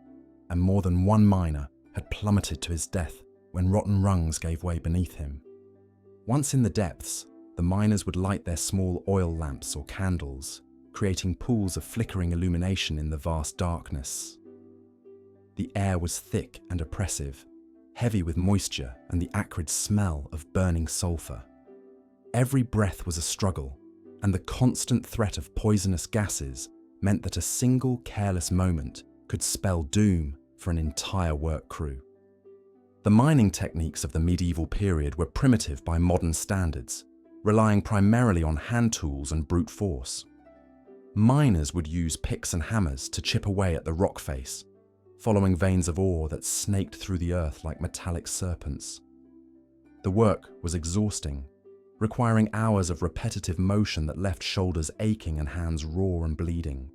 and more than one miner had plummeted to his death when rotten rungs gave way beneath him. Once in the depths, the miners would light their small oil lamps or candles, creating pools of flickering illumination in the vast darkness. The air was thick and oppressive, heavy with moisture and the acrid smell of burning sulfur. Every breath was a struggle, and the constant threat of poisonous gases meant that a single careless moment could spell doom for an entire work crew. The mining techniques of the medieval period were primitive by modern standards, relying primarily on hand tools and brute force. Miners would use picks and hammers to chip away at the rock face, following veins of ore that snaked through the earth like metallic serpents. The work was exhausting, requiring hours of repetitive motion that left shoulders aching and hands raw and bleeding.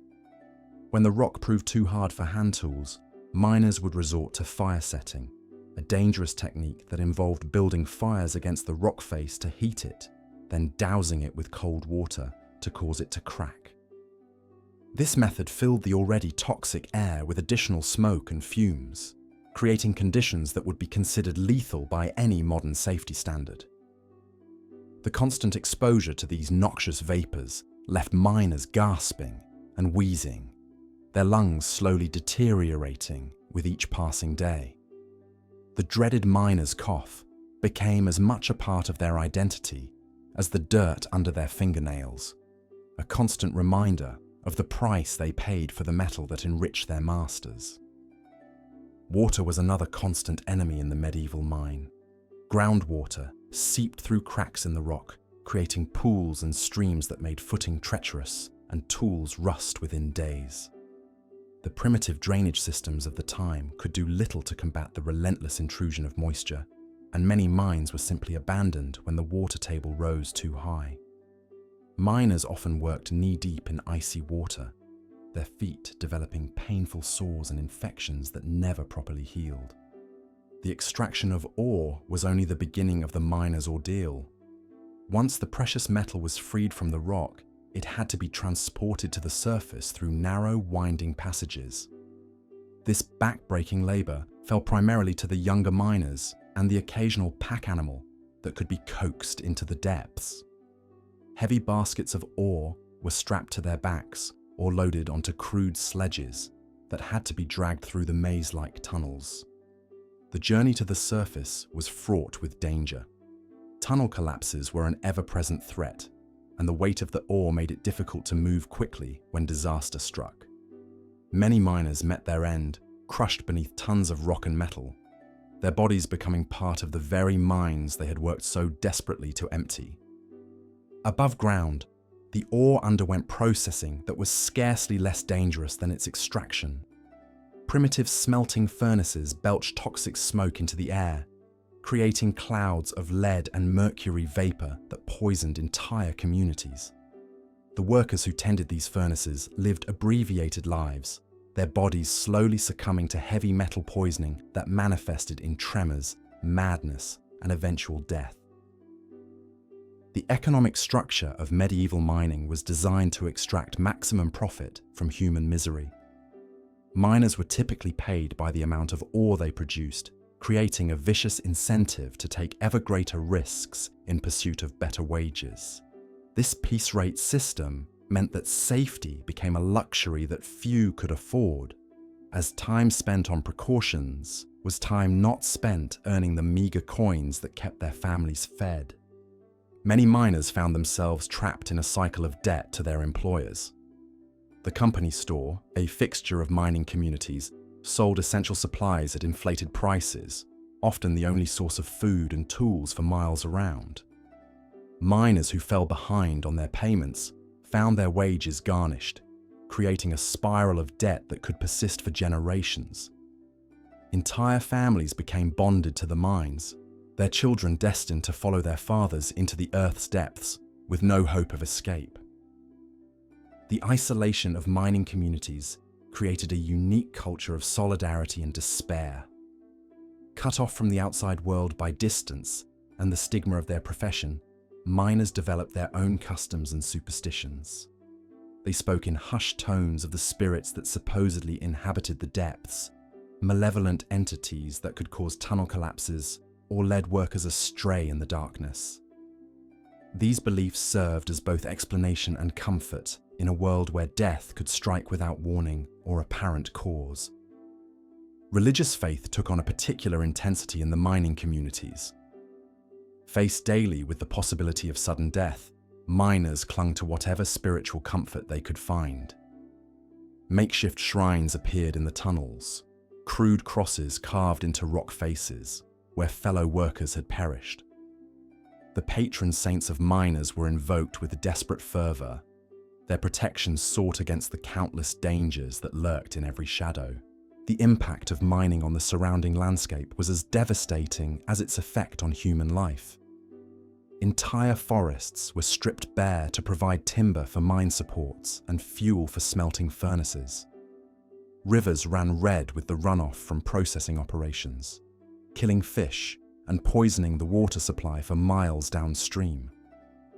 When the rock proved too hard for hand tools, miners would resort to fire setting, a dangerous technique that involved building fires against the rock face to heat it, then dousing it with cold water to cause it to crack. This method filled the already toxic air with additional smoke and fumes, creating conditions that would be considered lethal by any modern safety standard. The constant exposure to these noxious vapors left miners gasping and wheezing, their lungs slowly deteriorating with each passing day. The dreaded miner's cough became as much a part of their identity as the dirt under their fingernails, a constant reminder of the price they paid for the metal that enriched their masters. Water was another constant enemy in the medieval mine. Groundwater seeped through cracks in the rock, creating pools and streams that made footing treacherous and tools rust within days. The primitive drainage systems of the time could do little to combat the relentless intrusion of moisture, and many mines were simply abandoned when the water table rose too high. Miners often worked knee-deep in icy water, their feet developing painful sores and infections that never properly healed. The extraction of ore was only the beginning of the miner's ordeal. Once the precious metal was freed from the rock, it had to be transported to the surface through narrow, winding passages. This back-breaking labor fell primarily to the younger miners and the occasional pack animal that could be coaxed into the depths. Heavy baskets of ore were strapped to their backs or loaded onto crude sledges that had to be dragged through the maze-like tunnels. The journey to the surface was fraught with danger. Tunnel collapses were an ever-present threat, and the weight of the ore made it difficult to move quickly when disaster struck. Many miners met their end, crushed beneath tons of rock and metal, their bodies becoming part of the very mines they had worked so desperately to empty. Above ground, the ore underwent processing that was scarcely less dangerous than its extraction. Primitive smelting furnaces belched toxic smoke into the air, creating clouds of lead and mercury vapor that poisoned entire communities. The workers who tended these furnaces lived abbreviated lives, their bodies slowly succumbing to heavy metal poisoning that manifested in tremors, madness, and eventual death. The economic structure of medieval mining was designed to extract maximum profit from human misery. Miners were typically paid by the amount of ore they produced, creating a vicious incentive to take ever greater risks in pursuit of better wages. This piece rate system meant that safety became a luxury that few could afford, as time spent on precautions was time not spent earning the meager coins that kept their families fed. Many miners found themselves trapped in a cycle of debt to their employers. The company store, a fixture of mining communities, sold essential supplies at inflated prices, often the only source of food and tools for miles around. Miners who fell behind on their payments found their wages garnished, creating a spiral of debt that could persist for generations. Entire families became bonded to the mines, their children destined to follow their fathers into the earth's depths with no hope of escape. The isolation of mining communities created a unique culture of solidarity and despair. Cut off from the outside world by distance and the stigma of their profession, miners developed their own customs and superstitions. They spoke in hushed tones of the spirits that supposedly inhabited the depths, malevolent entities that could cause tunnel collapses or led workers astray in the darkness. These beliefs served as both explanation and comfort in a world where death could strike without warning or apparent cause. Religious faith took on a particular intensity in the mining communities. Faced daily with the possibility of sudden death, miners clung to whatever spiritual comfort they could find. Makeshift shrines appeared in the tunnels, crude crosses carved into rock faces where fellow workers had perished. The patron saints of miners were invoked with desperate fervor, their protection sought against the countless dangers that lurked in every shadow. The impact of mining on the surrounding landscape was as devastating as its effect on human life. Entire forests were stripped bare to provide timber for mine supports and fuel for smelting furnaces. Rivers ran red with the runoff from processing operations, killing fish and poisoning the water supply for miles downstream.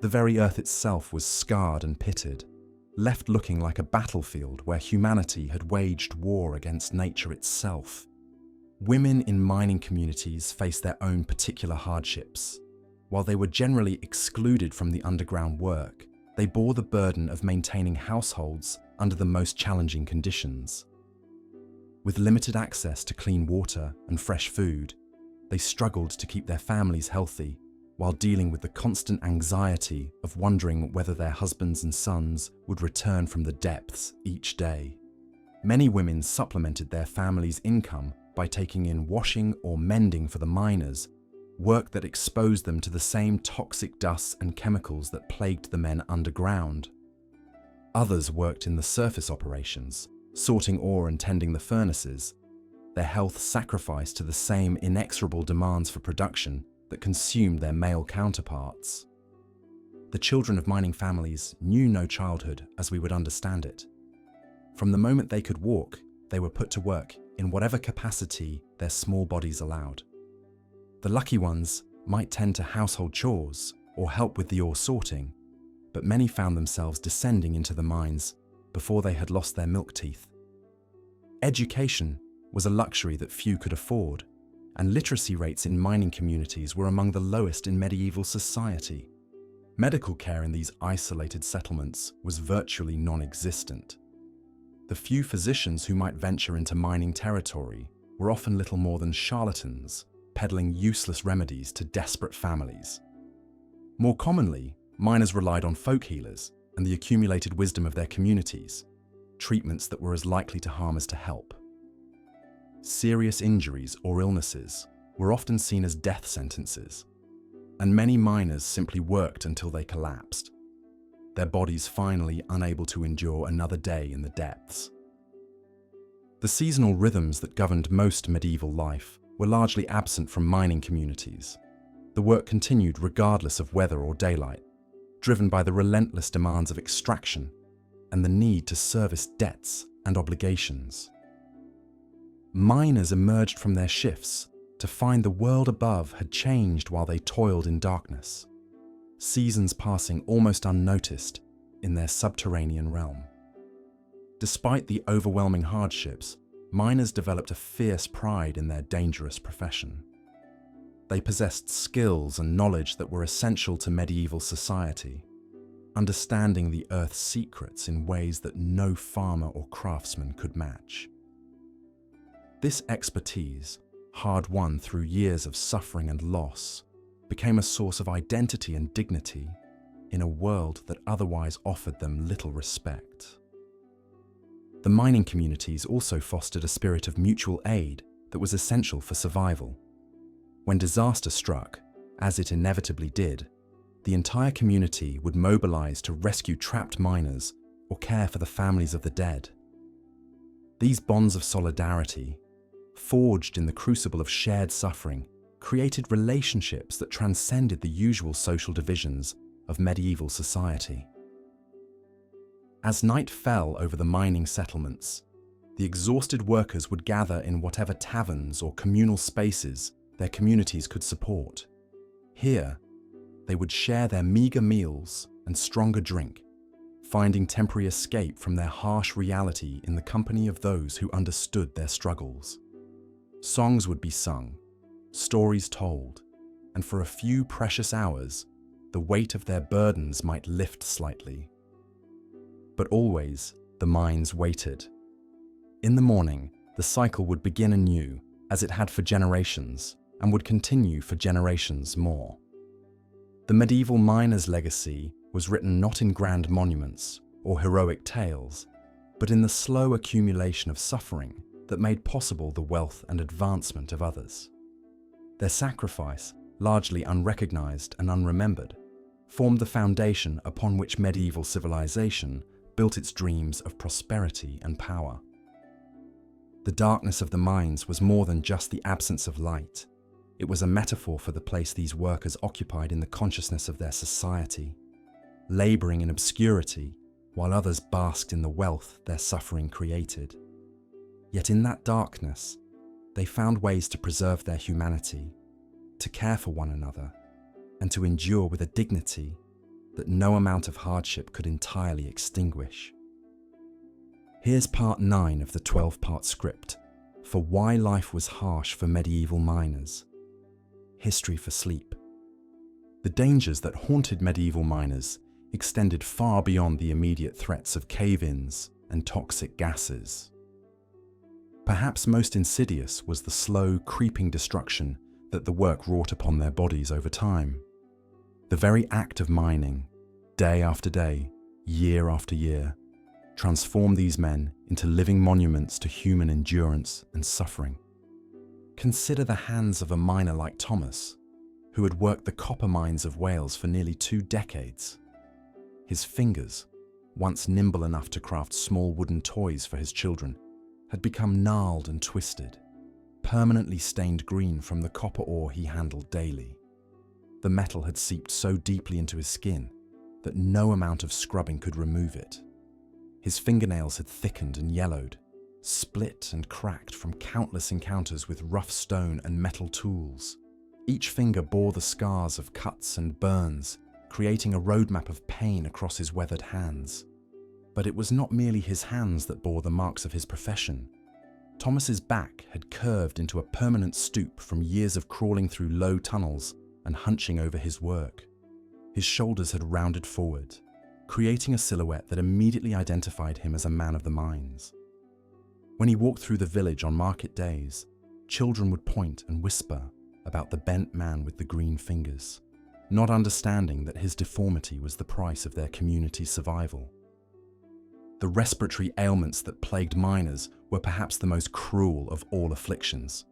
The very earth itself was scarred and pitted, left looking like a battlefield where humanity had waged war against nature itself. Women in mining communities faced their own particular hardships. While they were generally excluded from the underground work, they bore the burden of maintaining households under the most challenging conditions. With limited access to clean water and fresh food, they struggled to keep their families healthy while dealing with the constant anxiety of wondering whether their husbands and sons would return from the depths each day. Many women supplemented their family's income by taking in washing or mending for the miners, work that exposed them to the same toxic dusts and chemicals that plagued the men underground. Others worked in the surface operations, sorting ore and tending the furnaces, their health sacrificed to the same inexorable demands for production that consumed their male counterparts. The children of mining families knew no childhood as we would understand it. From the moment they could walk, they were put to work in whatever capacity their small bodies allowed. The lucky ones might tend to household chores or help with the ore sorting, but many found themselves descending into the mines before they had lost their milk teeth. Education was a luxury that few could afford, and literacy rates in mining communities were among the lowest in medieval society. Medical care in these isolated settlements was virtually non-existent. The few physicians who might venture into mining territory were often little more than charlatans, peddling useless remedies to desperate families. More commonly, miners relied on folk healers and the accumulated wisdom of their communities, treatments that were as likely to harm as to help. Serious injuries or illnesses were often seen as death sentences, and many miners simply worked until they collapsed, their bodies finally unable to endure another day in the depths. The seasonal rhythms that governed most medieval life were largely absent from mining communities. The work continued regardless of weather or daylight, driven by the relentless demands of extraction and the need to service debts and obligations. Miners emerged from their shifts to find the world above had changed while they toiled in darkness, seasons passing almost unnoticed in their subterranean realm. Despite the overwhelming hardships, miners developed a fierce pride in their dangerous profession. They possessed skills and knowledge that were essential to medieval society, understanding the earth's secrets in ways that no farmer or craftsman could match. This expertise, hard-won through years of suffering and loss, became a source of identity and dignity in a world that otherwise offered them little respect. The mining communities also fostered a spirit of mutual aid that was essential for survival. When disaster struck, as it inevitably did, the entire community would mobilize to rescue trapped miners or care for the families of the dead. These bonds of solidarity, forged in the crucible of shared suffering, created relationships that transcended the usual social divisions of medieval society. As night fell over the mining settlements, The exhausted workers would gather in whatever taverns or communal spaces their communities could support. Here, they would share their meager meals and stronger drink, finding temporary escape from their harsh reality in the company of those who understood their struggles. Songs would be sung, stories told, and for a few precious hours, the weight of their burdens might lift slightly. But always, the mines waited. In the morning, the cycle would begin anew, as it had for generations, and would continue for generations more. The medieval miner's legacy was written not in grand monuments or heroic tales, but in the slow accumulation of suffering that made possible the wealth and advancement of others. Their sacrifice, largely unrecognized and unremembered, formed the foundation upon which medieval civilization built its dreams of prosperity and power. The darkness of the mines was more than just the absence of light. It was a metaphor for the place these workers occupied in the consciousness of their society, laboring in obscurity while others basked in the wealth their suffering created. Yet in that darkness, they found ways to preserve their humanity, to care for one another, and to endure with a dignity that no amount of hardship could entirely extinguish. Here's part 9 of the 12-part script for why life was harsh for medieval miners. History for sleep. The dangers that haunted medieval miners extended far beyond the immediate threats of cave-ins and toxic gases. Perhaps most insidious was the slow, creeping destruction that the work wrought upon their bodies over time. The very act of mining, day after day, year after year, transformed these men into living monuments to human endurance and suffering. Consider the hands of a miner like Thomas, who had worked the copper mines of Wales for nearly 2 decades. His fingers, once nimble enough to craft small wooden toys for his children, had become gnarled and twisted, permanently stained green from the copper ore he handled daily. The metal had seeped so deeply into his skin that no amount of scrubbing could remove it. His fingernails had thickened and yellowed, split and cracked from countless encounters with rough stone and metal tools. Each finger bore the scars of cuts and burns, creating a roadmap of pain across his weathered hands. But it was not merely his hands that bore the marks of his profession. Thomas's back had curved into a permanent stoop from years of crawling through low tunnels and hunching over his work. His shoulders had rounded forward, creating a silhouette that immediately identified him as a man of the mines. When he walked through the village on market days, children would point and whisper about the bent man with the green fingers, not understanding that his deformity was the price of their community's survival. The respiratory ailments that plagued miners were perhaps the most cruel of all afflictions.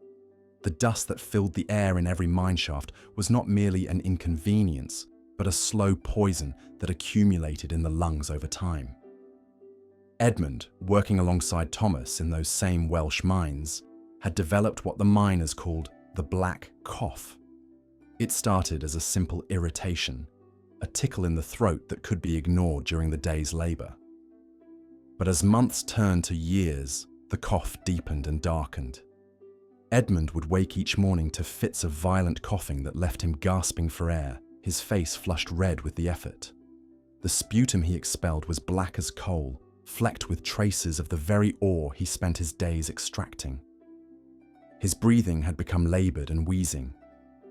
The dust that filled the air in every mineshaft was not merely an inconvenience, but a slow poison that accumulated in the lungs over time. Edmund, working alongside Thomas in those same Welsh mines, had developed what the miners called the black cough. It started as a simple irritation, a tickle in the throat that could be ignored during the day's labor. But as months turned to years, the cough deepened and darkened. Edmund would wake each morning to fits of violent coughing that left him gasping for air, his face flushed red with the effort. The sputum he expelled was black as coal, flecked with traces of the very ore he spent his days extracting. His breathing had become labored and wheezing,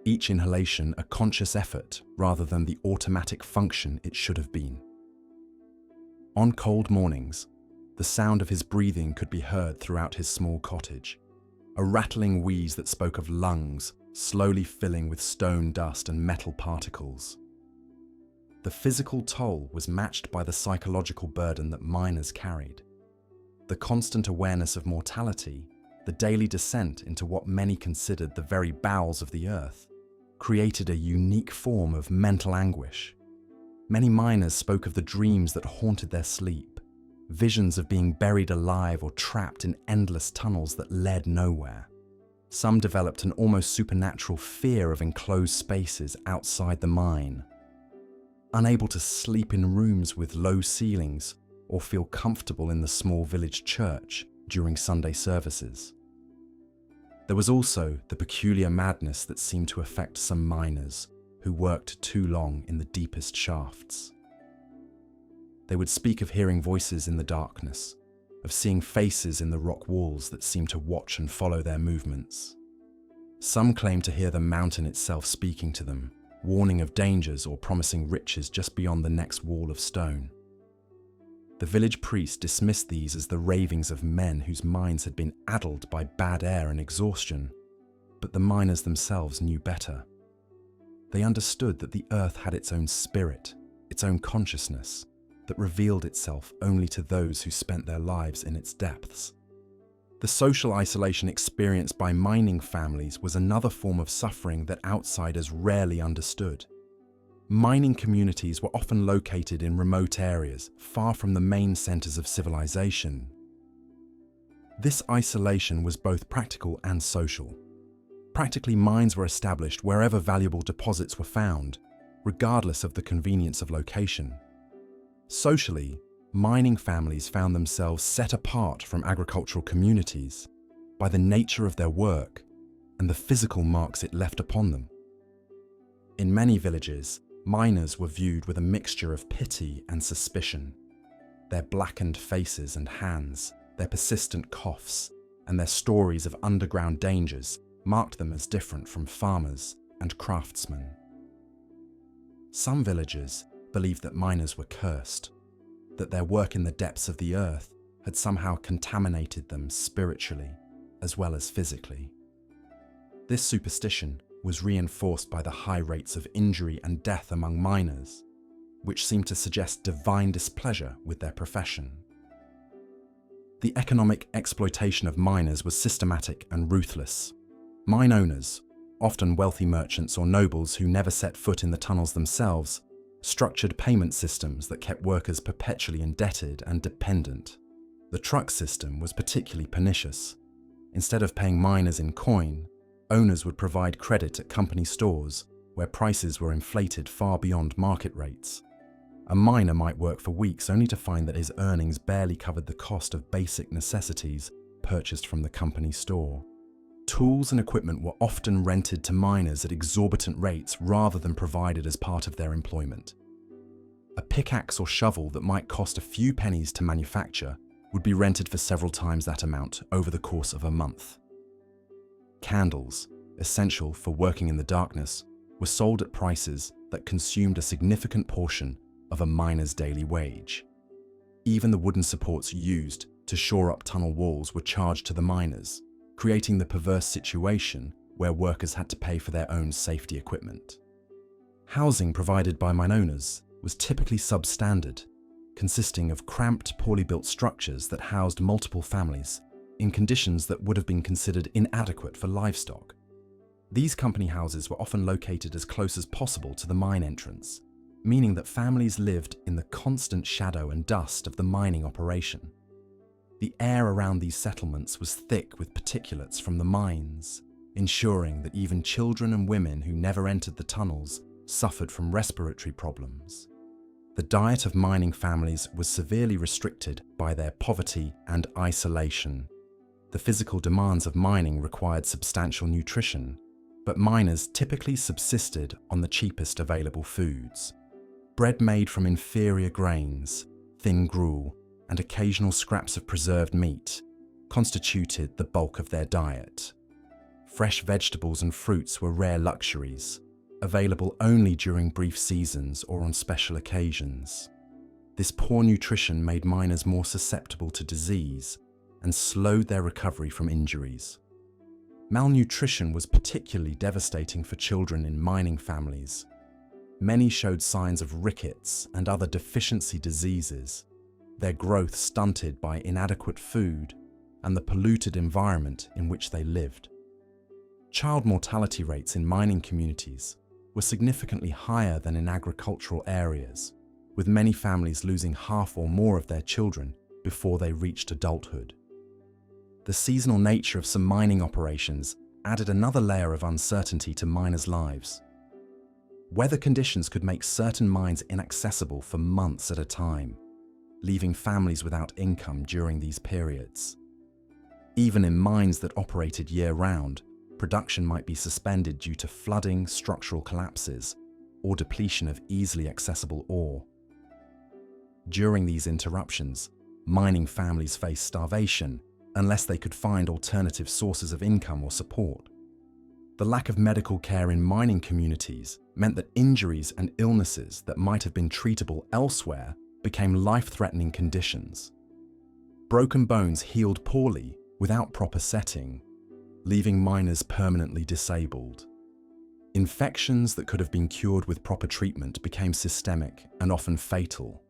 each inhalation a conscious effort rather than the automatic function it should have been. On cold mornings, the sound of his breathing could be heard throughout his small cottage, a rattling wheeze that spoke of lungs slowly filling with stone dust and metal particles. The physical toll was matched by the psychological burden that miners carried. The constant awareness of mortality, the daily descent into what many considered the very bowels of the earth, created a unique form of mental anguish. Many miners spoke of the dreams that haunted their sleep, visions of being buried alive or trapped in endless tunnels that led nowhere. Some developed an almost supernatural fear of enclosed spaces outside the mine. Unable to sleep in rooms with low ceilings or feel comfortable in the small village church during Sunday services. There was also the peculiar madness that seemed to affect some miners who worked too long in the deepest shafts. They would speak of hearing voices in the darkness, of seeing faces in the rock walls that seemed to watch and follow their movements. Some claimed to hear the mountain itself speaking to them, warning of dangers or promising riches just beyond the next wall of stone. The village priest dismissed these as the ravings of men whose minds had been addled by bad air and exhaustion, but the miners themselves knew better. They understood that the earth had its own spirit, its own consciousness, that revealed itself only to those who spent their lives in its depths. The social isolation experienced by mining families was another form of suffering that outsiders rarely understood. Mining communities were often located in remote areas, far from the main centers of civilization. This isolation was both practical and social. Practically, mines were established wherever valuable deposits were found, regardless of the convenience of location. Socially, mining families found themselves set apart from agricultural communities by the nature of their work and the physical marks it left upon them. In many villages, miners were viewed with a mixture of pity and suspicion. Their blackened faces and hands, their persistent coughs, and their stories of underground dangers marked them as different from farmers and craftsmen. Some villagers believed that miners were cursed, that their work in the depths of the earth had somehow contaminated them spiritually as well as physically. This superstition was reinforced by the high rates of injury and death among miners, which seemed to suggest divine displeasure with their profession. The economic exploitation of miners was systematic and ruthless. Mine owners, often wealthy merchants or nobles who never set foot in the tunnels themselves, structured payment systems that kept workers perpetually indebted and dependent. The truck system was particularly pernicious. Instead of paying miners in coin, owners would provide credit at company stores where prices were inflated far beyond market rates. A miner might work for weeks only to find that his earnings barely covered the cost of basic necessities purchased from the company store. Tools and equipment were often rented to miners at exorbitant rates rather than provided as part of their employment. A pickaxe or shovel that might cost a few pennies to manufacture would be rented for several times that amount over the course of a month. Candles, essential for working in the darkness, were sold at prices that consumed a significant portion of a miner's daily wage. Even the wooden supports used to shore up tunnel walls were charged to the miners, creating the perverse situation where workers had to pay for their own safety equipment. Housing provided by mine owners was typically substandard, consisting of cramped, poorly built structures that housed multiple families in conditions that would have been considered inadequate for livestock. These company houses were often located as close as possible to the mine entrance, meaning that families lived in the constant shadow and dust of the mining operation. The air around these settlements was thick with particulates from the mines, ensuring that even children and women who never entered the tunnels suffered from respiratory problems. The diet of mining families was severely restricted by their poverty and isolation. The physical demands of mining required substantial nutrition, but miners typically subsisted on the cheapest available foods. Bread made from inferior grains, thin gruel, and occasional scraps of preserved meat constituted the bulk of their diet. Fresh vegetables and fruits were rare luxuries, available only during brief seasons or on special occasions. This poor nutrition made miners more susceptible to disease and slowed their recovery from injuries. Malnutrition was particularly devastating for children in mining families. Many showed signs of rickets and other deficiency diseases, their growth stunted by inadequate food and the polluted environment in which they lived. Child mortality rates in mining communities were significantly higher than in agricultural areas, with many families losing half or more of their children before they reached adulthood. The seasonal nature of some mining operations added another layer of uncertainty to miners' lives. Weather conditions could make certain mines inaccessible for months at a time, leaving families without income during these periods. Even in mines that operated year-round, production might be suspended due to flooding, structural collapses, or depletion of easily accessible ore. During these interruptions, mining families faced starvation unless they could find alternative sources of income or support. The lack of medical care in mining communities meant that injuries and illnesses that might have been treatable elsewhere became life-threatening conditions. Broken bones healed poorly without proper setting, leaving miners permanently disabled. Infections that could have been cured with proper treatment became systemic and often fatal.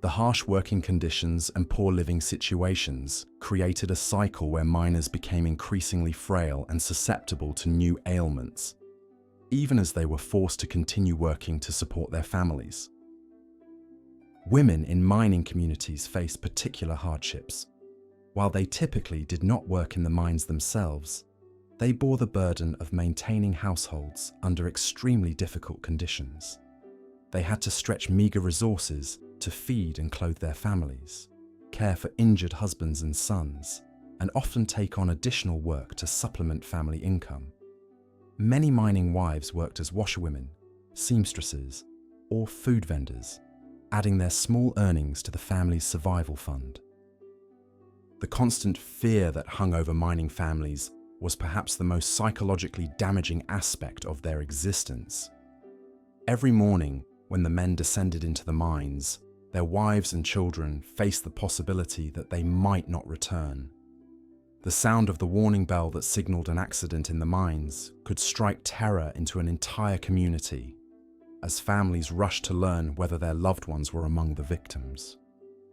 The harsh working conditions and poor living situations created a cycle where miners became increasingly frail and susceptible to new ailments, even as they were forced to continue working to support their families. Women in mining communities faced particular hardships. While they typically did not work in the mines themselves, they bore the burden of maintaining households under extremely difficult conditions. They had to stretch meager resources to feed and clothe their families, care for injured husbands and sons, and often take on additional work to supplement family income. Many mining wives worked as washerwomen, seamstresses, or food vendors, adding their small earnings to the family's survival fund. The constant fear that hung over mining families was perhaps the most psychologically damaging aspect of their existence. Every morning, when the men descended into the mines, their wives and children faced the possibility that they might not return. The sound of the warning bell that signaled an accident in the mines could strike terror into an entire community, as families rushed to learn whether their loved ones were among the victims.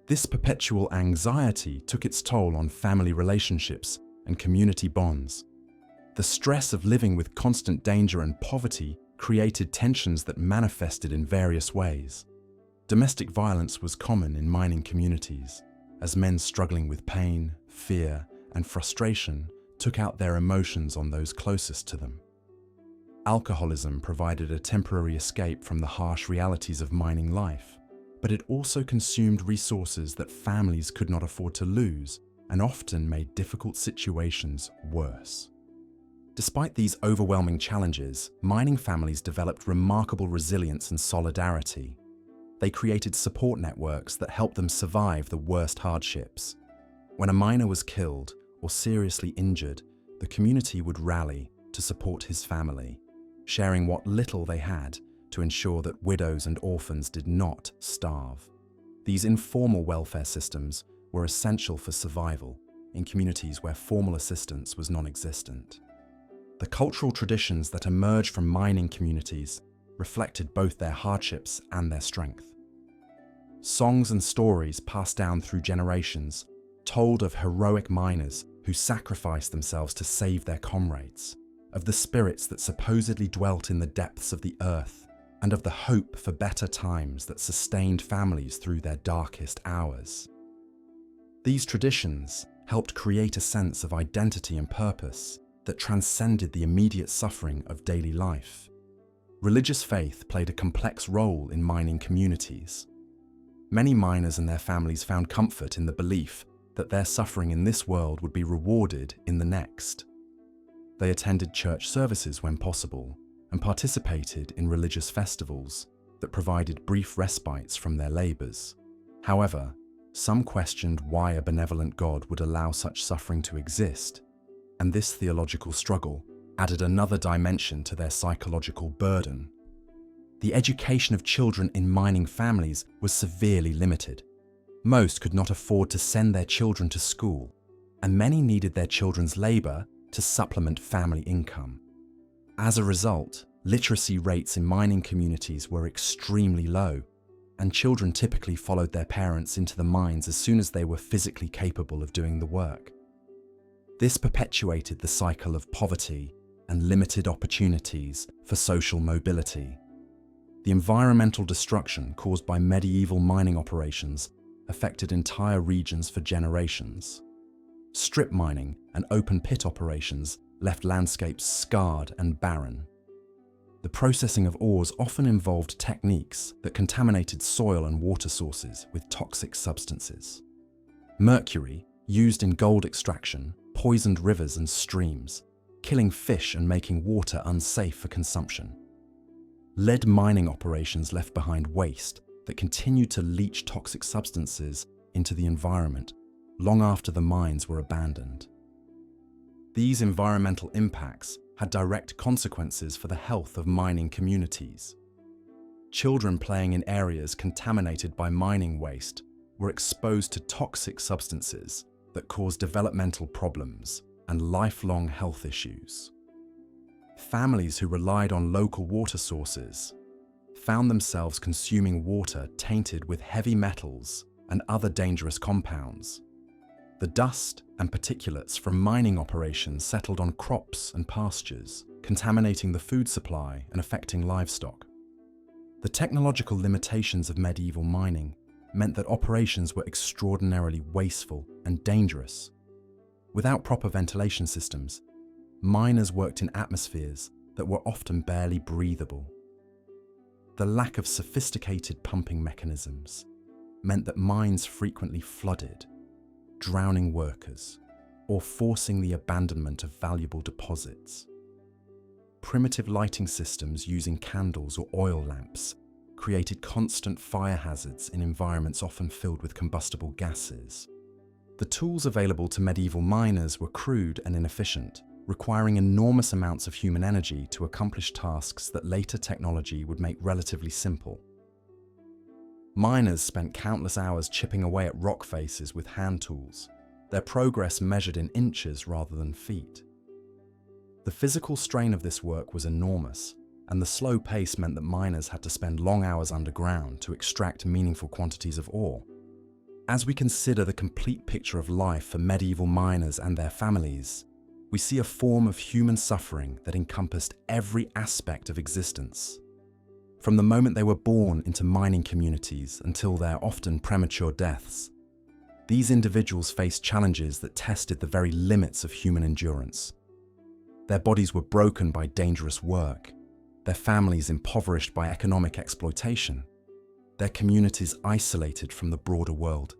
This perpetual anxiety took its toll on family relationships and community bonds. The stress of living with constant danger and poverty created tensions that manifested in various ways. Domestic violence was common in mining communities, as men struggling with pain, fear, and frustration took out their emotions on those closest to them. Alcoholism provided a temporary escape from the harsh realities of mining life, but it also consumed resources that families could not afford to lose and often made difficult situations worse. Despite these overwhelming challenges, mining families developed remarkable resilience and solidarity. They created support networks that helped them survive the worst hardships. When a miner was killed or seriously injured, the community would rally to support his family, sharing what little they had to ensure that widows and orphans did not starve. These informal welfare systems were essential for survival in communities where formal assistance was non-existent. The cultural traditions that emerged from mining communities reflected both their hardships and their strength. Songs and stories passed down through generations told of heroic miners who sacrificed themselves to save their comrades, of the spirits that supposedly dwelt in the depths of the earth, and of the hope for better times that sustained families through their darkest hours. These traditions helped create a sense of identity and purpose that transcended the immediate suffering of daily life. Religious faith played a complex role in mining communities. Many miners and their families found comfort in the belief that their suffering in this world would be rewarded in the next. They attended church services when possible and participated in religious festivals that provided brief respites from their labors. However, some questioned why a benevolent God would allow such suffering to exist, and this theological struggle added another dimension to their psychological burden. The education of children in mining families was severely limited. Most could not afford to send their children to school, and many needed their children's labor to supplement family income. As a result, literacy rates in mining communities were extremely low, and children typically followed their parents into the mines as soon as they were physically capable of doing the work. This perpetuated the cycle of poverty and limited opportunities for social mobility. The environmental destruction caused by medieval mining operations affected entire regions for generations. Strip mining and open pit operations left landscapes scarred and barren. The processing of ores often involved techniques that contaminated soil and water sources with toxic substances. Mercury, used in gold extraction, poisoned rivers and streams, killing fish and making water unsafe for consumption. Lead mining operations left behind waste that continued to leach toxic substances into the environment long after the mines were abandoned. These environmental impacts had direct consequences for the health of mining communities. Children playing in areas contaminated by mining waste were exposed to toxic substances that caused developmental problems and lifelong health issues. Families who relied on local water sources found themselves consuming water tainted with heavy metals and other dangerous compounds. The dust and particulates from mining operations settled on crops and pastures, contaminating the food supply and affecting livestock. The technological limitations of medieval mining meant that operations were extraordinarily wasteful and dangerous. Without proper ventilation systems, miners worked in atmospheres that were often barely breathable. The lack of sophisticated pumping mechanisms meant that mines frequently flooded, drowning workers, or forcing the abandonment of valuable deposits. Primitive lighting systems using candles or oil lamps created constant fire hazards in environments often filled with combustible gases. The tools available to medieval miners were crude and inefficient, requiring enormous amounts of human energy to accomplish tasks that later technology would make relatively simple. Miners spent countless hours chipping away at rock faces with hand tools, their progress measured in inches rather than feet. The physical strain of this work was enormous, and the slow pace meant that miners had to spend long hours underground to extract meaningful quantities of ore. As we consider the complete picture of life for medieval miners and their families, we see a form of human suffering that encompassed every aspect of existence. From the moment they were born into mining communities until their often premature deaths, these individuals faced challenges that tested the very limits of human endurance. Their bodies were broken by dangerous work, their families impoverished by economic exploitation, their communities isolated from the broader world,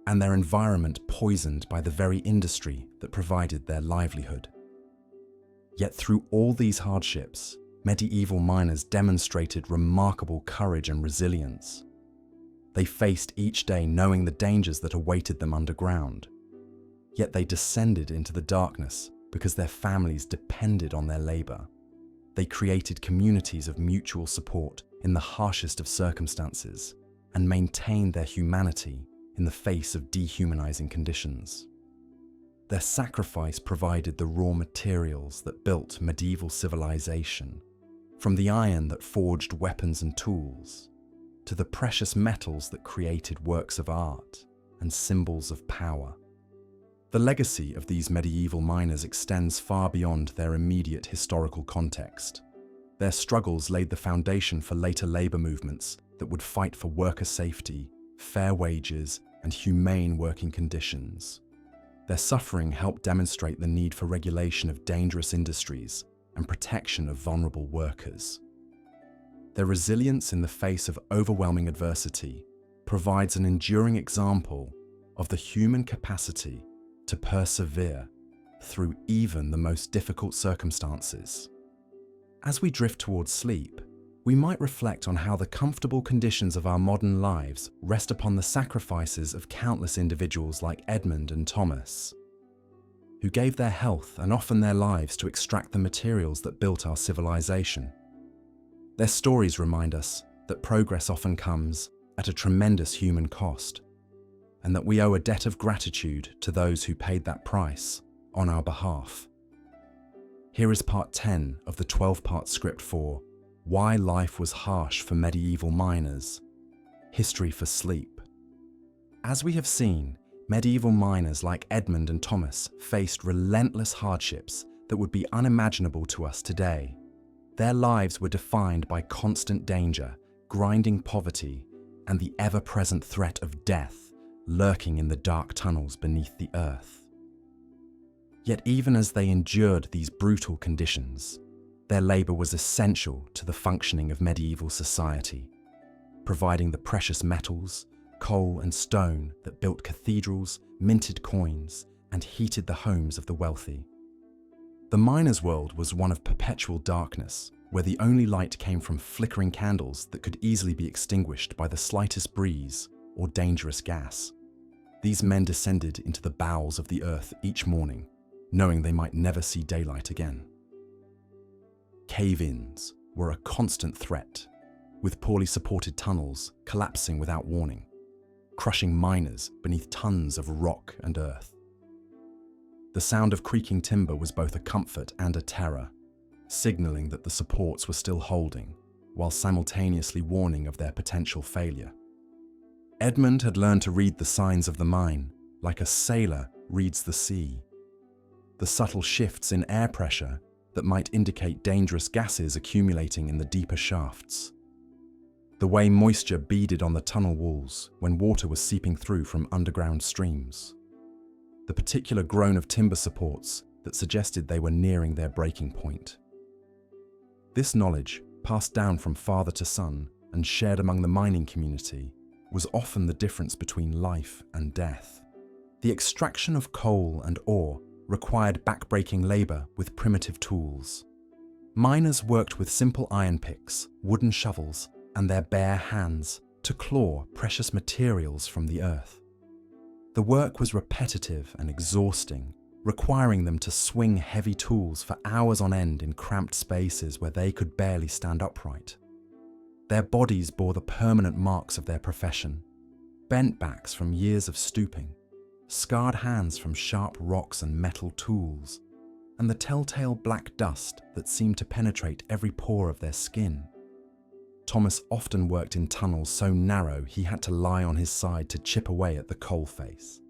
and their environment poisoned by the very industry that provided their livelihood. Yet through all these hardships, medieval miners demonstrated remarkable courage and resilience. They faced each day knowing the dangers that awaited them underground. Yet they descended into the darkness because their families depended on their labor. They created communities of mutual support in the harshest of circumstances and maintained their humanity in the face of dehumanizing conditions. Their sacrifice provided the raw materials that built medieval civilization, from the iron that forged weapons and tools, to the precious metals that created works of art and symbols of power. The legacy of these medieval miners extends far beyond their immediate historical context. Their struggles laid the foundation for later labor movements that would fight for worker safety, fair wages, and humane working conditions. Their suffering helped demonstrate the need for regulation of dangerous industries and protection of vulnerable workers. Their resilience in the face of overwhelming adversity provides an enduring example of the human capacity to persevere through even the most difficult circumstances. As we drift towards sleep, we might reflect on how the comfortable conditions of our modern lives rest upon the sacrifices of countless individuals like Edmund and Thomas, who gave their health and often their lives to extract the materials that built our civilization. Their stories remind us that progress often comes at a tremendous human cost, and that we owe a debt of gratitude to those who paid that price on our behalf. Here is part 10 of the 12-part script for Why Life Was Harsh for Medieval Miners, History for Sleep. As we have seen, medieval miners like Edmund and Thomas faced relentless hardships that would be unimaginable to us today. Their lives were defined by constant danger, grinding poverty, and the ever-present threat of death lurking in the dark tunnels beneath the earth. Yet even as they endured these brutal conditions, their labor was essential to the functioning of medieval society, providing the precious metals, coal and stone that built cathedrals, minted coins, and heated the homes of the wealthy. The miner's world was one of perpetual darkness, where the only light came from flickering candles that could easily be extinguished by the slightest breeze or dangerous gas. These men descended into the bowels of the earth each morning, knowing they might never see daylight again. Cave-ins were a constant threat, with poorly supported tunnels collapsing without warning, crushing miners beneath tons of rock and earth. The sound of creaking timber was both a comfort and a terror, signaling that the supports were still holding, while simultaneously warning of their potential failure. Edmund had learned to read the signs of the mine, like a sailor reads the sea. The subtle shifts in air pressure that might indicate dangerous gases accumulating in the deeper shafts. The way moisture beaded on the tunnel walls when water was seeping through from underground streams. The particular groan of timber supports that suggested they were nearing their breaking point. This knowledge, passed down from father to son and shared among the mining community, was often the difference between life and death. The extraction of coal and ore required back-breaking labor with primitive tools. Miners worked with simple iron picks, wooden shovels, and their bare hands to claw precious materials from the earth. The work was repetitive and exhausting, requiring them to swing heavy tools for hours on end in cramped spaces where they could barely stand upright. Their bodies bore the permanent marks of their profession, bent backs from years of stooping, scarred hands from sharp rocks and metal tools, and the telltale black dust that seemed to penetrate every pore of their skin. Thomas often worked in tunnels so narrow he had to lie on his side to chip away at the coal face.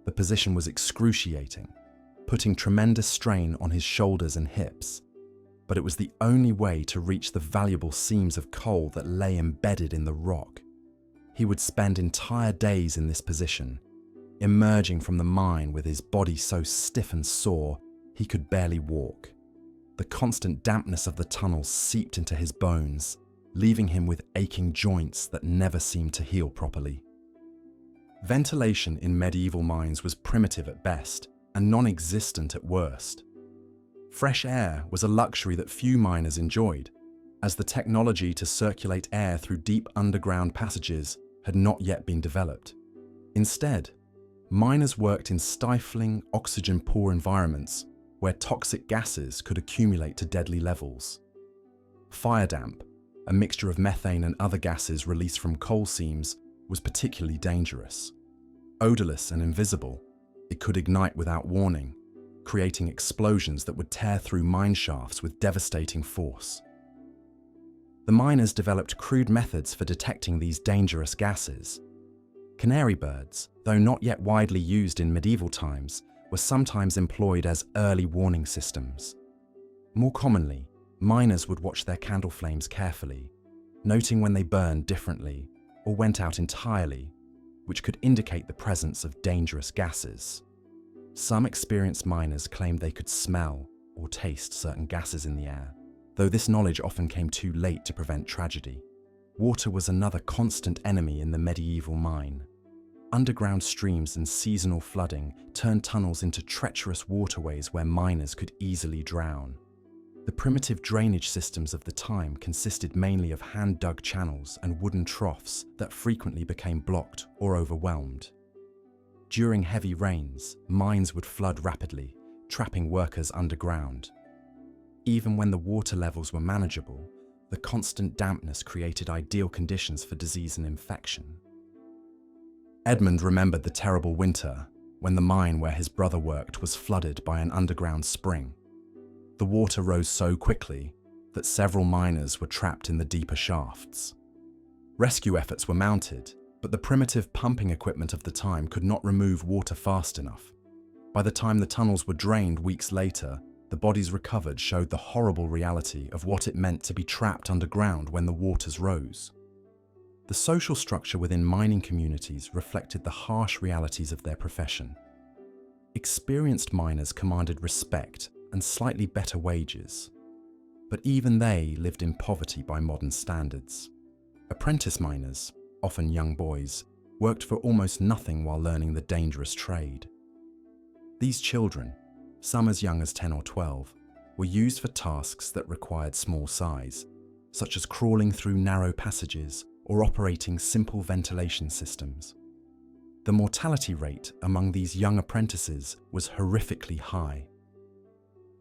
The position was excruciating, putting tremendous strain on his shoulders and hips, but it was the only way to reach the valuable seams of coal that lay embedded in the rock. He would spend entire days in this position, emerging from the mine with his body so stiff and sore he could barely walk. The constant dampness of the tunnel seeped into his bones, leaving him with aching joints that never seemed to heal properly. Ventilation in medieval mines was primitive at best and non-existent at worst. Fresh air was a luxury that few miners enjoyed, as the technology to circulate air through deep underground passages had not yet been developed. Instead, miners worked in stifling, oxygen-poor environments where toxic gases could accumulate to deadly levels. Fire damp, a mixture of methane and other gases released from coal seams, was particularly dangerous. Odorless and invisible, it could ignite without warning, creating explosions that would tear through mine shafts with devastating force. The miners developed crude methods for detecting these dangerous gases. Canary birds, though not yet widely used in medieval times, were sometimes employed as early warning systems. More commonly, miners would watch their candle flames carefully, noting when they burned differently or went out entirely, which could indicate the presence of dangerous gases. Some experienced miners claimed they could smell or taste certain gases in the air, though this knowledge often came too late to prevent tragedy. Water was another constant enemy in the medieval mine. Underground streams and seasonal flooding turned tunnels into treacherous waterways where miners could easily drown. The primitive drainage systems of the time consisted mainly of hand-dug channels and wooden troughs that frequently became blocked or overwhelmed. During heavy rains, mines would flood rapidly, trapping workers underground. Even when the water levels were manageable, the constant dampness created ideal conditions for disease and infection. Edmund remembered the terrible winter when the mine where his brother worked was flooded by an underground spring. The water rose so quickly that several miners were trapped in the deeper shafts. Rescue efforts were mounted, but the primitive pumping equipment of the time could not remove water fast enough. By the time the tunnels were drained weeks later, the bodies recovered showed the horrible reality of what it meant to be trapped underground when the waters rose. The social structure within mining communities reflected the harsh realities of their profession. Experienced miners commanded respect and slightly better wages, but even they lived in poverty by modern standards. Apprentice miners, often young boys, worked for almost nothing while learning the dangerous trade. These children, some as young as 10 or 12, were used for tasks that required small size, such as crawling through narrow passages or operating simple ventilation systems. The mortality rate among these young apprentices was horrifically high.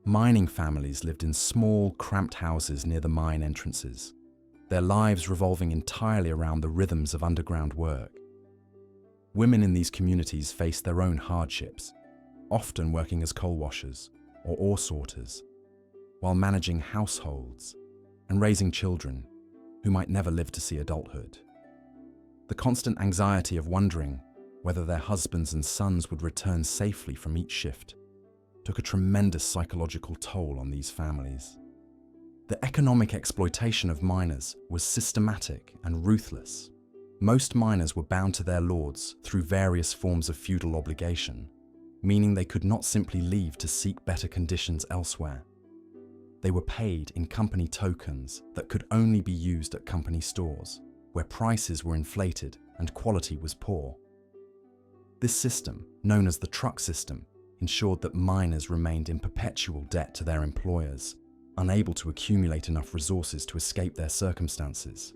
Mining families lived in small, cramped houses near the mine entrances, their lives revolving entirely around the rhythms of underground work. Women in these communities faced their own hardships, often working as coal washers or ore sorters, while managing households and raising children who might never live to see adulthood. The constant anxiety of wondering whether their husbands and sons would return safely from each shift took a tremendous psychological toll on these families. The economic exploitation of miners was systematic and ruthless. Most miners were bound to their lords through various forms of feudal obligation, meaning they could not simply leave to seek better conditions elsewhere. They were paid in company tokens that could only be used at company stores, where prices were inflated and quality was poor. This system, known as the truck system, ensured that miners remained in perpetual debt to their employers, unable to accumulate enough resources to escape their circumstances.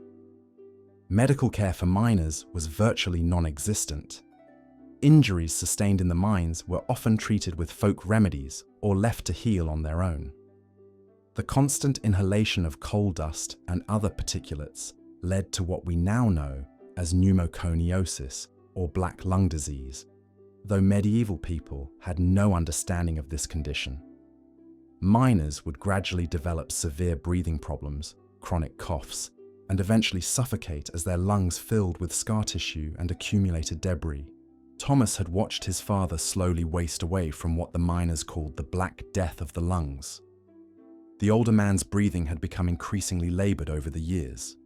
Medical care for miners was virtually non-existent. Injuries sustained in the mines were often treated with folk remedies or left to heal on their own. The constant inhalation of coal dust and other particulates led to what we now know as pneumoconiosis or black lung disease, though medieval people had no understanding of this condition. Miners would gradually develop severe breathing problems, chronic coughs, and eventually suffocate as their lungs filled with scar tissue and accumulated debris. Thomas had watched his father slowly waste away from what the miners called the Black Death of the lungs. The older man's breathing had become increasingly labored over the years,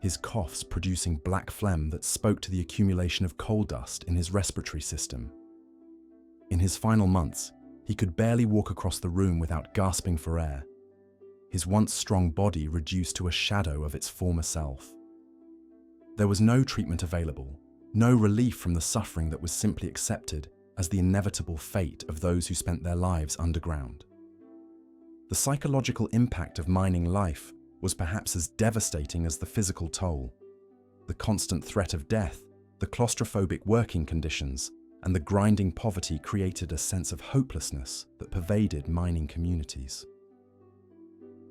his coughs producing black phlegm that spoke to the accumulation of coal dust in his respiratory system. In his final months, he could barely walk across the room without gasping for air, his once strong body reduced to a shadow of its former self. There was no treatment available, no relief from the suffering that was simply accepted as the inevitable fate of those who spent their lives underground. The psychological impact of mining life was perhaps as devastating as the physical toll. The constant threat of death, the claustrophobic working conditions, and the grinding poverty created a sense of hopelessness that pervaded mining communities.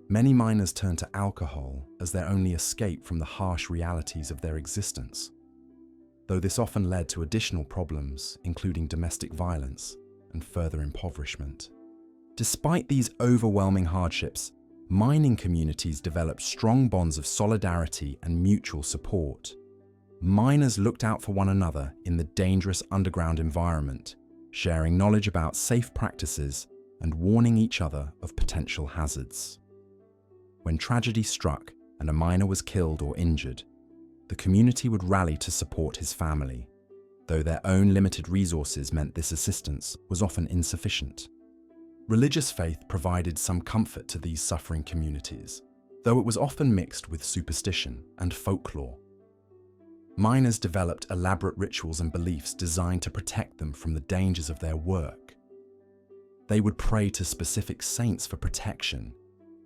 Many miners turned to alcohol as their only escape from the harsh realities of their existence, though this often led to additional problems, including domestic violence and further impoverishment. Despite these overwhelming hardships, mining communities developed strong bonds of solidarity and mutual support. Miners looked out for one another in the dangerous underground environment, sharing knowledge about safe practices and warning each other of potential hazards. When tragedy struck and a miner was killed or injured, the community would rally to support his family, though their own limited resources meant this assistance was often insufficient. Religious faith provided some comfort to these suffering communities, though it was often mixed with superstition and folklore. Miners developed elaborate rituals and beliefs designed to protect them from the dangers of their work. They would pray to specific saints for protection,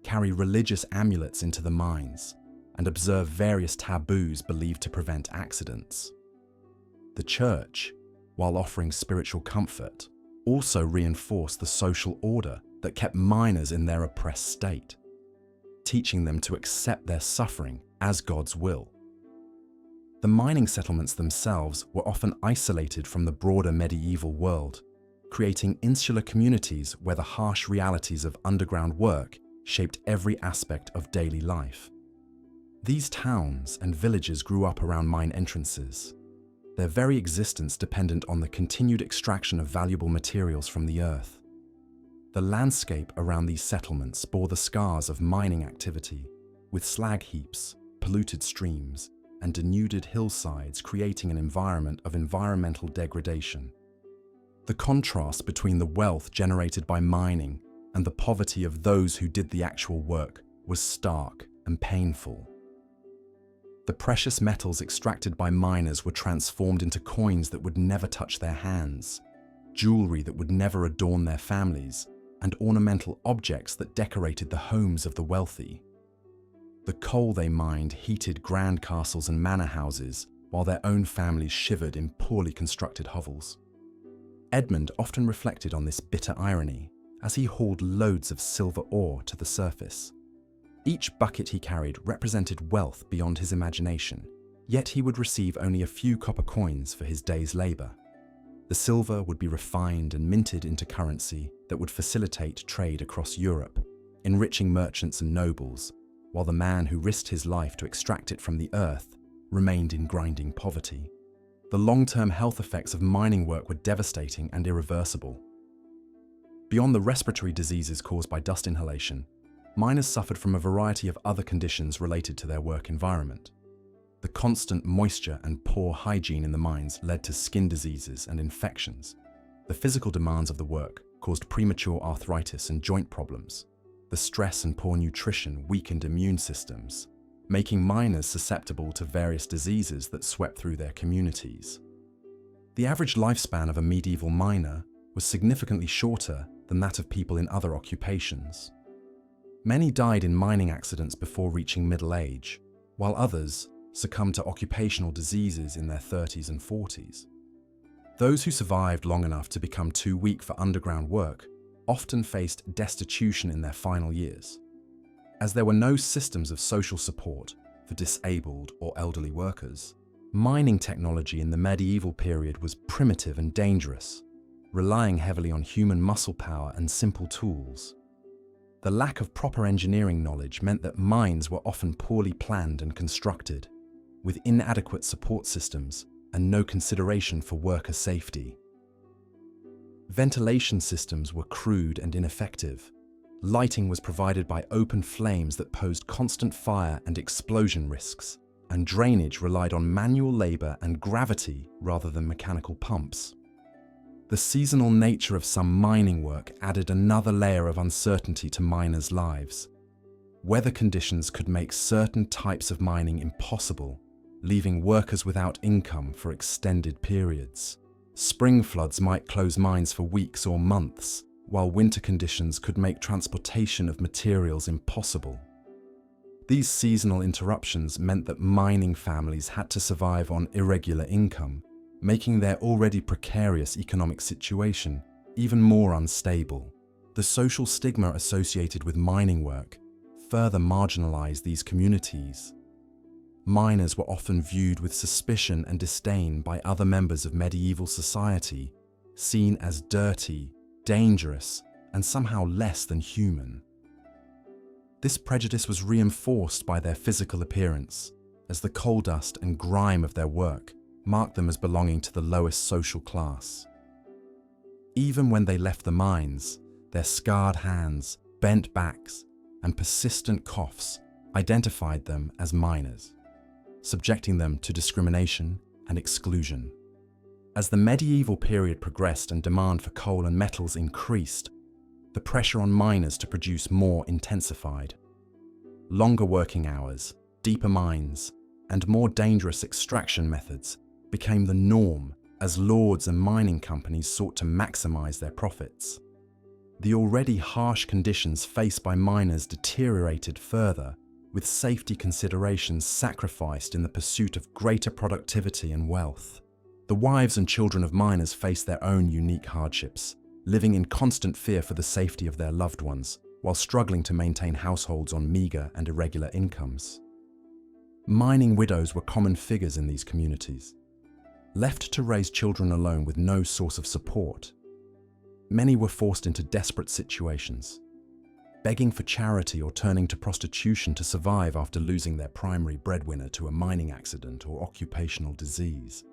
carry religious amulets into the mines, and observe various taboos believed to prevent accidents. The church, while offering spiritual comfort, also reinforced the social order that kept miners in their oppressed state, teaching them to accept their suffering as God's will. The mining settlements themselves were often isolated from the broader medieval world, creating insular communities where the harsh realities of underground work shaped every aspect of daily life. These towns and villages grew up around mine entrances, their very existence dependent on the continued extraction of valuable materials from the earth. The landscape around these settlements bore the scars of mining activity, with slag heaps, polluted streams, and denuded hillsides creating an environment of environmental degradation. The contrast between the wealth generated by mining and the poverty of those who did the actual work was stark and painful. The precious metals extracted by miners were transformed into coins that would never touch their hands, jewelry that would never adorn their families, and ornamental objects that decorated the homes of the wealthy. The coal they mined heated grand castles and manor houses, while their own families shivered in poorly constructed hovels. Edmund often reflected on this bitter irony as he hauled loads of silver ore to the surface. Each bucket he carried represented wealth beyond his imagination, yet he would receive only a few copper coins for his day's labor. The silver would be refined and minted into currency that would facilitate trade across Europe, enriching merchants and nobles, while the man who risked his life to extract it from the earth remained in grinding poverty. The long-term health effects of mining work were devastating and irreversible. Beyond the respiratory diseases caused by dust inhalation, miners suffered from a variety of other conditions related to their work environment. The constant moisture and poor hygiene in the mines led to skin diseases and infections. The physical demands of the work caused premature arthritis and joint problems. The stress and poor nutrition weakened immune systems, making miners susceptible to various diseases that swept through their communities. The average lifespan of a medieval miner was significantly shorter than that of people in other occupations. Many died in mining accidents before reaching middle age, while others succumbed to occupational diseases in their 30s and 40s. Those who survived long enough to become too weak for underground work often faced destitution in their final years. As there were no systems of social support for disabled or elderly workers, mining technology in the medieval period was primitive and dangerous, relying heavily on human muscle power and simple tools. The lack of proper engineering knowledge meant that mines were often poorly planned and constructed, with inadequate support systems and no consideration for worker safety. Ventilation systems were crude and ineffective. Lighting was provided by open flames that posed constant fire and explosion risks, and drainage relied on manual labor and gravity rather than mechanical pumps. The seasonal nature of some mining work added another layer of uncertainty to miners' lives. Weather conditions could make certain types of mining impossible, leaving workers without income for extended periods. Spring floods might close mines for weeks or months, while winter conditions could make transportation of materials impossible. These seasonal interruptions meant that mining families had to survive on irregular income, making their already precarious economic situation even more unstable. The social stigma associated with mining work further marginalized these communities. Miners were often viewed with suspicion and disdain by other members of medieval society, seen as dirty, dangerous, and somehow less than human. This prejudice was reinforced by their physical appearance, as the coal dust and grime of their work marked them as belonging to the lowest social class. Even when they left the mines, their scarred hands, bent backs, and persistent coughs identified them as miners, subjecting them to discrimination and exclusion. As the medieval period progressed and demand for coal and metals increased, the pressure on miners to produce more intensified. Longer working hours, deeper mines, and more dangerous extraction methods became the norm as lords and mining companies sought to maximize their profits. The already harsh conditions faced by miners deteriorated further, with safety considerations sacrificed in the pursuit of greater productivity and wealth. The wives and children of miners faced their own unique hardships, living in constant fear for the safety of their loved ones, while struggling to maintain households on meager and irregular incomes. Mining widows were common figures in these communities. Left to raise children alone with no source of support, many were forced into desperate situations, begging for charity or turning to prostitution to survive after losing their primary breadwinner to a mining accident or occupational disease.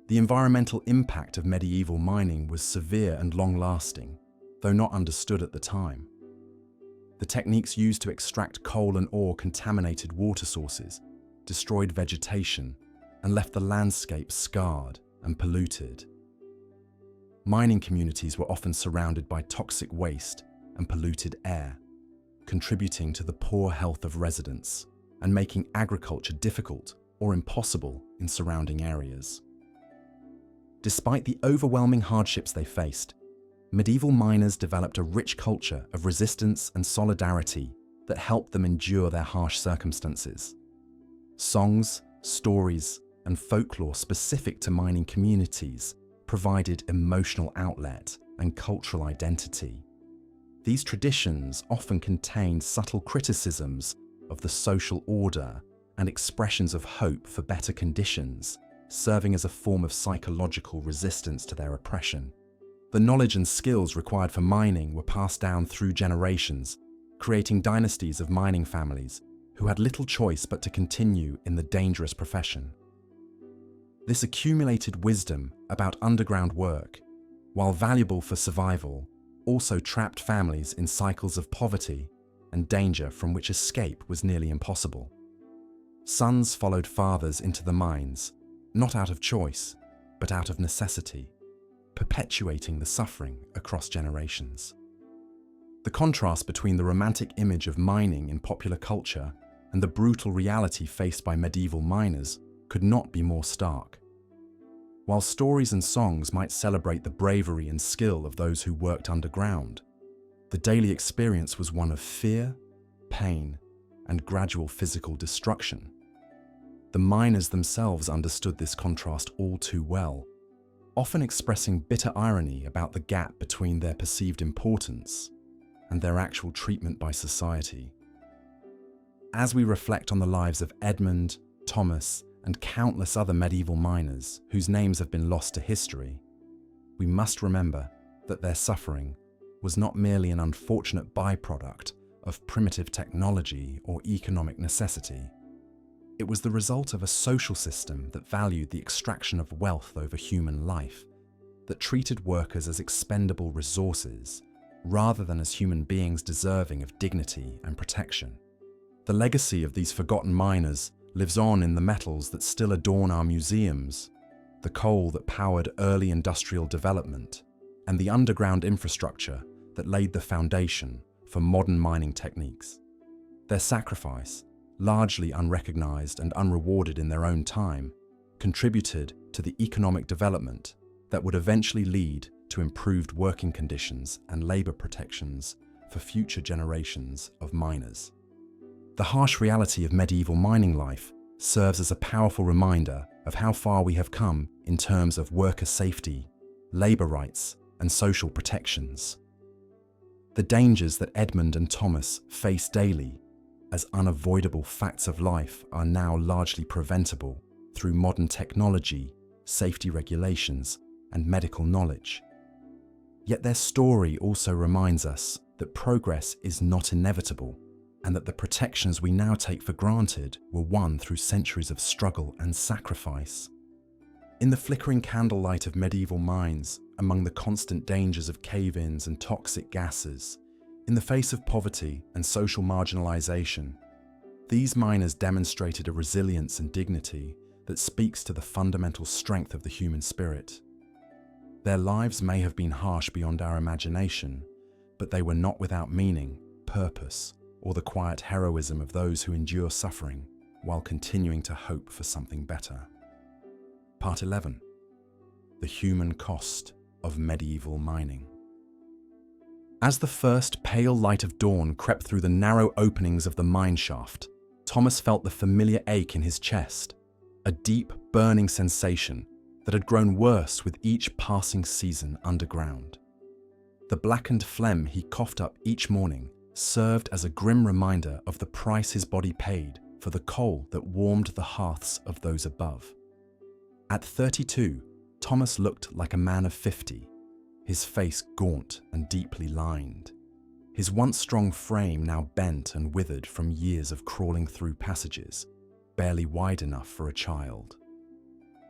The environmental impact of medieval mining was severe and long-lasting, though not understood at the time. The techniques used to extract coal and ore contaminated water sources, destroyed vegetation, and left the landscape scarred and polluted. Mining communities were often surrounded by toxic waste and polluted air, contributing to the poor health of residents and making agriculture difficult or impossible in surrounding areas. Despite the overwhelming hardships they faced, medieval miners developed a rich culture of resistance and solidarity that helped them endure their harsh circumstances. Songs, stories, and folklore specific to mining communities provided emotional outlet and cultural identity. These traditions often contained subtle criticisms of the social order and expressions of hope for better conditions, serving as a form of psychological resistance to their oppression. The knowledge and skills required for mining were passed down through generations, creating dynasties of mining families who had little choice but to continue in the dangerous profession. This accumulated wisdom about underground work, while valuable for survival, also trapped families in cycles of poverty and danger from which escape was nearly impossible. Sons followed fathers into the mines, not out of choice, but out of necessity, perpetuating the suffering across generations. The contrast between the romantic image of mining in popular culture and the brutal reality faced by medieval miners could not be more stark. While stories and songs might celebrate the bravery and skill of those who worked underground, the daily experience was one of fear, pain, and gradual physical destruction. The miners themselves understood this contrast all too well, often expressing bitter irony about the gap between their perceived importance and their actual treatment by society. As we reflect on the lives of Edmund, Thomas, and countless other medieval miners whose names have been lost to history, we must remember that their suffering was not merely an unfortunate byproduct of primitive technology or economic necessity. It was the result of a social system that valued the extraction of wealth over human life, that treated workers as expendable resources rather than as human beings deserving of dignity and protection. The legacy of these forgotten miners lives on in the metals that still adorn our museums, the coal that powered early industrial development, and the underground infrastructure that laid the foundation for modern mining techniques. Their sacrifice, largely unrecognized and unrewarded in their own time, contributed to the economic development that would eventually lead to improved working conditions and labor protections for future generations of miners. The harsh reality of medieval mining life serves as a powerful reminder of how far we have come in terms of worker safety, labor rights, and social protections. The dangers that Edmund and Thomas face daily as unavoidable facts of life are now largely preventable through modern technology, safety regulations, and medical knowledge. Yet their story also reminds us that progress is not inevitable, and that the protections we now take for granted were won through centuries of struggle and sacrifice. In the flickering candlelight of medieval mines, among the constant dangers of cave-ins and toxic gases, in the face of poverty and social marginalization, these miners demonstrated a resilience and dignity that speaks to the fundamental strength of the human spirit. Their lives may have been harsh beyond our imagination, but they were not without meaning, purpose, or the quiet heroism of those who endure suffering while continuing to hope for something better. Part 11. The human cost of medieval mining. As the first pale light of dawn crept through the narrow openings of the mine shaft, Thomas felt the familiar ache in his chest, a deep, burning sensation that had grown worse with each passing season underground. The blackened phlegm he coughed up each morning served as a grim reminder of the price his body paid for the coal that warmed the hearths of those above. At 32, Thomas looked like a man of 50, his face gaunt and deeply lined, his once strong frame now bent and withered from years of crawling through passages, barely wide enough for a child.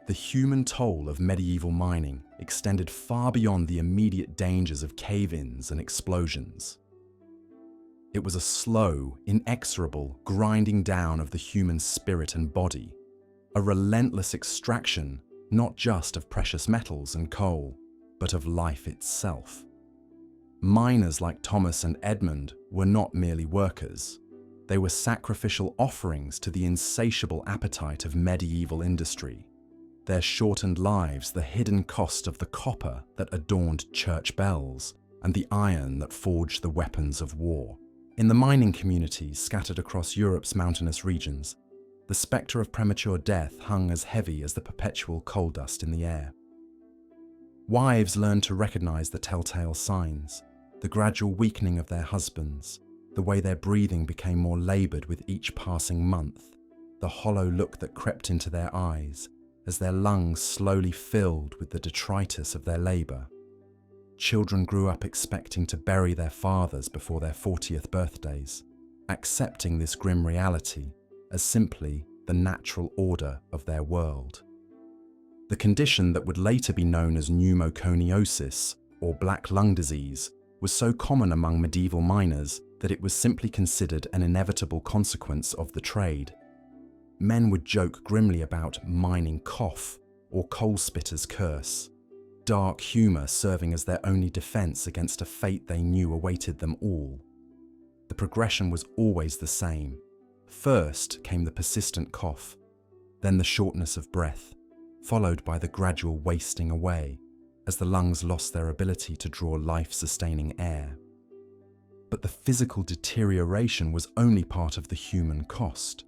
The human toll of medieval mining extended far beyond the immediate dangers of cave-ins and explosions. It was a slow, inexorable grinding down of the human spirit and body, a relentless extraction not just of precious metals and coal, but of life itself. Miners like Thomas and Edmund were not merely workers. They were sacrificial offerings to the insatiable appetite of medieval industry. their shortened lives the hidden cost of the copper that adorned church bells and the iron that forged the weapons of war. In the mining communities scattered across Europe's mountainous regions, the spectre of premature death hung as heavy as the perpetual coal dust in the air. Wives learned to recognize the telltale signs, the gradual weakening of their husbands, the way their breathing became more labored with each passing month, the hollow look that crept into their eyes as their lungs slowly filled with the detritus of their labor. Children grew up expecting to bury their fathers before their 40th birthdays, accepting this grim reality as simply the natural order of their world. The condition that would later be known as pneumoconiosis, or black lung disease, was so common among medieval miners that it was simply considered an inevitable consequence of the trade. Men would joke grimly about mining cough or coal spitter's curse, dark humor serving as their only defense against a fate they knew awaited them all. The progression was always the same. First came the persistent cough, then the shortness of breath, followed by the gradual wasting away as the lungs lost their ability to draw life-sustaining air. But the physical deterioration was only part of the human cost.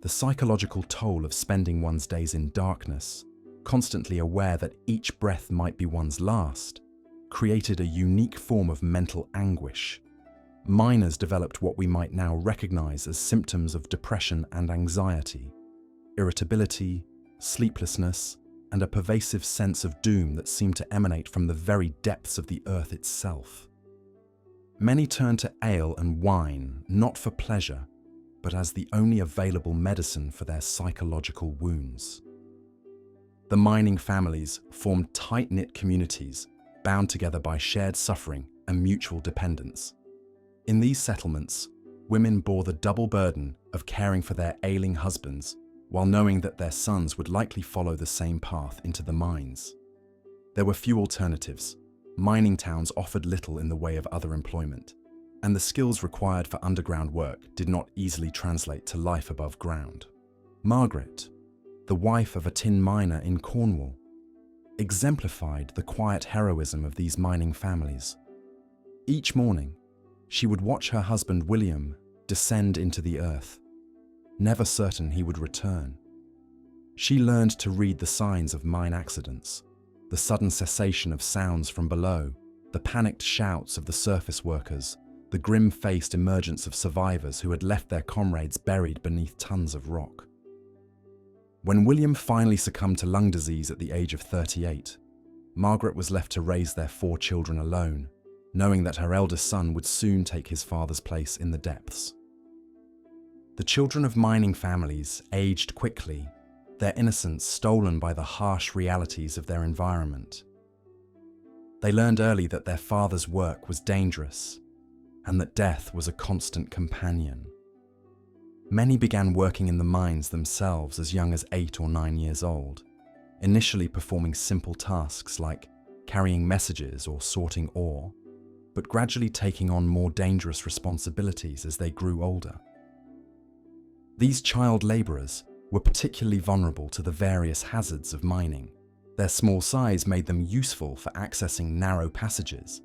The psychological toll of spending one's days in darkness, constantly aware that each breath might be one's last, created a unique form of mental anguish. Miners developed what we might now recognize as symptoms of depression and anxiety, irritability, sleeplessness, and a pervasive sense of doom that seemed to emanate from the very depths of the earth itself. Many turned to ale and wine, not for pleasure, but as the only available medicine for their psychological wounds. The mining families formed tight-knit communities, bound together by shared suffering and mutual dependence. In these settlements, women bore the double burden of caring for their ailing husbands while knowing that their sons would likely follow the same path into the mines. There were few alternatives. Mining towns offered little in the way of other employment, and the skills required for underground work did not easily translate to life above ground. Margaret, the wife of a tin miner in Cornwall, exemplified the quiet heroism of these mining families. Each morning, she would watch her husband William descend into the earth, never certain he would return. She learned to read the signs of mine accidents, the sudden cessation of sounds from below, the panicked shouts of the surface workers, the grim-faced emergence of survivors who had left their comrades buried beneath tons of rock. When William finally succumbed to lung disease at the age of 38, Margaret was left to raise their 4 children alone, knowing that her eldest son would soon take his father's place in the depths. The children of mining families aged quickly, their innocence stolen by the harsh realities of their environment. They learned early that their father's work was dangerous and that death was a constant companion. Many began working in the mines themselves as young as 8 or 9 years old, initially performing simple tasks like carrying messages or sorting ore, but gradually taking on more dangerous responsibilities as they grew older. These child laborers were particularly vulnerable to the various hazards of mining. Their small size made them useful for accessing narrow passages,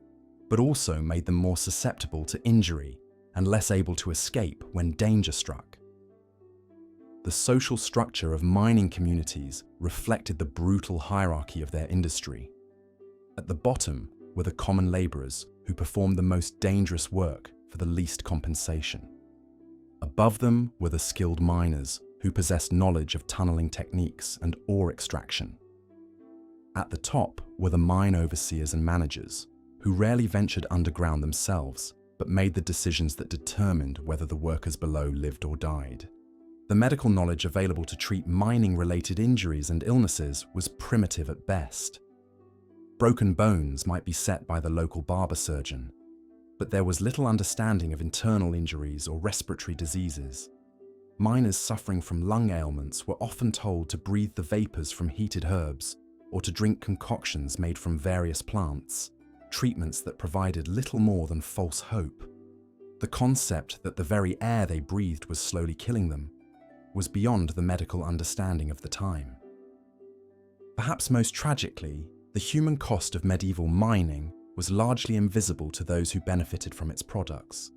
but also made them more susceptible to injury and less able to escape when danger struck. The social structure of mining communities reflected the brutal hierarchy of their industry. At the bottom were the common laborers who performed the most dangerous work for the least compensation. Above them were the skilled miners who possessed knowledge of tunneling techniques and ore extraction. At the top were the mine overseers and managers, who rarely ventured underground themselves, but made the decisions that determined whether the workers below lived or died. The medical knowledge available to treat mining-related injuries and illnesses was primitive at best. Broken bones might be set by the local barber surgeon, but there was little understanding of internal injuries or respiratory diseases. Miners suffering from lung ailments were often told to breathe the vapors from heated herbs or to drink concoctions made from various plants, treatments that provided little more than false hope. The concept that the very air they breathed was slowly killing them was beyond the medical understanding of the time. Perhaps most tragically, the human cost of medieval mining was largely invisible to those who benefited from its products.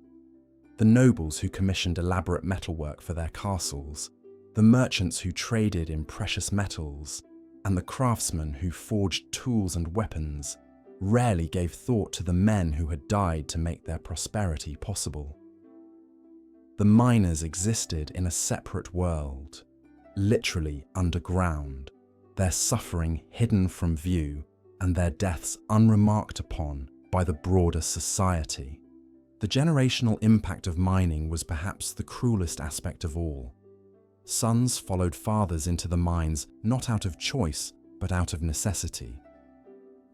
The nobles who commissioned elaborate metalwork for their castles, the merchants who traded in precious metals, and the craftsmen who forged tools and weapons rarely gave thought to the men who had died to make their prosperity possible. The miners existed in a separate world, literally underground, their suffering hidden from view and their deaths unremarked upon by the broader society. The generational impact of mining was perhaps the cruelest aspect of all. Sons followed fathers into the mines not out of choice, but out of necessity.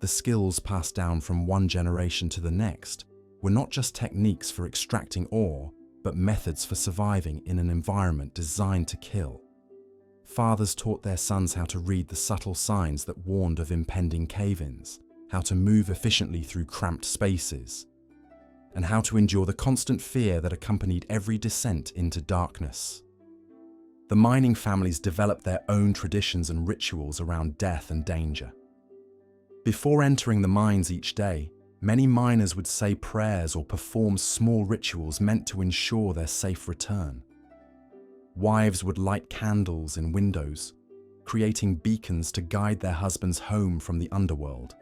The skills passed down from one generation to the next were not just techniques for extracting ore, but methods for surviving in an environment designed to kill. Fathers taught their sons how to read the subtle signs that warned of impending cave-ins, how to move efficiently through cramped spaces, and how to endure the constant fear that accompanied every descent into darkness. The mining families developed their own traditions and rituals around death and danger. Before entering the mines each day, many miners would say prayers or perform small rituals meant to ensure their safe return. Wives would light candles in windows, creating beacons to guide their husbands home from the underworld.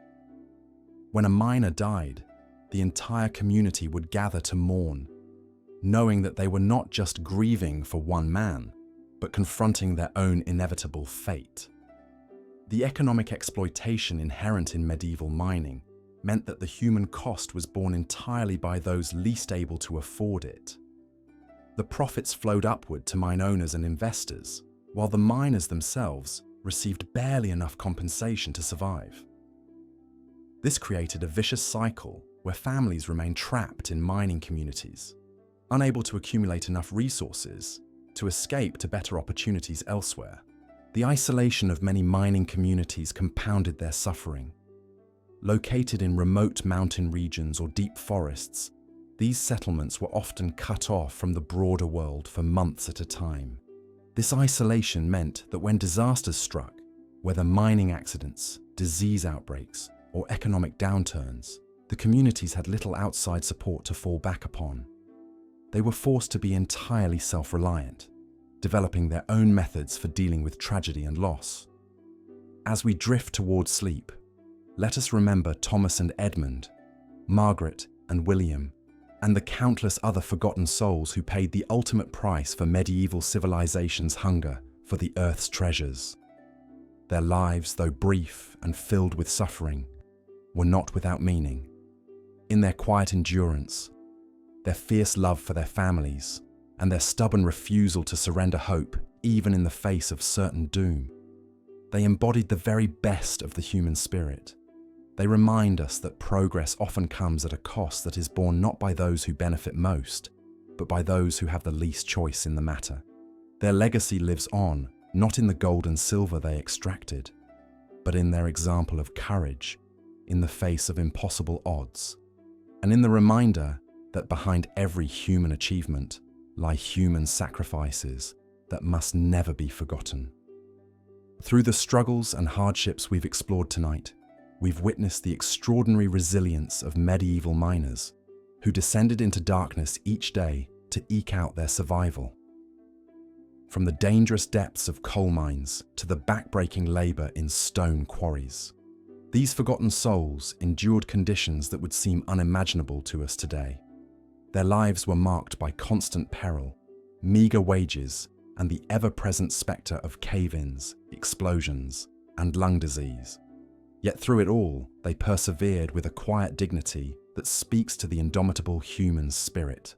When a miner died, the entire community would gather to mourn, knowing that they were not just grieving for one man, but confronting their own inevitable fate. The economic exploitation inherent in medieval mining meant that the human cost was borne entirely by those least able to afford it. The profits flowed upward to mine owners and investors, while the miners themselves received barely enough compensation to survive. This created a vicious cycle where families remained trapped in mining communities, unable to accumulate enough resources to escape to better opportunities elsewhere. The isolation of many mining communities compounded their suffering. Located in remote mountain regions or deep forests, these settlements were often cut off from the broader world for months at a time. This isolation meant that when disasters struck, whether mining accidents, disease outbreaks, or economic downturns, the communities had little outside support to fall back upon. They were forced to be entirely self-reliant, developing their own methods for dealing with tragedy and loss. As we drift towards sleep, let us remember Thomas and Edmund, Margaret and William, and the countless other forgotten souls who paid the ultimate price for medieval civilization's hunger for the earth's treasures. Their lives, though brief and filled with suffering, were not without meaning. In their quiet endurance, their fierce love for their families, and their stubborn refusal to surrender hope even in the face of certain doom, they embodied the very best of the human spirit. They remind us that progress often comes at a cost that is borne not by those who benefit most, but by those who have the least choice in the matter. Their legacy lives on, not in the gold and silver they extracted, but in their example of courage in the face of impossible odds, and in the reminder that behind every human achievement lie human sacrifices that must never be forgotten. Through the struggles and hardships we've explored tonight, we've witnessed the extraordinary resilience of medieval miners who descended into darkness each day to eke out their survival. From the dangerous depths of coal mines to the backbreaking labor in stone quarries, these forgotten souls endured conditions that would seem unimaginable to us today. Their lives were marked by constant peril, meager wages, and the ever-present spectre of cave-ins, explosions, and lung disease. Yet through it all, they persevered with a quiet dignity that speaks to the indomitable human spirit.